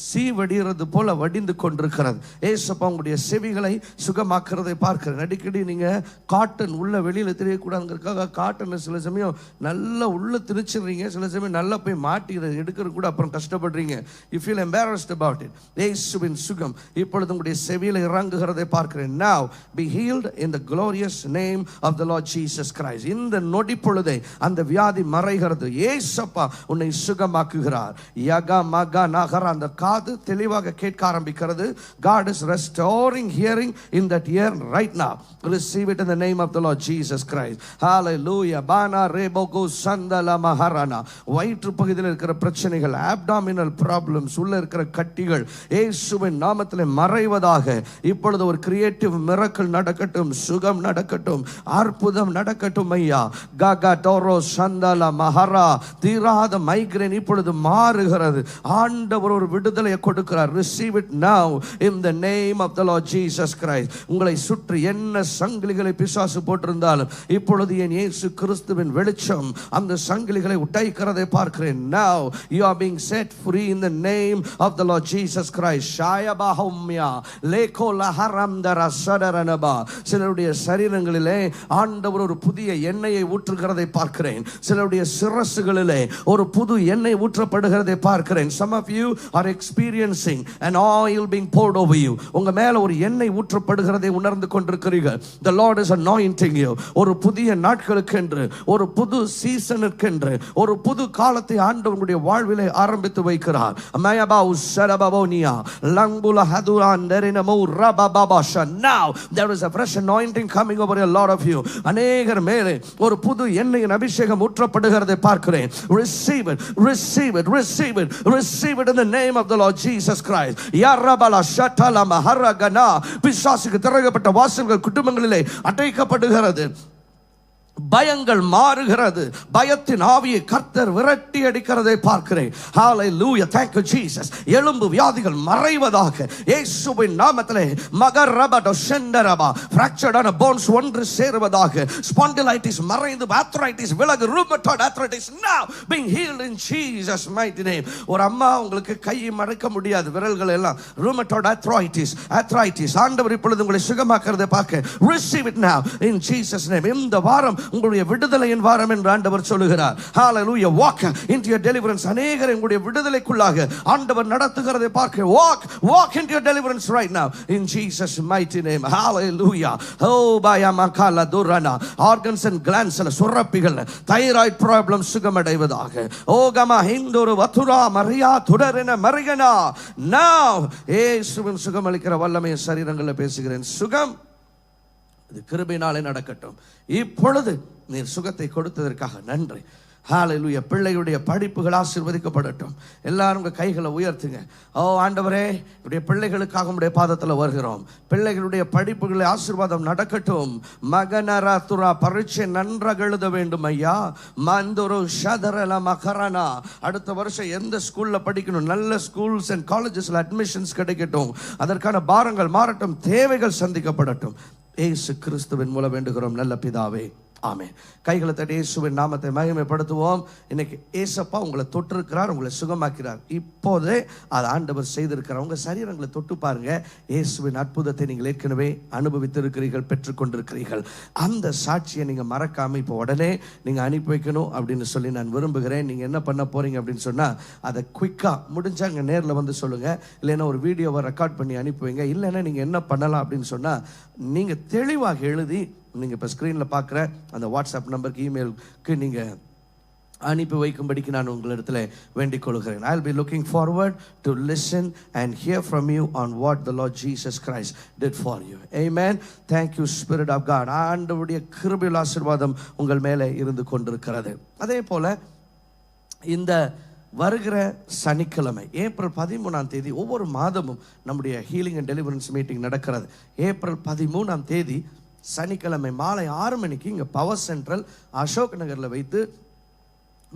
சீ வடிகிறது போல வடிந்து கொண்டிருக்கிறது. ஏசப்பா உங்களுடைய செவிகளை சுகமாக்குறதை பார்க்கிறேன். அடிக்கடி நீங்க காட்டன் உள்ள வெளியில தெரியக்கூடாதுங்கிறதுக்காக காட்டனை சில சமயம் நல்லா உள்ள திணிச்சிடுறீங்க, சில சமயம் நல்லா போய் மாட்டி எடுக்கிறது கூட அப்புறம் கஷ்டப்படுறீங்க. You feel embarrassed about it. இயேசுவின் சுகம் இப்பொழுது உங்களுடைய செவியில இறங்குகிறதை பார்க்கிறேன். Now be healed in the glorious name of the Lord Jesus Christ. இந்த நொடி பொழுதை அந்த வியாதி மறைகிறது. இயேசப்பா உன்னை சுகமாக்குகிறார். யகா மகா நகர அந்த காது தெளிவாக கேட்க ஆரம்பிக்கிறது. God is restoring hearing in that ear right now. Receive it in the name of the Lord Jesus Christ. Hallelujah. Bana rebogo sandala maharana. வயிற்று பகுதியில் இருக்கிற பிரச்சனைகள், abdominal problems, உள்ள இருக்கிற கட்டிகள் இயேசுவின் நாமத்திலே மறைவதாக. இப்பொழுது ஒரு கிரியேட்டிவ் மிரக்கல் நடக்கட்டும், சுகம் நடக்கட்டும், அற்புதம் நடக்கட்டும் ஐயா. காகா டோரோ சந்தல மஹரா. தீராத மைக்ரேன் இப்பொழுது மாறுகிறது. ஆண்டவர் ஒரு விடுதலையை கொடுக்கிறார். Receive it now in the name of the Lord Jesus Christ. உங்களை சுற்றி என்ன சங்கிலிகளை பிசாசு போட்டிருந்தாலும் இப்பொழுது என் இயேசு கிறிஸ்துவின் வெளிச்சம் அந்த சங்கிலிகளை உடைக்கிறதை பார்க்கிறேன். Now you are being set free in the name of the Lord Jesus Christ. ஷாயபாஹும்யா லேகோ லஹரம்தர சடரனபா. சிலருடைய சரீரங்களிலே ஆண்டவர் ஒரு புதிய எண்ணெயை ஊற்றுகிறதை பார்க்கிறேன். சிலருடைய சிரசுகளிலே ஒரு புது எண்ணெய் ஊற்றப்படுகிறதை பார்க்கிறேன். Some of you are experiencing an oil being poured over you. உங்க மேல ஒரு எண்ணெய் ஊற்றப்படுகிறதை உணர்ந்து கொண்டிருக்கிறீர்கள். The Lord is anointing you. ஒரு புதிய நாட்களுக்கென்று, ஒரு புது சீசனுக்கென்று, ஒரு புது காலத்தை ஆண்டவருடைய வாழ்விலே ஆரம்பித்து கொடுத்து வைக்கிறார். மயபாவு சரபவோனியா லங்குல ஹதுராண்டரினமோ ரபபாபாஷா. Now there is a fresh anointing coming over a lot of you. அநேகர் மேலே ஒரு புது எண்ணெயின் அபிஷேகம் ஊற்றப்படுகிறதை பார்க்கிறேன். Receive it, receive it, receive it, receive it in the name of the Lord Jesus Christ. Yarabala shatala maharagana. பிசாசுக்கு திறக்கப்பட்ட வாசல்கள் குடும்பங்களிலே அடைக்கப்படுகிறது. பயங்கள் மாறுகிறது. பயத்தின் ஆவியை கர்த்தர் விரட்டி அடிக்கிறதை பார்க்கிறேன். ஹalleluya, thank you Jesus. எலும்பு வியாதிகள் மறைவதாக இயேசுவின் நாமத்திலே. மகரபட செண்டரபா fractured on bones ஒன்று சேருவதாக. spondylitis மறைந்து arthritis விலகு. rheumatoid arthritis now being healed in Jesus mighty name. ஒரு அம்மா உங்களுக்கு கையை மடக்க முடியாது, விரல்கள் எல்லாம் rheumatoid arthritis ஆண்டவர் இப்பொழுது உங்களை சுகமாக்குறதை பார்க்க. receive it now in Jesus name. இந்த வாரம் உங்களுடைய விடுதலையின் வாரம் என்று ஆண்டவர் சொல்லுகிறார். ஹalleluya, walk into your deliverance. அநேகரை உங்களுடைய விடுதலைக்குள்ளாக ஆண்டவர் நடத்துகிறதை பார்க்க. walk into your deliverance right now in Jesus mighty name. hallelujah. oh baya makala durana organs and glands சுரப்பிகள் thyroid problem சுகமடைவதாக. oh gama hinduru vathura maria துடரின மரிகனா. now இயேசுவின் சுகமளிக்கிற வல்லமை சரீரங்களில் பேசுகிறேன். சுகம் இது கிருபையினாலே நடக்கட்டும். இப்பொழுது நீர் சுகத்தை கொடுத்ததற்காக நன்றி. ஹalleluya. பிள்ளைகளுடைய படிப்புகள் ஆசீர்வதிக்கப்படட்டும். எல்லாரும் உங்க கைகளை உயர்த்துங்க. ஓ ஆண்டவரே, உடைய பிள்ளைகளுக்காக உடைய பாதத்தில் வருகிறோம். பிள்ளைகளுடைய படிப்புகளை ஆசீர்வாதம் நடக்கட்டும். மகனரதுரா பரீட்சை நன்றாக எழுத வேண்டும் ஐயா. மந்துரு ஷதரல மகரனா. அடுத்த வருஷம் எந்த ஸ்கூல்ல படிக்கணும், நல்ல ஸ்கூல்ஸ் அண்ட் காலேஜஸ்ல அட்மிஷன்ஸ் கிடைக்கட்டும். அதற்கான பாரங்கள் மாறட்டும், தேவைகள் சந்திக்கப்படட்டும். இயேசு கிறிஸ்துவின் மூலம் வேண்டுகிறோம் நல்ல பிதாவே, ஆமென். கைகளை தட்டி இயேசுவின் நாமத்தை மகிமைப்படுத்துவோம். இன்னைக்கு ஏசப்பா உங்களை தொட்டிருக்கிறார், உங்களை சுகமாக்கிறார். இப்போதே அது ஆண்டவர் செய்திருக்கிறார். உங்க சரீரங்களை தொட்டு பாருங்க. இயேசுவின் அற்புதத்தை நீங்கள் ஏற்கனவே அனுபவித்திருக்கிறீர்கள், பெற்றுக்கொண்டிருக்கிறீர்கள். அந்த சாட்சியை நீங்க மறக்காம இப்போ உடனே நீங்க அனுப்பி வைக்கணும் அப்படின்னு சொல்லி நான் விரும்புகிறேன். நீங்க என்ன பண்ண போறீங்க அப்படின்னு சொன்னா, அதை குயிக்கா முடிஞ்சாங்க நேரில் வந்து சொல்லுங்க, இல்லைன்னா ஒரு வீடியோவை ரெக்கார்ட் பண்ணி அனுப்பி வைங்க. இல்லைன்னா நீங்க என்ன பண்ணலாம் அப்படின்னு சொன்னா, நீங்க தெளிவாக எழுதி நீங்கள் இப்போ ஸ்க்ரீனில் பார்க்குற அந்த வாட்ஸ்அப் நம்பருக்கு, இமெயிலுக்கு நீங்கள் அனுப்பி வைக்கும்படிக்கு நான் உங்களிடத்தில் வேண்டிக் கொள்கிறேன். I'll be looking forward to listen and hear from you on what the Lord Jesus Christ did for you. Amen. Thank you Spirit of God. ஆண்டவருடைய கிருபையுள்ள ஆசீர்வாதம் உங்கள் மேலே இருந்து கொண்டிருக்கிறது. அதே போல் இந்த வருகிற சனிக்கிழமை ஏப்ரல் 13ஆம் தேதி, ஒவ்வொரு மாதமும் நம்முடைய ஹீலிங் அண்ட் டெலிவரன்ஸ் மீட்டிங் நடக்கிறது. ஏப்ரல் 13ஆம் தேதி சனிக்கிழமை மாலை 6 மணிக்கு இங்கே பவர் சென்ட்ரல் அசோக் நகரில் வைத்து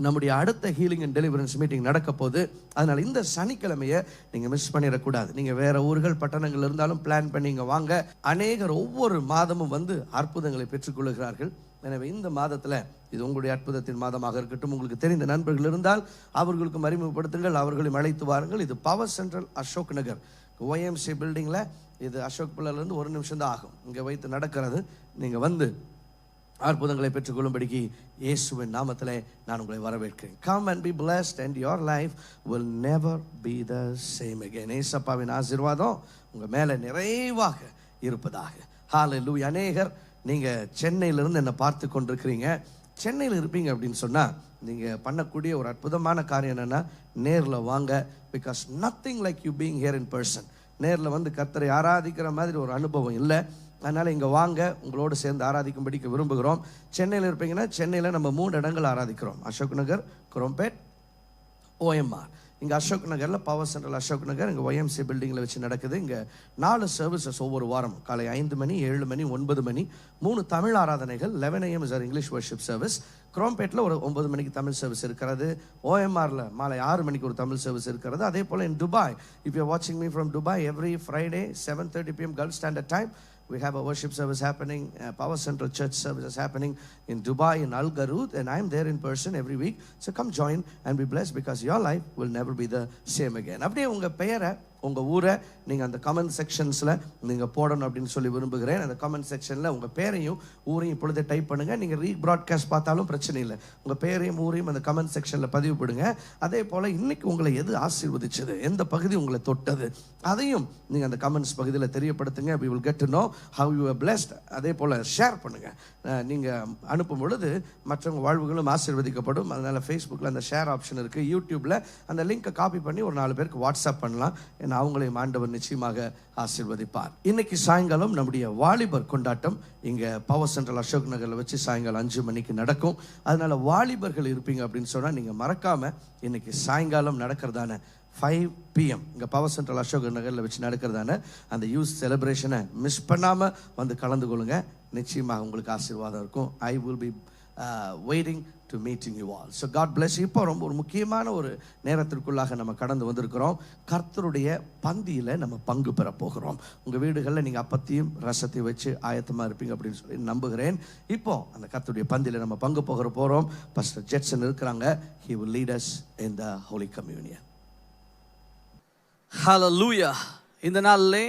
நம்முடைய அடுத்த ஹீலிங் அண்ட் டெலிவரன்ஸ் மீட்டிங் நடக்க போகுது. அதனால் இந்த சனிக்கிழமையை நீங்கள் மிஸ் பண்ணிடக்கூடாது. நீங்கள் வேறு ஊர்கள் பட்டணங்கள் இருந்தாலும் பிளான் பண்ணி இங்கே வாங்க. அநேகர் ஒவ்வொரு மாதமும் வந்து அற்புதங்களை பெற்றுக்கொள்கிறார்கள். எனவே இந்த மாதத்தில் இது உங்களுடைய அற்புதத்தின் மாதமாக இருக்கட்டும். உங்களுக்கு தெரிந்த நண்பர்கள் இருந்தால் அவர்களுக்கு அறிமுகப்படுத்துங்கள், அவர்களையும் அழைத்து வாருங்கள். இது power central Ashok Nagar OMC பில்டிங்கில். இது அசோக் பிள்ளைலேருந்து 1 நிமிஷம் தான் ஆகும் இங்கே வைத்து நடக்கிறது. நீங்கள் வந்து அற்புதங்களை பெற்றுக்கொள்ளும்படிக்கு இயேசுவின் நாமத்திலே நான் உங்களை வரவேற்கிறேன். Come and be blessed and your life will never be the same again. ஏசப்பாவின் ஆசீர்வாதம் உங்கள் மேலே நிறைவாக இருப்பதாக. ஹalleluya. அநேகர் நீங்கள் சென்னையிலிருந்து என்னை பார்த்து கொண்டிருக்கிறீங்க. சென்னையில் இருப்பீங்க அப்படின்னு சொன்னால் நீங்கள் பண்ணக்கூடிய ஒரு அற்புதமான காரியம் என்னென்னா, நேரில் வாங்க. Because nothing like you being here in person. நேரில் வந்து கர்த்தரை ஆராதிக்கிற மாதிரி ஒரு அனுபவம் இல்லை. அதனால் இங்கே வாங்க, உங்களோடு சேர்ந்து ஆராதிக்கும்படிக்கு விரும்புகிறோம். சென்னையில் இருப்பீங்கன்னா சென்னையில் நம்ம 3 இடங்கள் ஆராதிக்கிறோம். அசோக் நகர், குரோம்பேட், OMR. இங்கே அசோக் நகரில் பவர் சென்ட்ரல் அசோக் நகர் இங்கே OMC பில்டிங்கில் வச்சு நடக்குது. இங்கே 4 சர்வீசஸ் ஒவ்வொரு வாரம். காலை 5 மணி, 7 மணி, 9 மணி. 3 தமிழ் ஆராதனைகள். 11 AM is English worship service. குரோம்பேட்டில் ஒரு 9 மணிக்கு தமிழ் சர்வீஸ் இருக்கிறது. OMRல மாலை 6 மணிக்கு ஒரு தமிழ் சர்வீஸ் இருக்கிறது. அதே போல் இன் துபாய், இஃப் யூ வாட்சிங் me from Dubai, every Friday 7:30 PM Gulf Standard Time, we have a worship service happening. Power Central Church service is happening in Dubai, in Al Garud, and I'm there in person every week. So come join and be blessed, because your life will never be the same again. அப்படியே உங்கள் பெயரை உங்கள் ஊரை நீங்கள் அந்த comment செக்ஷன்ஸில் நீங்கள் போடணும் அப்படின்னு சொல்லி விரும்புகிறேன். அந்த கமெண்ட் செக்ஷனில் உங்கள் பேரையும் ஊரையும் இப்பொழுதே டைப் பண்ணுங்கள். நீங்கள் ரீப்ராட்காஸ்ட் பார்த்தாலும் பிரச்சனை இல்லை, உங்கள் பேரையும் ஊரையும் அந்த கமெண்ட் செக்ஷனில் பதிவு போடுங்க. அதே போல் இன்றைக்கி உங்களை எது ஆசீர்வதிச்சது, எந்த பகுதி உங்களை தொட்டது, அதையும் நீங்கள் அந்த கமெண்ட்ஸ் பகுதியில் தெரியப்படுத்துங்க. we will get to know how you are blessed. அதே போல் ஷேர் பண்ணுங்கள். நீங்கள் அனுப்பும் பொழுது மற்றவங்க வாழ்வுகளும் ஆசீர்வதிக்கப்படும். அதனால் ஃபேஸ்புக்கில் அந்த ஷேர் ஆப்ஷன் இருக்குது, யூடியூப்பில் அந்த லிங்கை காப்பி பண்ணி ஒரு 4 பேருக்கு வாட்ஸ்அப் பண்ணலாம். ஏன்னா அவங்களையும் ஆண்டவர் நிச்சயமாக ஆசீர்வதிப்பார். இன்னைக்கு சாயங்காலம் நம்முடைய வாலிபர் கொண்டாட்டம் இங்கே பவர் சென்ட்ரல் அசோக் நகரில் வச்சு சாயங்காலம் 5 மணிக்கு நடக்கும். அதனால் வாலிபர்கள் இருப்பீங்க அப்படின்னு சொன்னால் நீங்கள் மறக்காமல் இன்னைக்கு சாயங்காலம் நடக்கிறதான 5 PM இங்கே பவர் சென்ட்ரல் அசோக் நகரில் வச்சு நடக்கிறதான அந்த யூத் செலிப்ரேஷனை மிஸ் பண்ணாமல் வந்து கலந்து கொள்ளுங்க. நிச்சயமாக உங்களுக்கு ஆசீர்வாதம் இருக்கும். I will be waiting to meeting you all. So God bless you. இப்போ ரொம்ப ஒரு முக்கியமான ஒரு நேரத்திற்குள்ளாக நம்ம கடந்து வந்திருக்கிறோம். கர்த்தருடைய பந்தியில் நம்ம பங்கு பெற போகிறோம். உங்கள் வீடுகளில் நீங்கள் அப்பத்தையும் ரசத்தையும் வச்சு ஆயத்தமாக இருப்பீங்க அப்படின்னு சொல்லி நம்புகிறேன். இப்போ அந்த கர்த்தருடைய பந்தியில் நம்ம பங்கு போகிறோம். பாஸ்டர் ஜெட்சன் இருக்கிறாங்க. He will lead us in the Holy Communion. ஹல்லேலூயா. இந்த நாளிலே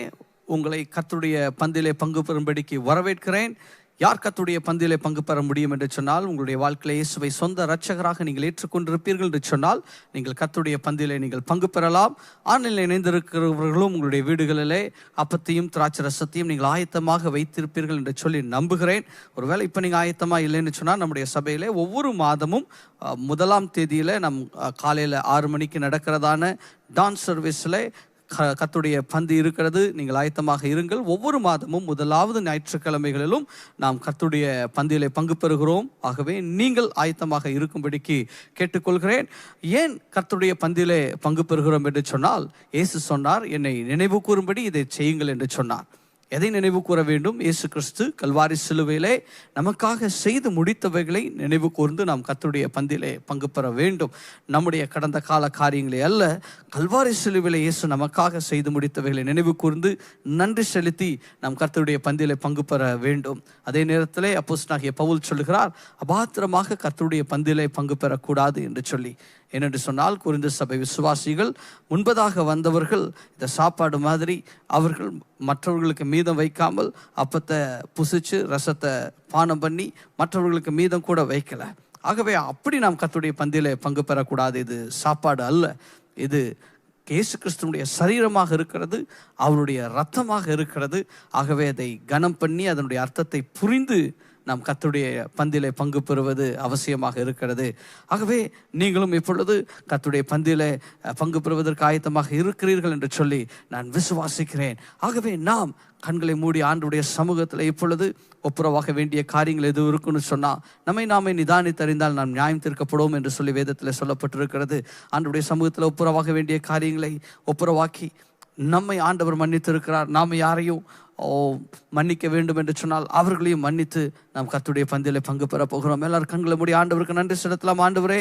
உங்களை கர்த்தருடைய பந்தியிலே பங்கு பெறும்படிக்கு வரவேற்கிறேன். யார் கர்த்தருடைய பந்தியிலே பங்கு பெற முடியும் என்று சொன்னால், உங்களுடைய வாழ்க்கையிலே இயேசுவை சொந்த இரட்சகராக நீங்கள் ஏற்றுக்கொண்டிருப்பீர்கள் என்று சொன்னால் நீங்கள் கர்த்தருடைய பந்தியிலே நீங்கள் பங்கு பெறலாம். ஆன்லைனில் இணைந்திருக்கிறவர்களும் உங்களுடைய வீடுகளிலே அப்பத்தையும் திராட்சை ரசத்தையும் நீங்கள் ஆயத்தமாக வைத்திருப்பீர்கள் என்று சொல்லி நம்புகிறேன். ஒருவேளை இப்போ நீங்கள் ஆயத்தமாக இல்லைன்னு சொன்னால், நம்முடைய சபையிலே ஒவ்வொரு மாதமும் 1ஆம் தேதியில் காலையில் 6 மணிக்கு நடக்கிறதான டான்ஸ் சர்வீஸில் கர்த்தருடைய பந்தி இருக்கிறது. நீங்கள் ஆயத்தமாக இருங்கள். ஒவ்வொரு மாதமும் 1வது ஞாயிற்றுக்கிழமைகளிலும் நாம் கர்த்தருடைய பந்தியிலே பங்கு பெறுகிறோம். ஆகவே நீங்கள் ஆயத்தமாக இருக்கும்படிக்கு கேட்டுக்கொள்கிறேன். ஏன் கர்த்தருடைய பந்தியிலே பங்கு பெறுகிறோம் என்று சொன்னால், இயேசு சொன்னார், என்னை நினைவு கூறும்படி இதை செய்யுங்கள் என்று சொன்னார். எதை நினைவு கூற வேண்டும்? இயேசு கிறிஸ்து கல்வாரி சிலுவையிலே நமக்காக செய்து முடித்தவைகளை நினைவு கூர்ந்து நாம் கர்த்தருடைய பந்தியிலே பங்கு பெற வேண்டும். நம்முடைய கடந்த கால காரியங்களை அல்ல, கல்வாரி சிலுவையிலே இயேசு நமக்காக செய்து முடித்தவைகளை நினைவு கூர்ந்து நன்றி செலுத்தி நாம் கர்த்தருடைய பந்தியிலே பங்கு பெற வேண்டும். அதே நேரத்திலே அப்போஸ்தலனாகிய பவுல் சொல்லுகிறார், அபாத்திரமாக கர்த்தருடைய பந்தியிலே பங்கு பெறக்கூடாது என்று சொல்லி. ஏனென்று சொன்னால், கொரிந்து சபை விசுவாசிகள் முன்பதாக வந்தவர்கள் இந்த சாப்பாடு மாதிரி அவர்கள் மற்றவர்களுக்கு மீதம் வைக்காமல் அப்பத்தை புசிச்சு ரசத்தை பானம் பண்ணி மற்றவர்களுக்கு மீதம் கூட வைக்கல. ஆகவே அப்படி நாம் கர்த்தருடைய பந்தியிலே பங்கு பெறக்கூடாது. இது சாப்பாடு அல்ல, இது இயேசு கிறிஸ்துவுடைய சரீரமாக இருக்கிறது, அவருடைய இரத்தமாக இருக்கிறது. ஆகவே அதை கனம் பண்ணி அதனுடைய அர்த்தத்தை புரிந்து நாம் கர்த்தருடைய பந்தியிலே பங்கு பெறுவது அவசியமாக இருக்கிறது. ஆகவே நீங்களும் இப்பொழுது கர்த்தருடைய பந்தியிலே பங்கு பெறுவதற்கு ஆயத்தமாக இருக்கிறீர்கள் என்று சொல்லி நான் விசுவாசிக்கிறேன். ஆகவே நாம் கண்களை மூடி ஆண்டவருடைய சமூகத்தில் இப்பொழுது ஒப்புரவாக வேண்டிய காரியங்கள் எதுவும் இருக்குன்னு சொன்னால், நம்மை நாமே நிதானித்தறிந்தால் நாம் நியாயம் தீர்க்கப்படுவோம் என்று சொல்லி வேதத்தில் சொல்லப்பட்டிருக்கிறது. ஆண்டவருடைய சமூகத்தில் ஒப்புரவாக வேண்டிய காரியங்களை ஒப்புரவாக்கி நம்மை ஆண்டவர் மன்னித்திருக்கிறார். நாம் யாரையும் மன்னிக்க வேண்டும் என்று சொன்னால் அவர்களையும் மன்னித்து நாம் கர்த்தருடைய பந்தியிலே பங்கு பெற போகிறோம். எல்லாரும் கண்களை மூடி ஆண்டவருக்கு நன்றி செலுத்தலாம். ஆண்டவரே,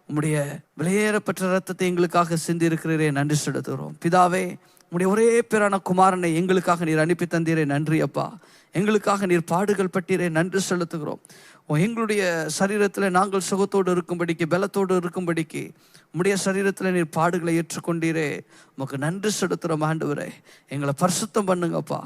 உம்முடைய விலையேறப்பெற்ற ரத்தத்தை எங்களுக்காக சிந்தி இருக்கிறீரே, நன்றி செலுத்துகிறோம். பிதாவே, உம்முடைய ஒரே பேரான குமாரனை எங்களுக்காக நீர் அனுப்பி தந்தீரே, நன்றி அப்பா. எங்களுக்காக நீர் பாடுகள் பட்டீரே, நன்றி செலுத்துகிறோம். எங்களுடைய சரீரத்தில் நாங்கள் சுகத்தோடு இருக்கும்படிக்கு, பலத்தோடு இருக்கும்படிக்கு உம்முடைய சரீரத்தில் நீர் பாடுகளை ஏற்றுக்கொண்டீரே, உமக்கு நன்றி செலுத்துகிறோம். ஆண்டவரே, எங்களை பரிசுத்தம் பண்ணுங்கப்பா.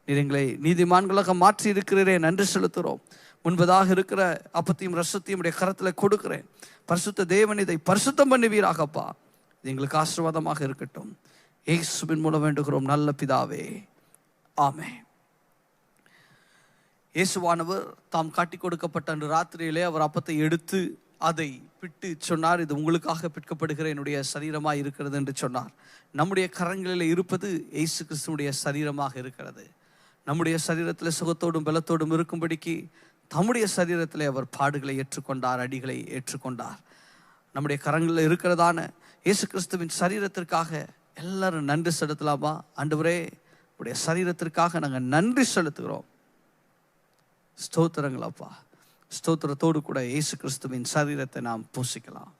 நீர் எங்களை நீதிமான்களாக மாற்றி இருக்கிறீரே, நன்றி செலுத்துகிறோம். முன்பதாக இருக்கிற அப்பத்தையும் ரசத்தையும் உடைய கரத்தில் கொடுக்கிறேன். பரிசுத்த தேவன் இதை பரிசுத்தம் பண்ணுவீராகப்பா. இது எங்களுக்கு ஆசீர்வாதமாக இருக்கட்டும். இயேசுவின் மூலம் வேண்டுகிறோம் நல்ல பிதாவே, ஆமென். இயேசுவானவர் தாம் காட்டி கொடுக்கப்பட்ட அன்று ராத்திரியிலே அவர் அப்பத்தை எடுத்து அதை பிட்டு சொன்னார், இது உங்களுக்காக பிற்கப்படுகிற என்னுடைய சரீரமாக இருக்கிறது என்று சொன்னார். நம்முடைய கரங்களில் இருப்பது இயேசு கிறிஸ்துவுடைய சரீரமாக இருக்கிறது. நம்முடைய சரீரத்தில் சுகத்தோடும் பலத்தோடும் இருக்கும்படிக்கு தம்முடைய சரீரத்தில் அவர் பாடுகளை ஏற்றுக்கொண்டார், அடிகளை ஏற்றுக்கொண்டார். நம்முடைய கரங்களில் இருக்கிறதான இயேசு கிறிஸ்துவின் சரீரத்திற்காக எல்லாரும் நன்றி செலுத்தலாமா? ஆண்டவரே, உடைய சரீரத்திற்காக நாங்கள் நன்றி செலுத்துகிறோம். ஸ்தோத்திரங்களப்பா. ஸ்தோத்திரத்தோடு கூட இயேசு கிறிஸ்துவின் சரீரத்தை நாம் பூசிக்கலாம்.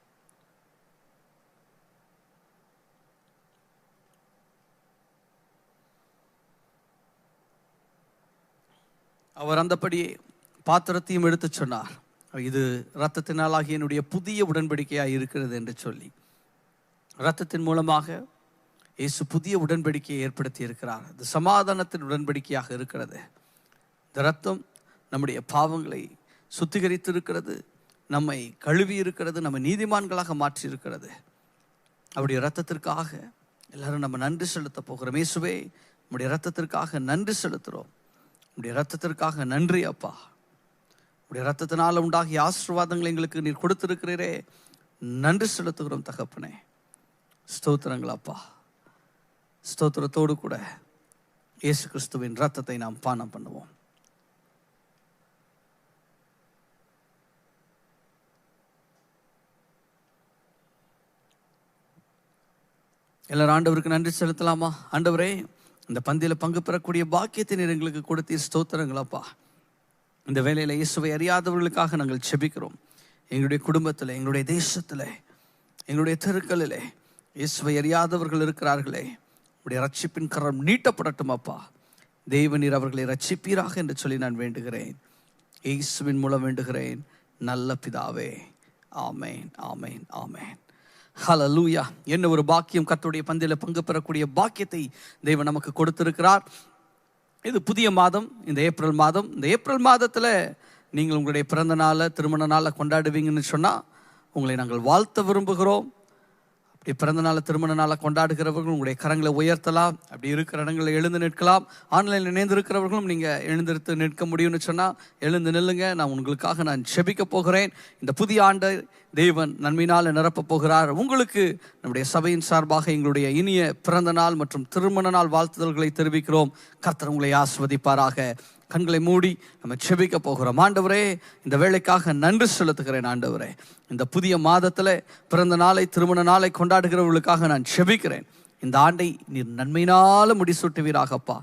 அவர் அந்தபடியே பாத்திரத்தையும் எடுத்து சொன்னார், இது இரத்தத்தினாலாகிய என்னுடைய புதிய உடன்படிக்கையாக இருக்கிறது என்று சொல்லி. இரத்தத்தின் மூலமாக இயேசு புதிய உடன்படிக்கையை ஏற்படுத்தி இருக்கிறார். அது சமாதானத்தின் உடன்படிக்கையாக இருக்கிறது. இந்த இரத்தம் நம்முடைய பாவங்களை சுத்திகரித்து இருக்கிறது, நம்மை கழுவி இருக்கிறது, நம்ம நீதிமான்களாக மாற்றி இருக்கிறது. அவருடைய இரத்தத்திற்காக எல்லாரும் நம்ம நன்றி செலுத்த போகிறோம். இயேசுவே, நம்முடைய இரத்தத்திற்காக நன்றி செலுத்துகிறோம். நம்முடைய இரத்தத்திற்காக நன்றி அப்பா. உடைய இரத்தத்தினால் உண்டாகிய ஆசீர்வாதங்களை எங்களுக்கு நீர் கொடுத்திருக்கிறீரே, நன்றி செலுத்துகிறோம் தகப்பனே. ஸ்தோத்திரங்கள் அப்பா. ஸ்தோத்திரத்தோடு கூட இயேசு கிறிஸ்துவின் இரத்தத்தை நாம் பானம் பண்ணுவோம். எல்லாரும் ஆண்டவருக்கு நன்றி செலுத்தலாமா? ஆண்டவரே, இந்த பந்தியில் பங்கு பெறக்கூடிய பாக்கியத்தை நீர் எங்களுக்கு கொடுத்தீர். ஸ்தோத்திரங்களப்பா. இந்த வேளையில் இயேசுவை அறியாதவர்களுக்காக நாங்கள் செபிக்கிறோம். எங்களுடைய குடும்பத்தில், எங்களுடைய தேசத்தில், எங்களுடைய தெருக்களில் இயேசுவை அறியாதவர்கள் இருக்கிறார்களே, உடைய ரட்சிப்பின் கரம் நீட்டப்படட்டும் அப்பா. தேவநீர் அவர்களை ரட்சிப்பீராக என்று சொல்லி நான் வேண்டுகிறேன். இயேசுவின் மூலம் வேண்டுகிறேன் நல்ல பிதாவே. ஆமேன், ஆமேன், ஆமேன். ஹல்லேலூயா. என்ன ஒரு பாக்கியம்! கர்த்தருடைய பந்தியில் பங்கு பெறக்கூடிய பாக்கியத்தை தேவன் நமக்கு கொடுத்திருக்கிறார். இது புதிய மாதம், இந்த ஏப்ரல் மாதம். இந்த ஏப்ரல் மாதத்தில் நீங்கள் உங்களுடைய பிறந்த நாளை, திருமண நாளை கொண்டாடுவீங்கன்னு சொன்னால் உங்களை நாங்கள் வாழ்த்த விரும்புகிறோம். அப்படி பிறந்த நாளை, திருமண நாளை கொண்டாடுகிறவர்கள் உங்களுடைய கரங்களை உயர்த்தலாம். அப்படி இருக்கிற இடங்களில் எழுந்து நிற்கலாம். ஆன்லைனில் இணைந்து இருக்கிறவர்களும் நீங்கள் எழுந்திருத்து நிற்க முடியும்னு சொன்னால் எழுந்து நில்லுங்க. நான் உங்களுக்காக நான் செபிக்க போகிறேன். இந்த புதிய ஆண்டை தேவன் நன்மையினால் நிரப்ப போகிறார். உங்களுக்கு நம்முடைய சபையின் சார்பாக எங்களுடைய இனிய பிறந்த நாள் மற்றும் திருமண நாள் வாழ்த்துதல்களை தெரிவிக்கிறோம். கர்த்தர் உங்களை ஆசீர்வதிப்பாராக. கண்களை மூடி நம்ம செபிக்க போகிறோம். ஆண்டவரே, இந்த வேளைக்காக நன்றி செலுத்துகிறேன். ஆண்டவரே, இந்த புதிய மாதத்தில் பிறந்த நாளை, திருமண நாளை கொண்டாடுகிறவர்களுக்காக நான் செபிக்கிறேன். இந்த ஆண்டை நீர் நன்மையினால முடிசூட்டுவீராகப்பா.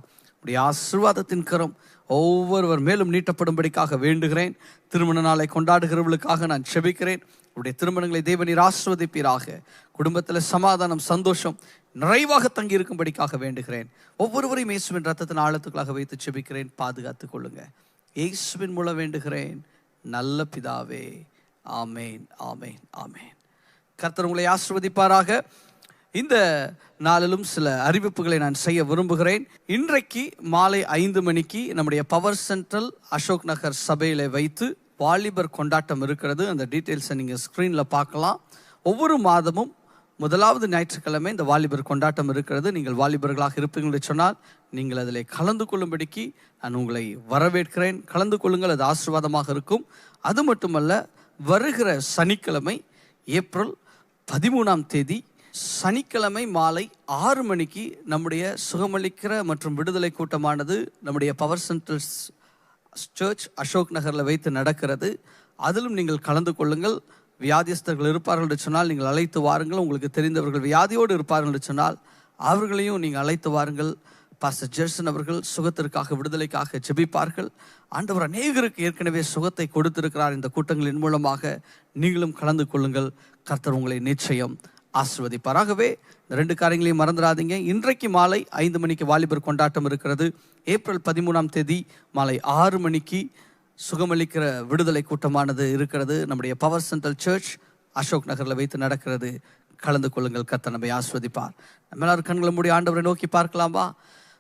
உடைய ஆசீர்வாதத்தின் கரம் ஒவ்வொருவர் மேலும் நீட்டப்படும்படிக்காக வேண்டுகிறேன். திருமண நாளை கொண்டாடுகிறவர்களுக்காக நான் செபிக்கிறேன். உடைய திருமணங்களை தேவனீர் ஆசீர்வதிப்பீராக. குடும்பத்தில் சமாதானம், சந்தோஷம் நிறைவாக தங்கி இருக்கும்படிக்காக வேண்டுகிறேன். ஒவ்வொருவரையும் இயேசுவின் ரத்தத்தின் ஆழத்துக்களாக வைத்து செபிக்கிறேன். பாதுகாத்துக் கொள்ளுங்க. இயேசுவின் மூலம் வேண்டுகிறேன் நல்ல பிதாவே. ஆமேன், ஆமேன், ஆமேன். கர்த்தர் உங்களை ஆசீர்வதிப்பாராக. இந்த நாளிலும் சில அறிவிப்புகளை நான் செய்ய விரும்புகிறேன். இன்றைக்கு மாலை 5 மணிக்கு நம்முடைய பவர் சென்ட்ரல் அசோக் நகர் சபையில் வைத்து வாலிபர் கொண்டாட்டம் இருக்கிறது. அந்த டீட்டெயில்ஸை நீங்கள் ஸ்க்ரீனில் பார்க்கலாம். ஒவ்வொரு மாதமும் முதலாவது ஞாயிற்றுக்கிழமை இந்த வாலிபர் கொண்டாட்டம் இருக்கிறது. நீங்கள் வாலிபர்களாக இருப்பீர்கள் சொன்னால் நீங்கள் அதில் கலந்து கொள்ளும்படிக்கு நான் உங்களை வரவேற்கிறேன். கலந்து கொள்ளுங்கள், அது ஆசீர்வாதமாக இருக்கும். அது மட்டுமல்ல, வருகிற சனிக்கிழமை ஏப்ரல் 13ஆம் தேதி சனிக்கிழமை மாலை 6 மணிக்கு நம்முடைய சுகமளிக்கிற மற்றும் விடுதலை கூட்டமானது நம்முடைய பவர் சென்ட்ரல் சர்ச் அசோக் நகரில் வைத்து நடக்கிறது. அதிலும் நீங்கள் கலந்து கொள்ளுங்கள். வியாதிஸ்தர்கள் இருப்பார்கள் என்று சொன்னால் நீங்கள் அழைத்து வாருங்கள். உங்களுக்கு தெரிந்தவர்கள் வியாதியோடு இருப்பார்கள் என்று சொன்னால் அவர்களையும் நீங்கள் அழைத்து வாருங்கள். பாஸ்டர் ஜெர்சன் அவர்கள் சுகத்திற்காக, விடுதலைக்காக ஜெபிப்பார்கள். ஆண்டவர் அநேகருக்கு ஏற்கனவே சுகத்தை கொடுத்திருக்கிறார். இந்த கூட்டங்களின் மூலமாக நீங்களும் கலந்து கொள்ளுங்கள். கர்த்தர் உங்களை நிச்சயம் ஆசீர்வதிப்பாராகவே. இந்த 2 காரியங்களையும் மறந்துடாதீங்க. இன்றைக்கு மாலை 5 மணிக்கு வாலிபர் கொண்டாட்டம் இருக்கிறது. ஏப்ரல் 13ஆம் தேதி மாலை 6 மணிக்கு சுகமளிக்கிற விடுதலை கூட்டமானது இருக்கிறது. நம்முடைய பவர் சென்ட்ரல் சர்ச் அசோக் நகரில் வைத்து நடக்கிறது. கலந்து கொள்ளுங்கள். கர்த்தர் நம்மை ஆசீர்வதிப்பார். நம்ம எல்லாரும் கண்களை மூடி ஆண்டவரை நோக்கி பார்க்கலாமா?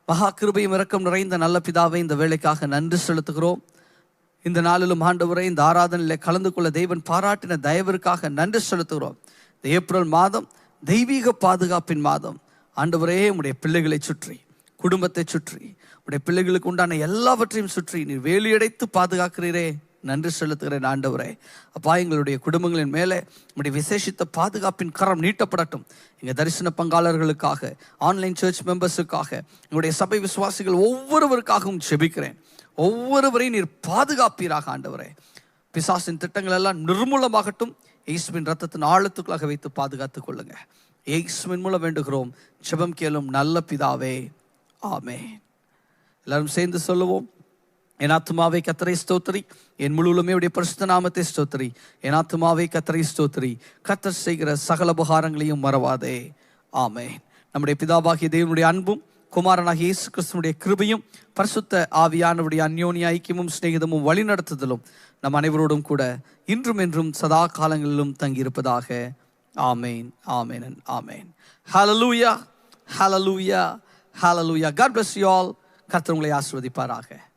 மகா கிருபையும் இரக்கம் நிறைந்த நல்ல பிதாவை, இந்த வேளைக்காக நன்றி செலுத்துகிறோம். இந்த நாளிலும் ஆண்டவரை, இந்த ஆராதனையில் கலந்து கொள்ள தேவன் பாராட்டின தயவிற்காக நன்றி செலுத்துகிறோம். இந்த ஏப்ரல் மாதம் தெய்வீக பாதுகாப்பின் மாதம். ஆண்டவரே, உடைய பிள்ளைகளை சுற்றி, குடும்பத்தை சுற்றி, உடைய பிள்ளைகளுக்கு உண்டான எல்லாவற்றையும் சுற்றி நீர் வேலியடைத்து பாதுகாக்கிறீரே, நன்றி செலுத்துகிறேன். ஆண்டவரே அப்பா, எங்களுடைய குடும்பங்களின் மேலே உடைய விசேஷித்த பாதுகாப்பின் கரம் நீட்டப்படட்டும். எங்கள் தரிசன பங்காளர்களுக்காக, ஆன்லைன் சர்ச் மெம்பர்ஸுக்காக, எங்களுடைய சபை விசுவாசிகள் ஒவ்வொருவருக்காகவும் ஜெபிக்கிறேன். ஒவ்வொருவரையும் நீர் பாதுகாப்பீராக. ஆண்டவரே, பிசாசின் திட்டங்கள் எல்லாம் நிர்மூலமாகட்டும். இயேசுவின் ரத்தத்தின் ஆழத்துக்களாக வைத்து பாதுகாத்துக் கொள்ளுங்க. இயேசுவின் மூலம் வேண்டுகிறோம், ஜெபம் கேளும் நல்ல பிதாவே. ஆமென். எல்லாரும் சேர்ந்து சொல்லுவோம். என் ஆத்துமாவே கர்த்தரை ஸ்தோத்திரி, என் முழுவதுமே உடைய பரிசுத்த நாமத்தை ஸ்தோத்திரி. என் ஆத்துமாவே கர்த்தரை ஸ்தோத்திரி, கர்த்தர் செய்கிற சகல உபகாரங்களையும் மறவாதே. ஆமென். நம்முடைய பிதாவாகிய தேவனுடைய அன்பும் குமாரனாகிய இயேசு கிறிஸ்துவினுடைய கிருபையும் பரிசுத்த ஆவியானவருடைய அந்யோன்ய ஐக்கியமும் சிநேகிதமும் வழிநடத்துதலும் நம் அனைவரோடும் கூட இன்றும் என்றும் சதா காலங்களிலும் தங்கியிருப்பதாக. ஆமேன், ஆமேன், ஆமேன். ஹல்லேலூயா, ஹalleluya, hallelujah. God bless you all. கர்த்தர் உங்களை ஆசீர்வதிப்பாராக.